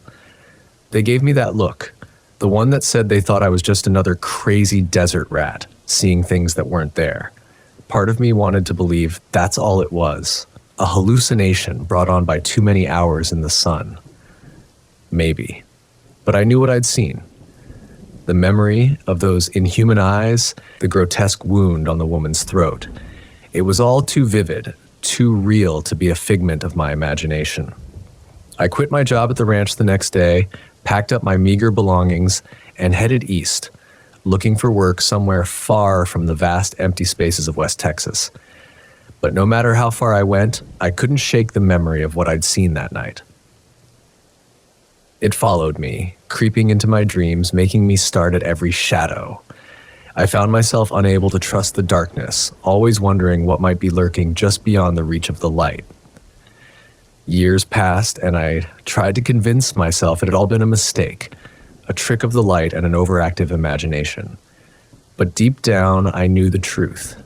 They gave me that look, the one that said they thought I was just another crazy desert rat, seeing things that weren't there. Part of me wanted to believe that's all it was, a hallucination brought on by too many hours in the sun. Maybe. But I knew what I'd seen. The memory of those inhuman eyes, the grotesque wound on the woman's throat. It was all too vivid, too real to be a figment of my imagination. I quit my job at the ranch the next day, packed up my meager belongings, and headed east, looking for work somewhere far from the vast empty spaces of West Texas. But no matter how far I went, I couldn't shake the memory of what I'd seen that night. It followed me, creeping into my dreams, making me start at every shadow. I found myself unable to trust the darkness, always wondering what might be lurking just beyond the reach of the light. Years passed, and I tried to convince myself it had all been a mistake, a trick of the light and an overactive imagination. But deep down, I knew the truth.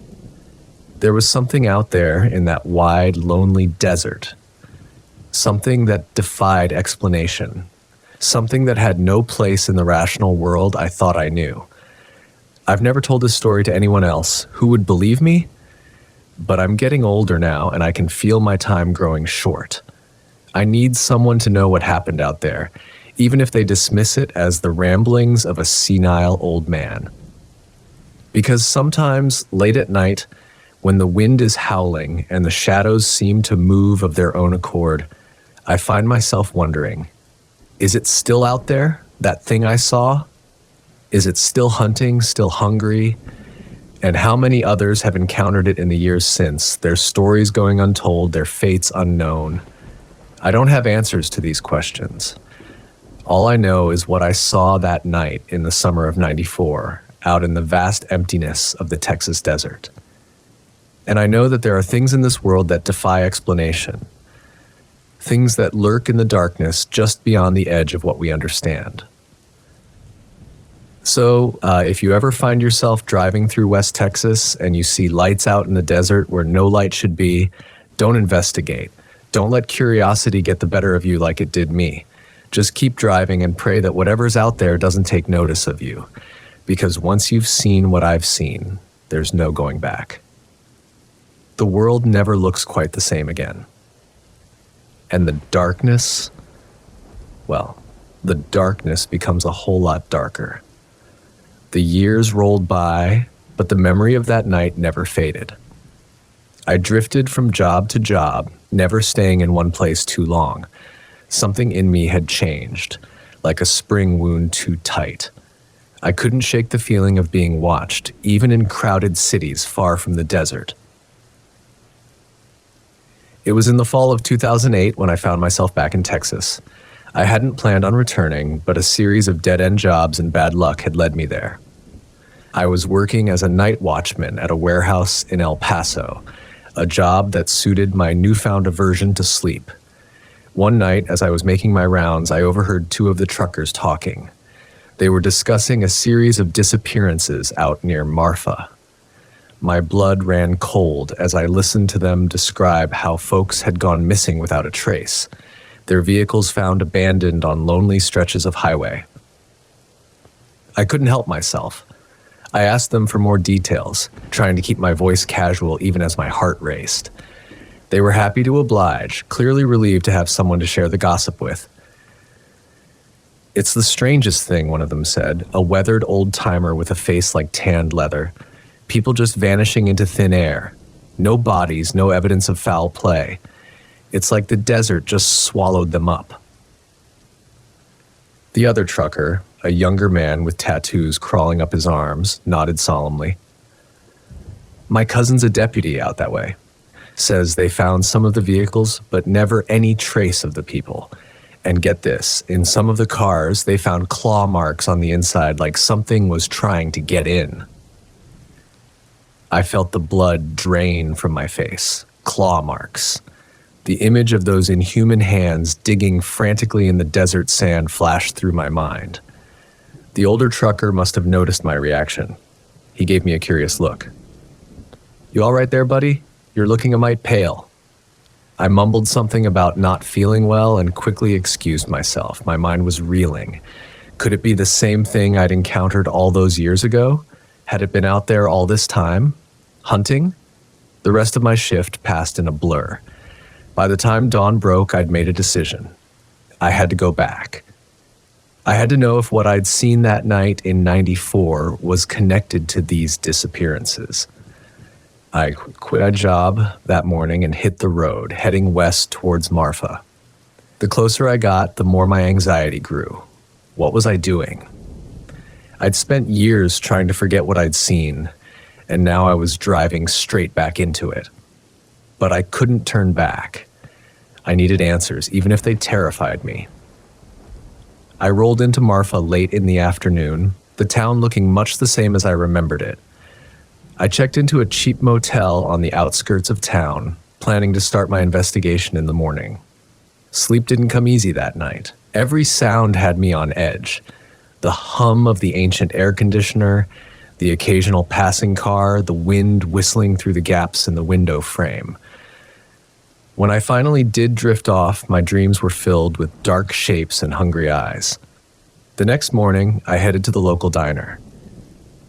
There was something out there in that wide, lonely desert. Something that defied explanation. Something that had no place in the rational world I thought I knew. I've never told this story to anyone else. Who would believe me? But I'm getting older now, and I can feel my time growing short. I need someone to know what happened out there, even if they dismiss it as the ramblings of a senile old man. Because sometimes, late at night, when the wind is howling and the shadows seem to move of their own accord, I find myself wondering, is it still out there, that thing I saw? Is it still hunting, still hungry? And how many others have encountered it in the years since, their stories going untold, their fates unknown? I don't have answers to these questions. All I know is what I saw that night in the summer of '94, out in the vast emptiness of the Texas desert. And I know that there are things in this world that defy explanation. Things that lurk in the darkness just beyond the edge of what we understand. So, if you ever find yourself driving through West Texas and you see lights out in the desert where no light should be, don't investigate. Don't let curiosity get the better of you like it did me. Just keep driving and pray that whatever's out there doesn't take notice of you. Because once you've seen what I've seen, there's no going back. The world never looks quite the same again. And the darkness, well, the darkness becomes a whole lot darker. The years rolled by, but the memory of that night never faded. I drifted from job to job, never staying in one place too long. Something in me had changed, like a spring wound too tight. I couldn't shake the feeling of being watched, even in crowded cities far from the desert. It was in the fall of 2008 when I found myself back in Texas. I hadn't planned on returning, but a series of dead-end jobs and bad luck had led me there. I was working as a night watchman at a warehouse in El Paso, a job that suited my newfound aversion to sleep. One night, as I was making my rounds, I overheard two of the truckers talking. They were discussing a series of disappearances out near Marfa. My blood ran cold as I listened to them describe how folks had gone missing without a trace, their vehicles found abandoned on lonely stretches of highway. I couldn't help myself. I asked them for more details, trying to keep my voice casual even as my heart raced. They were happy to oblige, clearly relieved to have someone to share the gossip with. "It's the strangest thing," one of them said, a weathered old-timer with a face like tanned leather. "People just vanishing into thin air. No bodies, no evidence of foul play. It's like the desert just swallowed them up." The other trucker, a younger man with tattoos crawling up his arms, nodded solemnly. "My cousin's a deputy out that way. Says they found some of the vehicles, but never any trace of the people. And get this, in some of the cars, they found claw marks on the inside like something was trying to get in." I felt the blood drain from my face. Claw marks. The image of those inhuman hands digging frantically in the desert sand flashed through my mind. The older trucker must have noticed my reaction. He gave me a curious look. "You all right there, buddy? You're looking a mite pale." I mumbled something about not feeling well and quickly excused myself. My mind was reeling. Could it be the same thing I'd encountered all those years ago? Had it been out there all this time? Hunting? The rest of my shift passed in a blur. By the time dawn broke, I'd made a decision. I had to go back. I had to know if what I'd seen that night in '94 was connected to these disappearances. I quit my job that morning and hit the road, heading west towards Marfa. The closer I got, the more my anxiety grew. What was I doing? I'd spent years trying to forget what I'd seen, and now I was driving straight back into it. But I couldn't turn back. I needed answers, even if they terrified me. I rolled into Marfa late in the afternoon, the town looking much the same as I remembered it. I checked into a cheap motel on the outskirts of town, planning to start my investigation in the morning. Sleep didn't come easy that night. Every sound had me on edge. The hum of the ancient air conditioner, the occasional passing car, the wind whistling through the gaps in the window frame. When I finally did drift off, my dreams were filled with dark shapes and hungry eyes. The next morning, I headed to the local diner.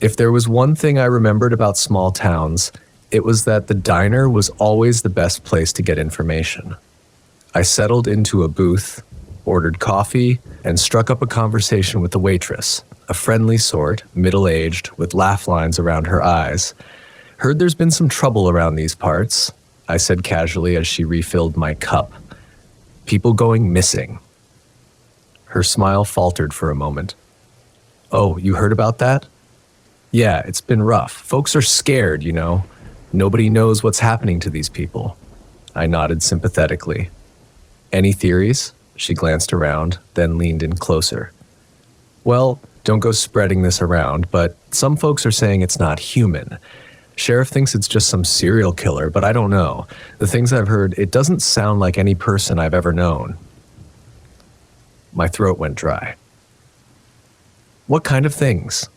If there was one thing I remembered about small towns, it was that the diner was always the best place to get information. I settled into a booth, ordered coffee, and struck up a conversation with the waitress, a friendly sort, middle-aged, with laugh lines around her eyes. "Heard there's been some trouble around these parts," I said casually as she refilled my cup. "People going missing." Her smile faltered for a moment. "Oh, you heard about that?" "Yeah, it's been rough. Folks are scared, you know. Nobody knows what's happening to these people." I nodded sympathetically. "Any theories?" She glanced around, then leaned in closer. "Well, don't go spreading this around, but some folks are saying it's not human. Sheriff thinks it's just some serial killer, but I don't know. The things I've heard, it doesn't sound like any person I've ever known." My throat went dry. "What kind of things?"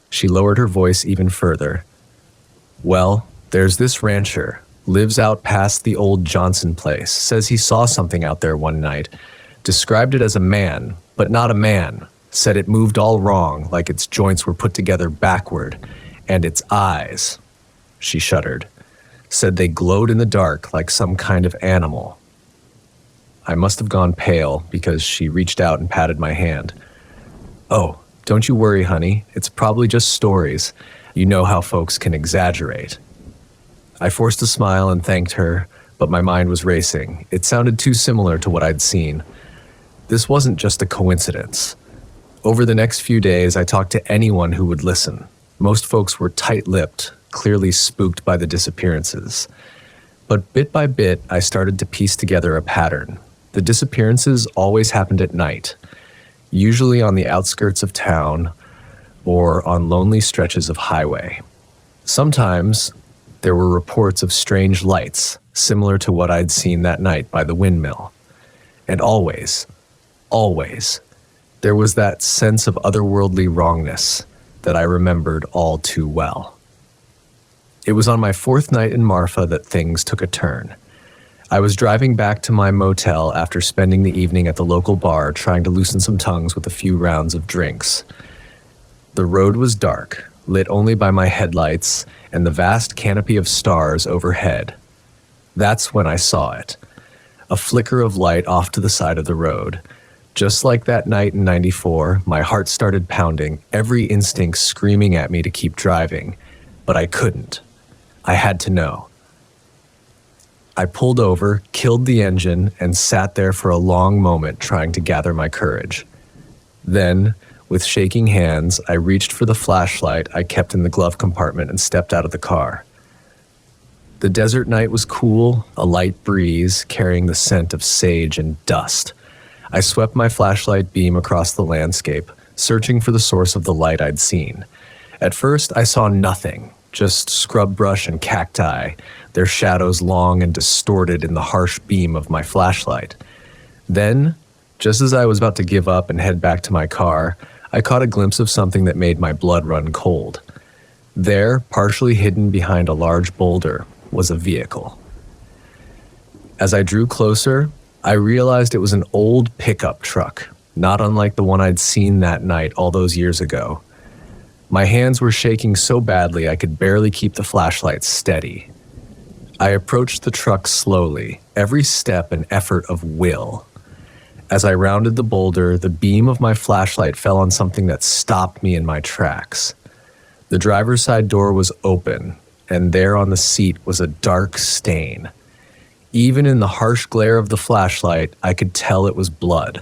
She lowered her voice even further. "Well, there's this rancher, lives out past the old Johnson place, says he saw something out there one night, described it as a man, but not a man, said it moved all wrong, like its joints were put together backward, and its eyes," she shuddered, "said they glowed in the dark like some kind of animal." I must have gone pale because she reached out and patted my hand. "Oh, don't you worry, honey. It's probably just stories. You know how folks can exaggerate." I forced a smile and thanked her, but my mind was racing. It sounded too similar to what I'd seen. This wasn't just a coincidence. Over the next few days, I talked to anyone who would listen. Most folks were tight-lipped, clearly spooked by the disappearances. But bit by bit, I started to piece together a pattern. The disappearances always happened at night, usually on the outskirts of town or on lonely stretches of highway. Sometimes there were reports of strange lights, similar to what I'd seen that night by the windmill. And always, there was that sense of otherworldly wrongness that I remembered all too well. It was on my fourth night in Marfa that things took a turn. I was driving back to my motel after spending the evening at the local bar trying to loosen some tongues with a few rounds of drinks. The road was dark, lit only by my headlights and the vast canopy of stars overhead. That's when I saw it. A flicker of light off to the side of the road. Just like that night in '94, my heart started pounding, every instinct screaming at me to keep driving. But I couldn't. I had to know. I pulled over, killed the engine, and sat there for a long moment trying to gather my courage. Then, with shaking hands, I reached for the flashlight I kept in the glove compartment and stepped out of the car. The desert night was cool, a light breeze carrying the scent of sage and dust. I swept my flashlight beam across the landscape, searching for the source of the light I'd seen. At first, I saw nothing, just scrub brush and cacti, their shadows long and distorted in the harsh beam of my flashlight. Then, just as I was about to give up and head back to my car, I caught a glimpse of something that made my blood run cold. There, partially hidden behind a large boulder, was a vehicle. As I drew closer, I realized it was an old pickup truck, not unlike the one I'd seen that night all those years ago. My hands were shaking so badly I could barely keep the flashlight steady. I approached the truck slowly, every step an effort of will. As I rounded the boulder, the beam of my flashlight fell on something that stopped me in my tracks. The driver's side door was open, and there on the seat was a dark stain. Even in the harsh glare of the flashlight, I could tell it was blood.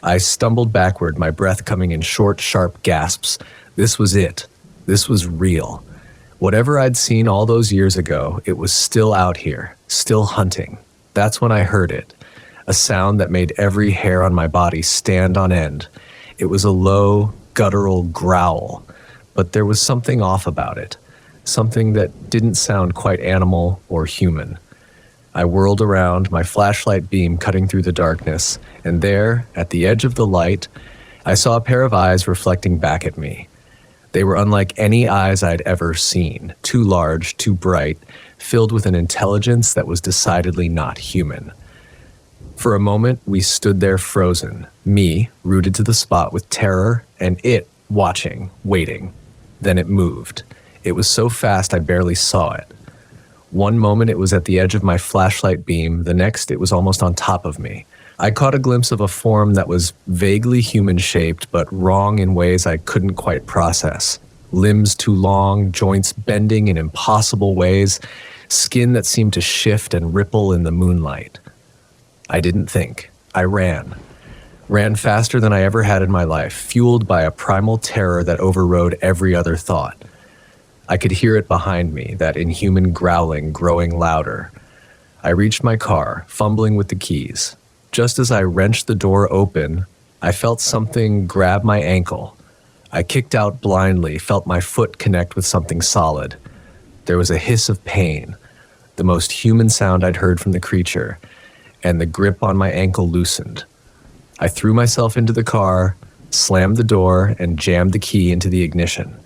I stumbled backward, my breath coming in short, sharp gasps. This was it. This was real. Whatever I'd seen all those years ago, it was still out here, still hunting. That's when I heard it, a sound that made every hair on my body stand on end. It was a low, guttural growl, but there was something off about it, something that didn't sound quite animal or human. I whirled around, my flashlight beam cutting through the darkness, and there, at the edge of the light, I saw a pair of eyes reflecting back at me. They were unlike any eyes I'd ever seen, too large, too bright, filled with an intelligence that was decidedly not human. For a moment, we stood there frozen, me rooted to the spot with terror, and it watching, waiting. Then it moved. It was so fast I barely saw it. One moment it was at the edge of my flashlight beam, the next it was almost on top of me. I caught a glimpse of a form that was vaguely human-shaped, but wrong in ways I couldn't quite process. Limbs too long, joints bending in impossible ways, skin that seemed to shift and ripple in the moonlight. I didn't think. I ran. Ran faster than I ever had in my life, fueled by a primal terror that overrode every other thought. I could hear it behind me, that inhuman growling growing louder. I reached my car, fumbling with the keys. Just as I wrenched the door open, I felt something grab my ankle. I kicked out blindly, felt my foot connect with something solid. There was a hiss of pain, the most human sound I'd heard from the creature, and the grip on my ankle loosened. I threw myself into the car, slammed the door, and jammed the key into the ignition.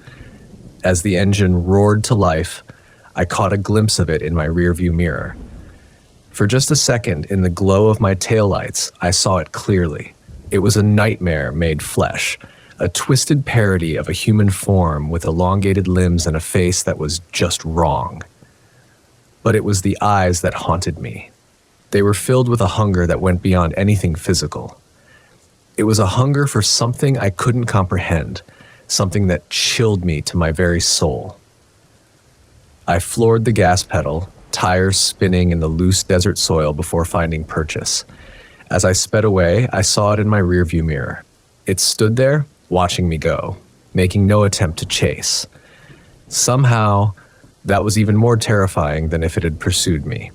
As the engine roared to life, I caught a glimpse of it in my rearview mirror. For just a second, in the glow of my taillights, I saw it clearly. It was a nightmare made flesh, a twisted parody of a human form with elongated limbs and a face that was just wrong. But it was the eyes that haunted me. They were filled with a hunger that went beyond anything physical. It was a hunger for something I couldn't comprehend, something that chilled me to my very soul. I floored the gas pedal, tires spinning in the loose desert soil before finding purchase. As I sped away, I saw it in my rearview mirror. It stood there, watching me go, making no attempt to chase. Somehow, that was even more terrifying than if it had pursued me.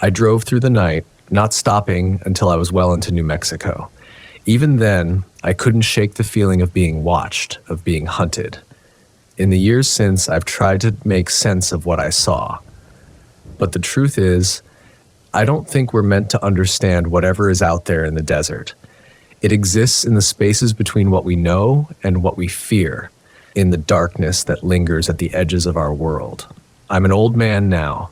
I drove through the night, not stopping until I was well into New Mexico. Even then, I couldn't shake the feeling of being watched, of being hunted. In the years since, I've tried to make sense of what I saw. But the truth is, I don't think we're meant to understand whatever is out there in the desert. It exists in the spaces between what we know and what we fear. in the darkness that lingers at the edges of our world. I'm an old man now,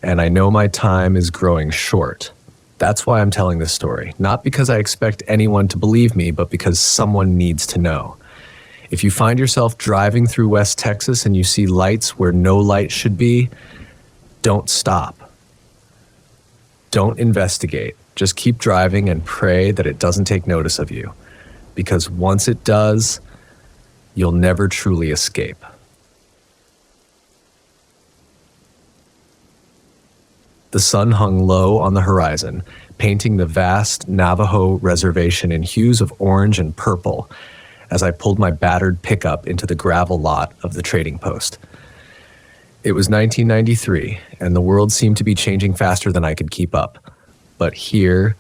and I know my time is growing short. That's why I'm telling this story, not because I expect anyone to believe me, but because someone needs to know. If you find yourself driving through West Texas and you see lights where no light should be, don't stop. Don't investigate. Just keep driving and pray that it doesn't take notice of you, because once it does, you'll never truly escape. The sun hung low on the horizon, painting the vast Navajo reservation in hues of orange and purple as I pulled my battered pickup into the gravel lot of the trading post. It was 1993, and the world seemed to be changing faster than I could keep up. But here,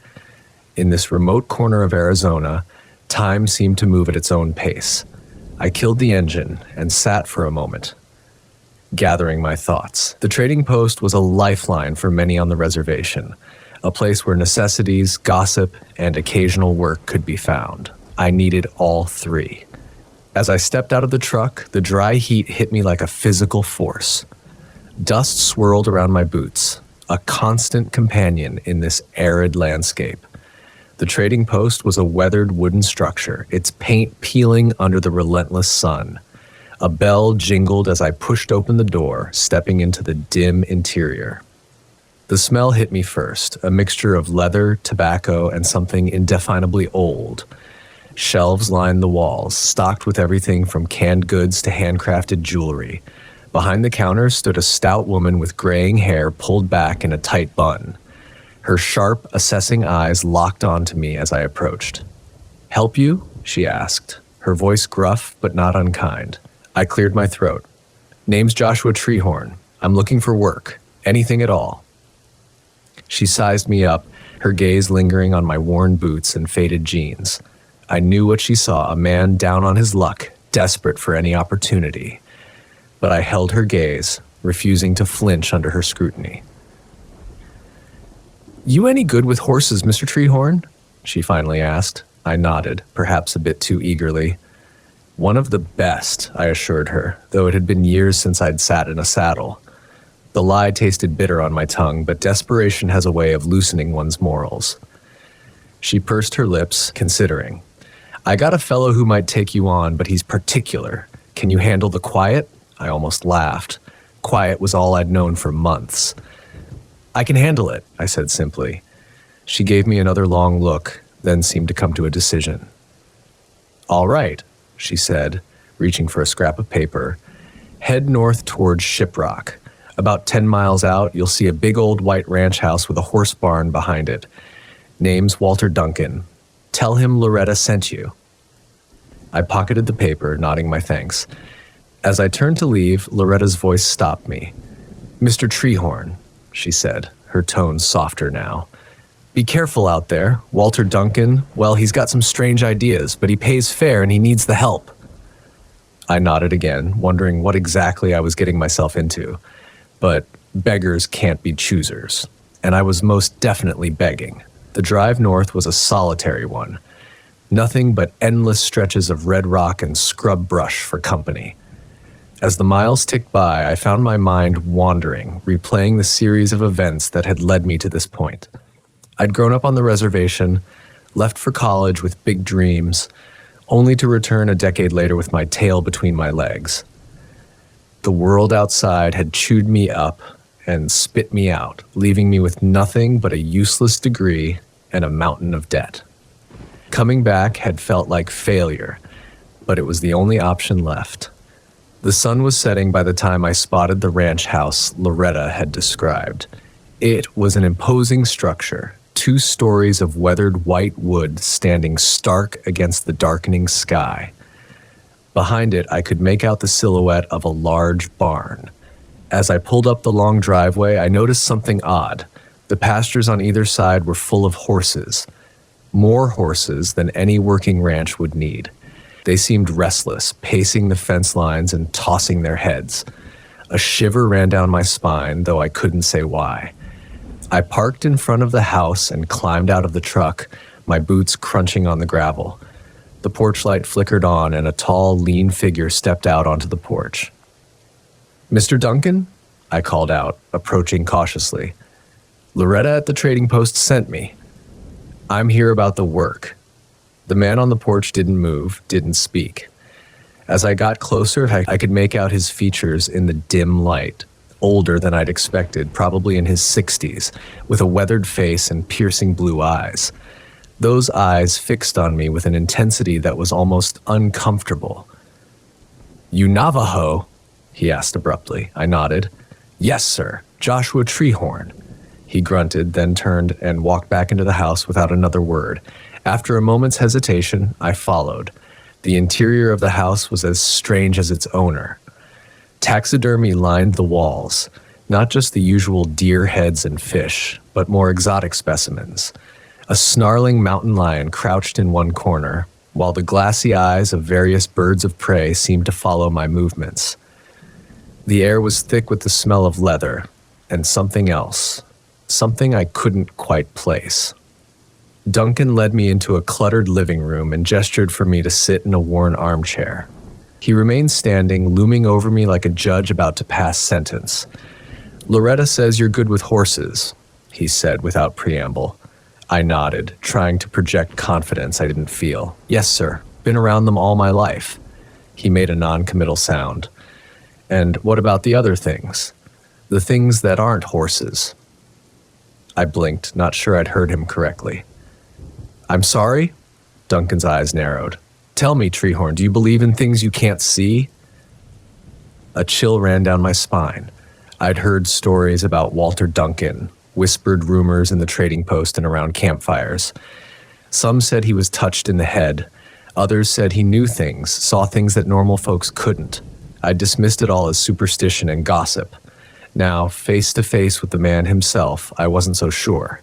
in this remote corner of Arizona, time seemed to move at its own pace. I killed the engine and sat for a moment, gathering my thoughts. The trading post was a lifeline for many on the reservation, a place where necessities, gossip, and occasional work could be found. I needed all three. As I stepped out of the truck, the dry heat hit me like a physical force. Dust swirled around my boots, a constant companion in this arid landscape. The trading post was a weathered wooden structure, its paint peeling under the relentless sun. A bell jingled as I pushed open the door, stepping into the dim interior. The smell hit me first, a mixture of leather, tobacco, and something indefinably old. Shelves lined the walls, stocked with everything from canned goods to handcrafted jewelry. Behind the counter stood a stout woman with graying hair pulled back in a tight bun. Her sharp, assessing eyes locked onto me as I approached. "Help you?" she asked, her voice gruff but not unkind. I cleared my throat. "Name's Joshua Treehorn. I'm looking for work. Anything at all." She sized me up, her gaze lingering on my worn boots and faded jeans. I knew what she saw, a man down on his luck, desperate for any opportunity. But I held her gaze, refusing to flinch under her scrutiny. "You any good with horses, Mr. Treehorn?" she finally asked. I nodded, perhaps a bit too eagerly. "One of the best," I assured her, though it had been years since I'd sat in a saddle. The lie tasted bitter on my tongue, but desperation has a way of loosening one's morals. She pursed her lips, considering. "I got a fellow who might take you on, but he's particular. Can you handle the quiet?" I almost laughed. Quiet was all I'd known for months. "I can handle it," I said simply. She gave me another long look, then seemed to come to a decision. "All right," she said, reaching for a scrap of paper. "Head north towards Shiprock. About 10 miles out, you'll see a big old white ranch house with a horse barn behind it. Name's Walter Duncan. Tell him Loretta sent you." I pocketed the paper, nodding my thanks. As I turned to leave, Loretta's voice stopped me. "Mr. Treehorn," she said, her tone softer now. "Be careful out there. Walter Duncan, well, he's got some strange ideas, but he pays fair and he needs the help." I nodded again, wondering what exactly I was getting myself into. But beggars can't be choosers, and I was most definitely begging. The drive north was a solitary one. Nothing but endless stretches of red rock and scrub brush for company. As the miles ticked by, I found my mind wandering, replaying the series of events that had led me to this point. I'd grown up on the reservation, left for college with big dreams, only to return a decade later with my tail between my legs. The world outside had chewed me up and spit me out, leaving me with nothing but a useless degree and a mountain of debt. Coming back had felt like failure, but it was the only option left. The sun was setting by the time I spotted the ranch house Loretta had described. It was an imposing structure, 2 stories of weathered white wood standing stark against the darkening sky. Behind it, I could make out the silhouette of a large barn. As I pulled up the long driveway, I noticed something odd. The pastures on either side were full of horses. More horses than any working ranch would need. They seemed restless, pacing the fence lines and tossing their heads. A shiver ran down my spine, though I couldn't say why. I parked in front of the house and climbed out of the truck, my boots crunching on the gravel. The porch light flickered on, and a tall, lean figure stepped out onto the porch. "Mr. Duncan?" I called out, approaching cautiously. "Loretta at the trading post sent me. I'm here about the work." The man on the porch didn't move, didn't speak. As I got closer, I could make out his features in the dim light. Older than I'd expected, probably in his 60s, with a weathered face and piercing blue eyes. Those eyes fixed on me with an intensity that was almost uncomfortable. "You Navajo?" he asked abruptly. I nodded. "Yes, sir. Joshua Treehorn." He grunted, then turned and walked back into the house without another word. After a moment's hesitation, I followed. The interior of the house was as strange as its owner. Taxidermy lined the walls, not just the usual deer heads and fish, but more exotic specimens. A snarling mountain lion crouched in one corner, while the glassy eyes of various birds of prey seemed to follow my movements. The air was thick with the smell of leather, and something else, something I couldn't quite place. Duncan led me into a cluttered living room and gestured for me to sit in a worn armchair. He remained standing, looming over me like a judge about to pass sentence. "Loretta says you're good with horses," he said without preamble. I nodded, trying to project confidence I didn't feel. "Yes, sir. Been around them all my life." He made a non-committal sound. "And what about the other things? The things that aren't horses?" I blinked, not sure I'd heard him correctly. "I'm sorry?" Duncan's eyes narrowed. "Tell me, Treehorn, do you believe in things you can't see?" A chill ran down my spine. I'd heard stories about Walter Duncan, whispered rumors in the trading post and around campfires. Some said he was touched in the head. Others said he knew things, saw things that normal folks couldn't. I dismissed it all as superstition and gossip. Now, face to face with the man himself, I wasn't so sure.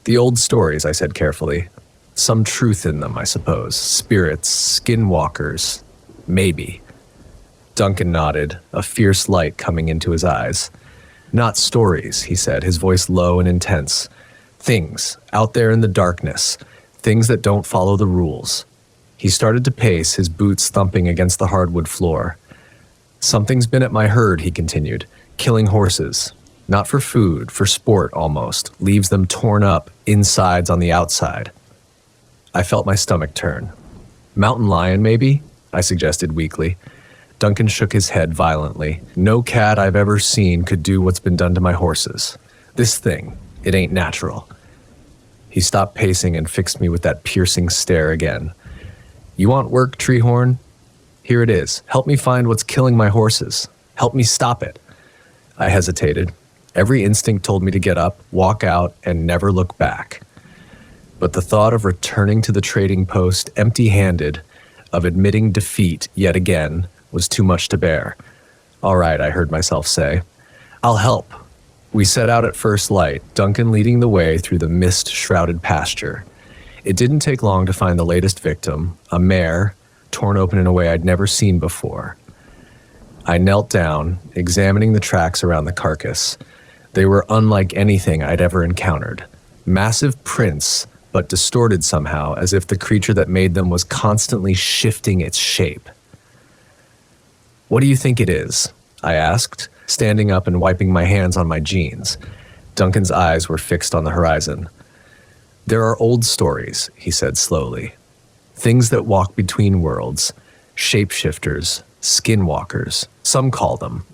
"The old stories," I said carefully. "Some truth in them, I suppose. Spirits, skinwalkers, maybe." Duncan nodded, a fierce light coming into his eyes. "Not stories," he said, his voice low and intense. "Things, out there in the darkness, things that don't follow the rules." He started to pace, his boots thumping against the hardwood floor. "Something's been at my herd," he continued, "killing horses. Not for food, for sport almost, leaves them torn up, insides on the outside." I felt my stomach turn. "Mountain lion, maybe?" I suggested weakly. Duncan shook his head violently. "No cat I've ever seen could do what's been done to my horses. This thing, it ain't natural." He stopped pacing and fixed me with that piercing stare again. "You want work, Treehorn? Here it is. Help me find what's killing my horses. Help me stop it." I hesitated. Every instinct told me to get up, walk out, and never look back. But the thought of returning to the trading post empty-handed, of admitting defeat yet again, was too much to bear. "All right," I heard myself say. "I'll help." We set out at first light, Duncan leading the way through the mist-shrouded pasture. It didn't take long to find the latest victim, a mare, torn open in a way I'd never seen before. I knelt down, examining the tracks around the carcass. They were unlike anything I'd ever encountered. Massive prints, but distorted somehow, as if the creature that made them was constantly shifting its shape. "What do you think it is?" I asked, standing up and wiping my hands on my jeans. Duncan's eyes were fixed on the horizon. "There are old stories," he said slowly. "Things that walk between worlds, shapeshifters, skinwalkers, some call them."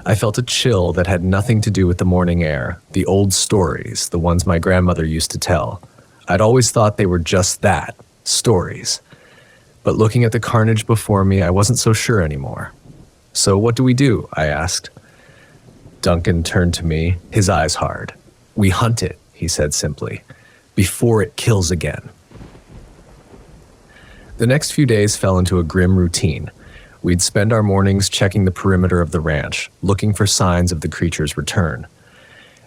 I felt a chill that had nothing to do with the morning air, the old stories, the ones my grandmother used to tell. I'd always thought they were just that, stories. But looking at the carnage before me, I wasn't so sure anymore. "So what do we do?" I asked. Duncan turned to me, his eyes hard. "We hunt it," he said simply, "before it kills again." The next few days fell into a grim routine. We'd spend our mornings checking the perimeter of the ranch, looking for signs of the creature's return.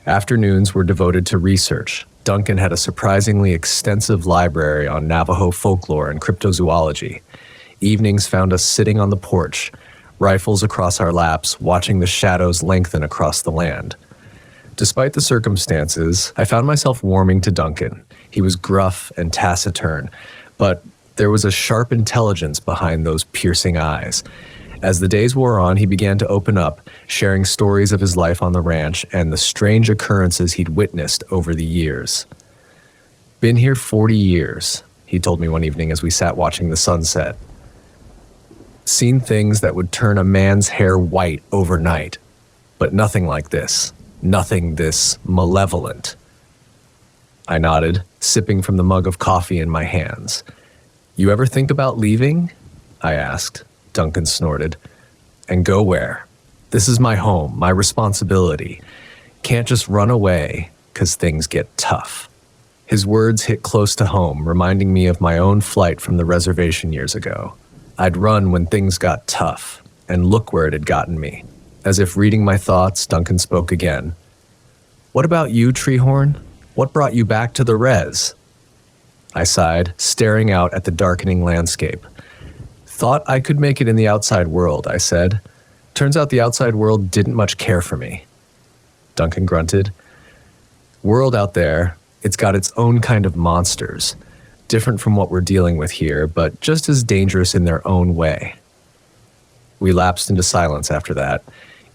Afternoons were devoted to research. Duncan had a surprisingly extensive library on Navajo folklore and cryptozoology. Evenings found us sitting on the porch, rifles across our laps, watching the shadows lengthen across the land. Despite the circumstances, I found myself warming to Duncan. He was gruff and taciturn, but There was a sharp intelligence behind those piercing eyes. As the days wore on, he began to open up, sharing stories of his life on the ranch and the strange occurrences he'd witnessed over the years. "Been here 40 years, he told me one evening as we sat watching the sunset. "Seen things that would turn a man's hair white overnight, but nothing like this. Nothing this malevolent." I nodded, sipping from the mug of coffee in my hands. "You ever think about leaving?" I asked. Duncan snorted. "And go where? This is my home, my responsibility. Can't just run away, 'cause things get tough." His words hit close to home, reminding me of my own flight from the reservation years ago. I'd run when things got tough, and look where it had gotten me. As if reading my thoughts, Duncan spoke again. "What about you, Treehorn? What brought you back to the res?" I sighed, staring out at the darkening landscape. "Thought I could make it in the outside world," I said. "Turns out the outside world didn't much care for me." Duncan grunted. "World out there, it's got its own kind of monsters, different from what we're dealing with here, but just as dangerous in their own way." We lapsed into silence after that,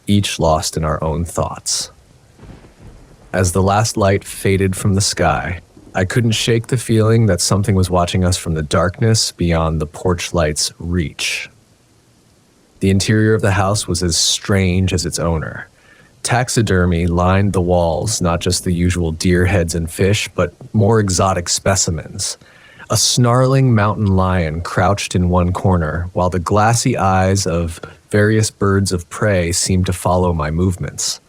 each lost in our own thoughts. As the last light faded from the sky, I couldn't shake the feeling that something was watching us from the darkness beyond the porch light's reach. The interior of the house was as strange as its owner. Taxidermy lined the walls, not just the usual deer heads and fish, but more exotic specimens. A snarling mountain lion crouched in one corner, while the glassy eyes of various birds of prey seemed to follow my movements.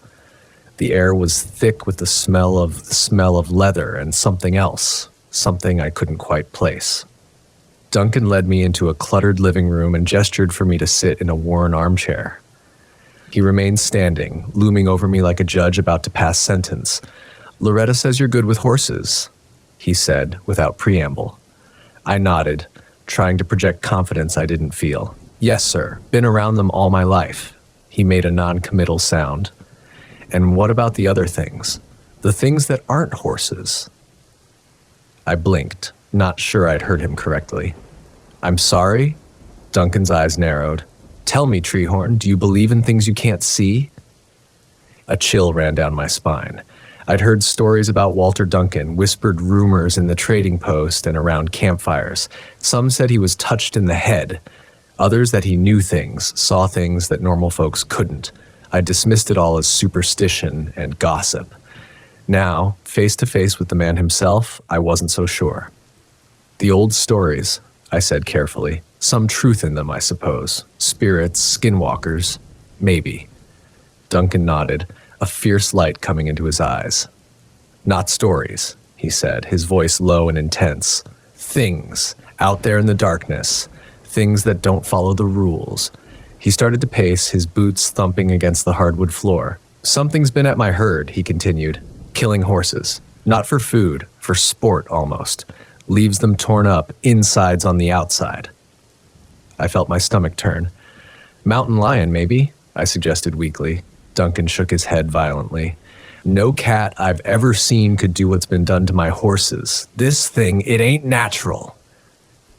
The air was thick with the smell of leather and something else, something I couldn't quite place. Duncan led me into a cluttered living room and gestured for me to sit in a worn armchair. He remained standing, looming over me like a judge about to pass sentence. "Loretta says you're good with horses," he said without preamble. I nodded, trying to project confidence I didn't feel. "Yes, sir. Been around them all my life." He made a non-committal sound. "And what about the other things? The things that aren't horses?" I blinked, not sure I'd heard him correctly. "I'm sorry?" Duncan's eyes narrowed. "Tell me, Treehorn, do you believe in things you can't see?" A chill ran down my spine. I'd heard stories about Walter Duncan, whispered rumors in the trading post and around campfires. Some said he was touched in the head. Others that he knew things, saw things that normal folks couldn't. I dismissed it all as superstition and gossip. Now, face to face with the man himself, I wasn't so sure. "The old stories," I said carefully. "Some truth in them, I suppose. Spirits, skinwalkers, maybe." Duncan nodded, a fierce light coming into his eyes. "Not stories," he said, his voice low and intense. "Things, out there in the darkness. Things that don't follow the rules." He started to pace, his boots thumping against the hardwood floor. "Something's been at my herd," he continued. "Killing horses. Not for food, for sport almost. Leaves them torn up, insides on the outside." I felt my stomach turn. "Mountain lion, maybe?" I suggested weakly. Duncan shook his head violently. "No cat I've ever seen could do what's been done to my horses. This thing, it ain't natural."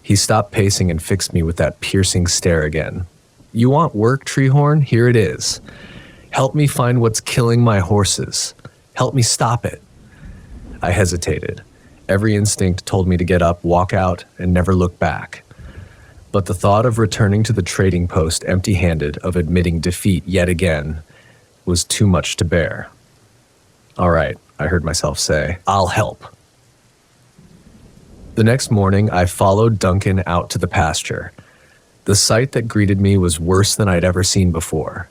He stopped pacing and fixed me with that piercing stare again. "You want work, Treehorn? Here it is. Help me find what's killing my horses. Help me stop it." I hesitated. Every instinct told me to get up, walk out, and never look back. But the thought of returning to the trading post empty-handed, of admitting defeat yet again, was too much to bear. "All right," I heard myself say. "I'll help." The next morning, I followed Duncan out to the pasture. The sight that greeted me was worse than I'd ever seen before.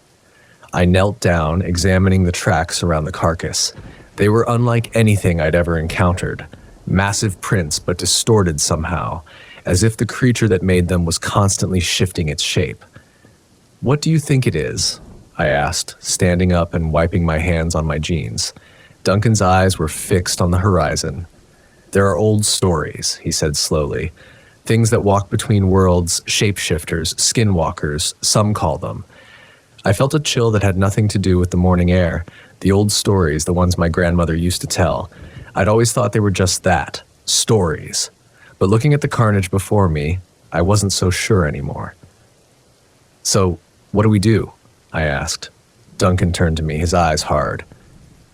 I knelt down, examining the tracks around the carcass. They were unlike anything I'd ever encountered. Massive prints, but distorted somehow, as if the creature that made them was constantly shifting its shape. "What do you think it is?" I asked, standing up and wiping my hands on my jeans. Duncan's eyes were fixed on the horizon. "There are old stories," he said slowly. "Things that walk between worlds, shapeshifters, skinwalkers, some call them." I felt a chill that had nothing to do with the morning air. The old stories, the ones my grandmother used to tell. I'd always thought they were just that, stories. But looking at the carnage before me, I wasn't so sure anymore. "So, what do we do?" I asked. Duncan turned to me, his eyes hard.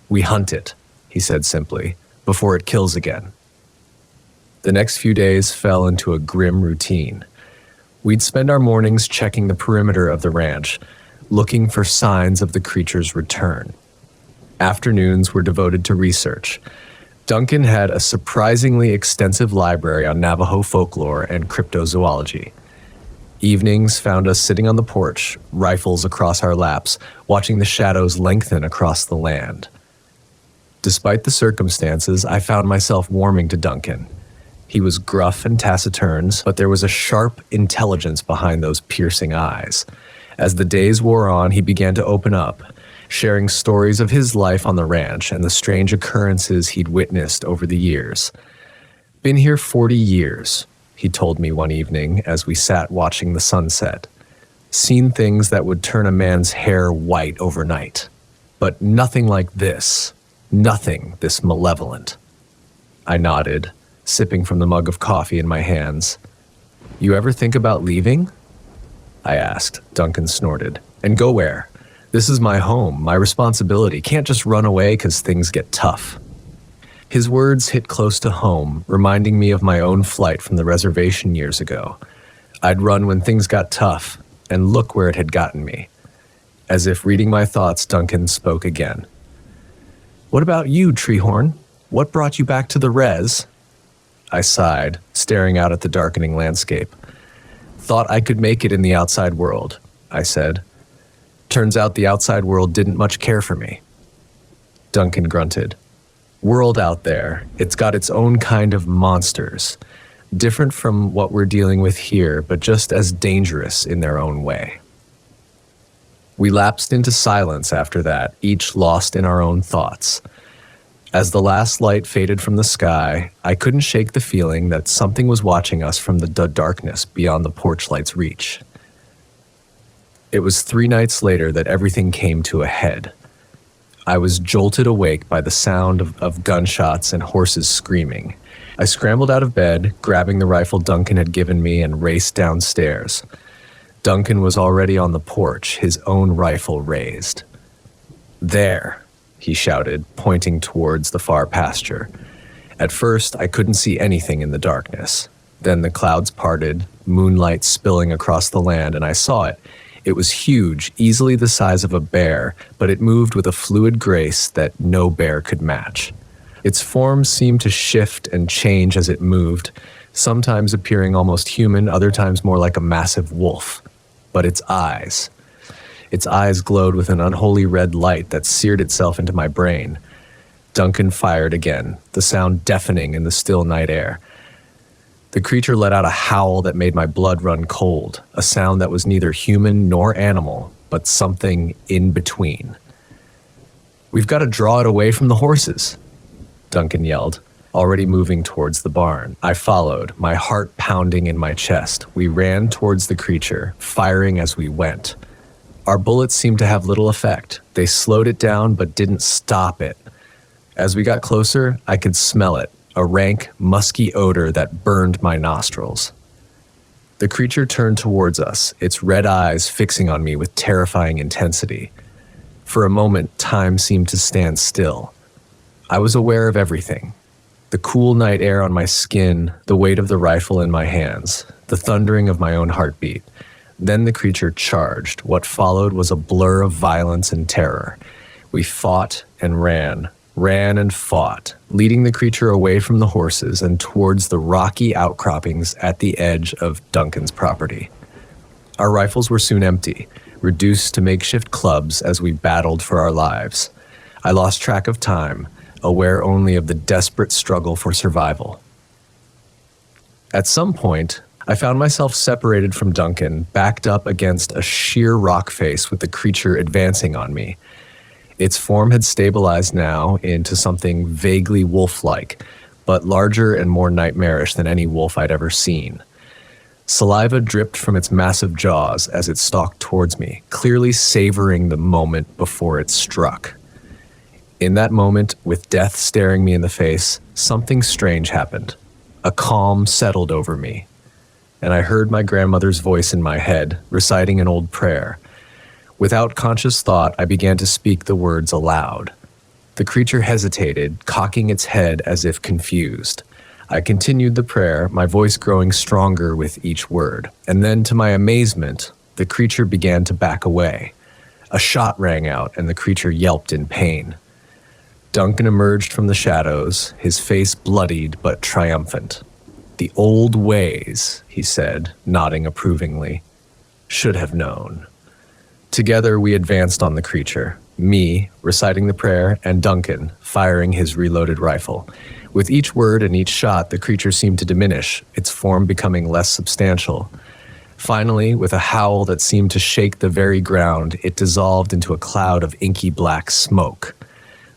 "We hunt it," he said simply, "before it kills again." The next few days fell into a grim routine. We'd spend our mornings checking the perimeter of the ranch, looking for signs of the creature's return. Afternoons were devoted to research. Duncan had a surprisingly extensive library on Navajo folklore and cryptozoology. Evenings found us sitting on the porch, rifles across our laps, watching the shadows lengthen across the land. Despite the circumstances, I found myself warming to Duncan. He was gruff and taciturn, but there was a sharp intelligence behind those piercing eyes. As the days wore on, he began to open up, sharing stories of his life on the ranch and the strange occurrences he'd witnessed over the years. "Been here 40 years, he told me one evening as we sat watching the sunset. "Seen things that would turn a man's hair white overnight. But nothing like this. Nothing this malevolent." I nodded, sipping from the mug of coffee in my hands. "You ever think about leaving?" I asked. Duncan snorted. "And go where? This is my home, my responsibility. Can't just run away 'cause things get tough." His words hit close to home, reminding me of my own flight from the reservation years ago. I'd run when things got tough, and look where it had gotten me. As if reading my thoughts, Duncan spoke again. "What about you, Treehorn? What brought you back to the res?" I sighed, staring out at the darkening landscape. "Thought I could make it in the outside world," I said. "Turns out the outside world didn't much care for me." Duncan grunted. "World out there, it's got its own kind of monsters. Different from what we're dealing with here, but just as dangerous in their own way." We lapsed into silence after that, each lost in our own thoughts. As the last light faded from the sky, I couldn't shake the feeling that something was watching us from the darkness beyond the porch light's reach. It was 3 nights later that everything came to a head. I was jolted awake by the sound of gunshots and horses screaming. I scrambled out of bed, grabbing the rifle Duncan had given me, and raced downstairs. Duncan was already on the porch, his own rifle raised. "There," he shouted, pointing towards the far pasture. At first, I couldn't see anything in the darkness. Then the clouds parted, moonlight spilling across the land, and I saw it. It was huge, easily the size of a bear, but it moved with a fluid grace that no bear could match. Its form seemed to shift and change as it moved, sometimes appearing almost human, other times more like a massive wolf. But its eyes glowed with an unholy red light that seared itself into my brain. Duncan fired again, the sound deafening in the still night air. The creature let out a howl that made my blood run cold, a sound that was neither human nor animal, but something in between. "We've got to draw it away from the horses," Duncan yelled, already moving towards the barn. I followed, my heart pounding in my chest. We ran towards the creature, firing as we went. Our bullets seemed to have little effect. They slowed it down but didn't stop it. As we got closer, I could smell it, a rank, musky odor that burned my nostrils. The creature turned towards us, its red eyes fixing on me with terrifying intensity. For a moment, time seemed to stand still. I was aware of everything. The cool night air on my skin, the weight of the rifle in my hands, the thundering of my own heartbeat. Then the creature charged. What followed was a blur of violence and terror. We fought and ran and fought, leading the creature away from the horses and towards the rocky outcroppings at the edge of Duncan's property. Our rifles were soon empty, reduced to makeshift clubs as we battled for our lives. I lost track of time, aware only of the desperate struggle for survival. At some point, I found myself separated from Duncan, backed up against a sheer rock face with the creature advancing on me. Its form had stabilized now into something vaguely wolf-like, but larger and more nightmarish than any wolf I'd ever seen. Saliva dripped from its massive jaws as it stalked towards me, clearly savoring the moment before it struck. In that moment, with death staring me in the face, something strange happened. A calm settled over me, and I heard my grandmother's voice in my head, reciting an old prayer. Without conscious thought, I began to speak the words aloud. The creature hesitated, cocking its head as if confused. I continued the prayer, my voice growing stronger with each word, and then, to my amazement, the creature began to back away. A shot rang out, and the creature yelped in pain. Duncan emerged from the shadows, his face bloodied but triumphant. "The old ways," he said, nodding approvingly. "Should have known." Together we advanced on the creature, me reciting the prayer and Duncan firing his reloaded rifle. With each word and each shot, the creature seemed to diminish, its form becoming less substantial. Finally, with a howl that seemed to shake the very ground, it dissolved into a cloud of inky black smoke.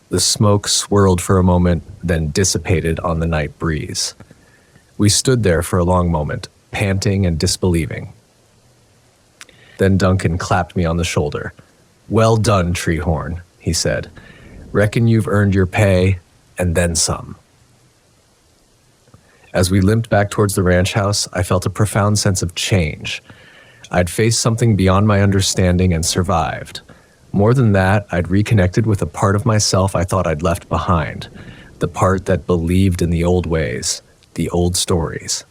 The smoke swirled for a moment, then dissipated on the night breeze. We stood there for a long moment, panting and disbelieving. Then Duncan clapped me on the shoulder. "Well done, Treehorn," he said. "Reckon you've earned your pay, and then some." As we limped back towards the ranch house, I felt a profound sense of change. I'd faced something beyond my understanding and survived. More than that, I'd reconnected with a part of myself I thought I'd left behind, the part that believed in the old ways, the old stories.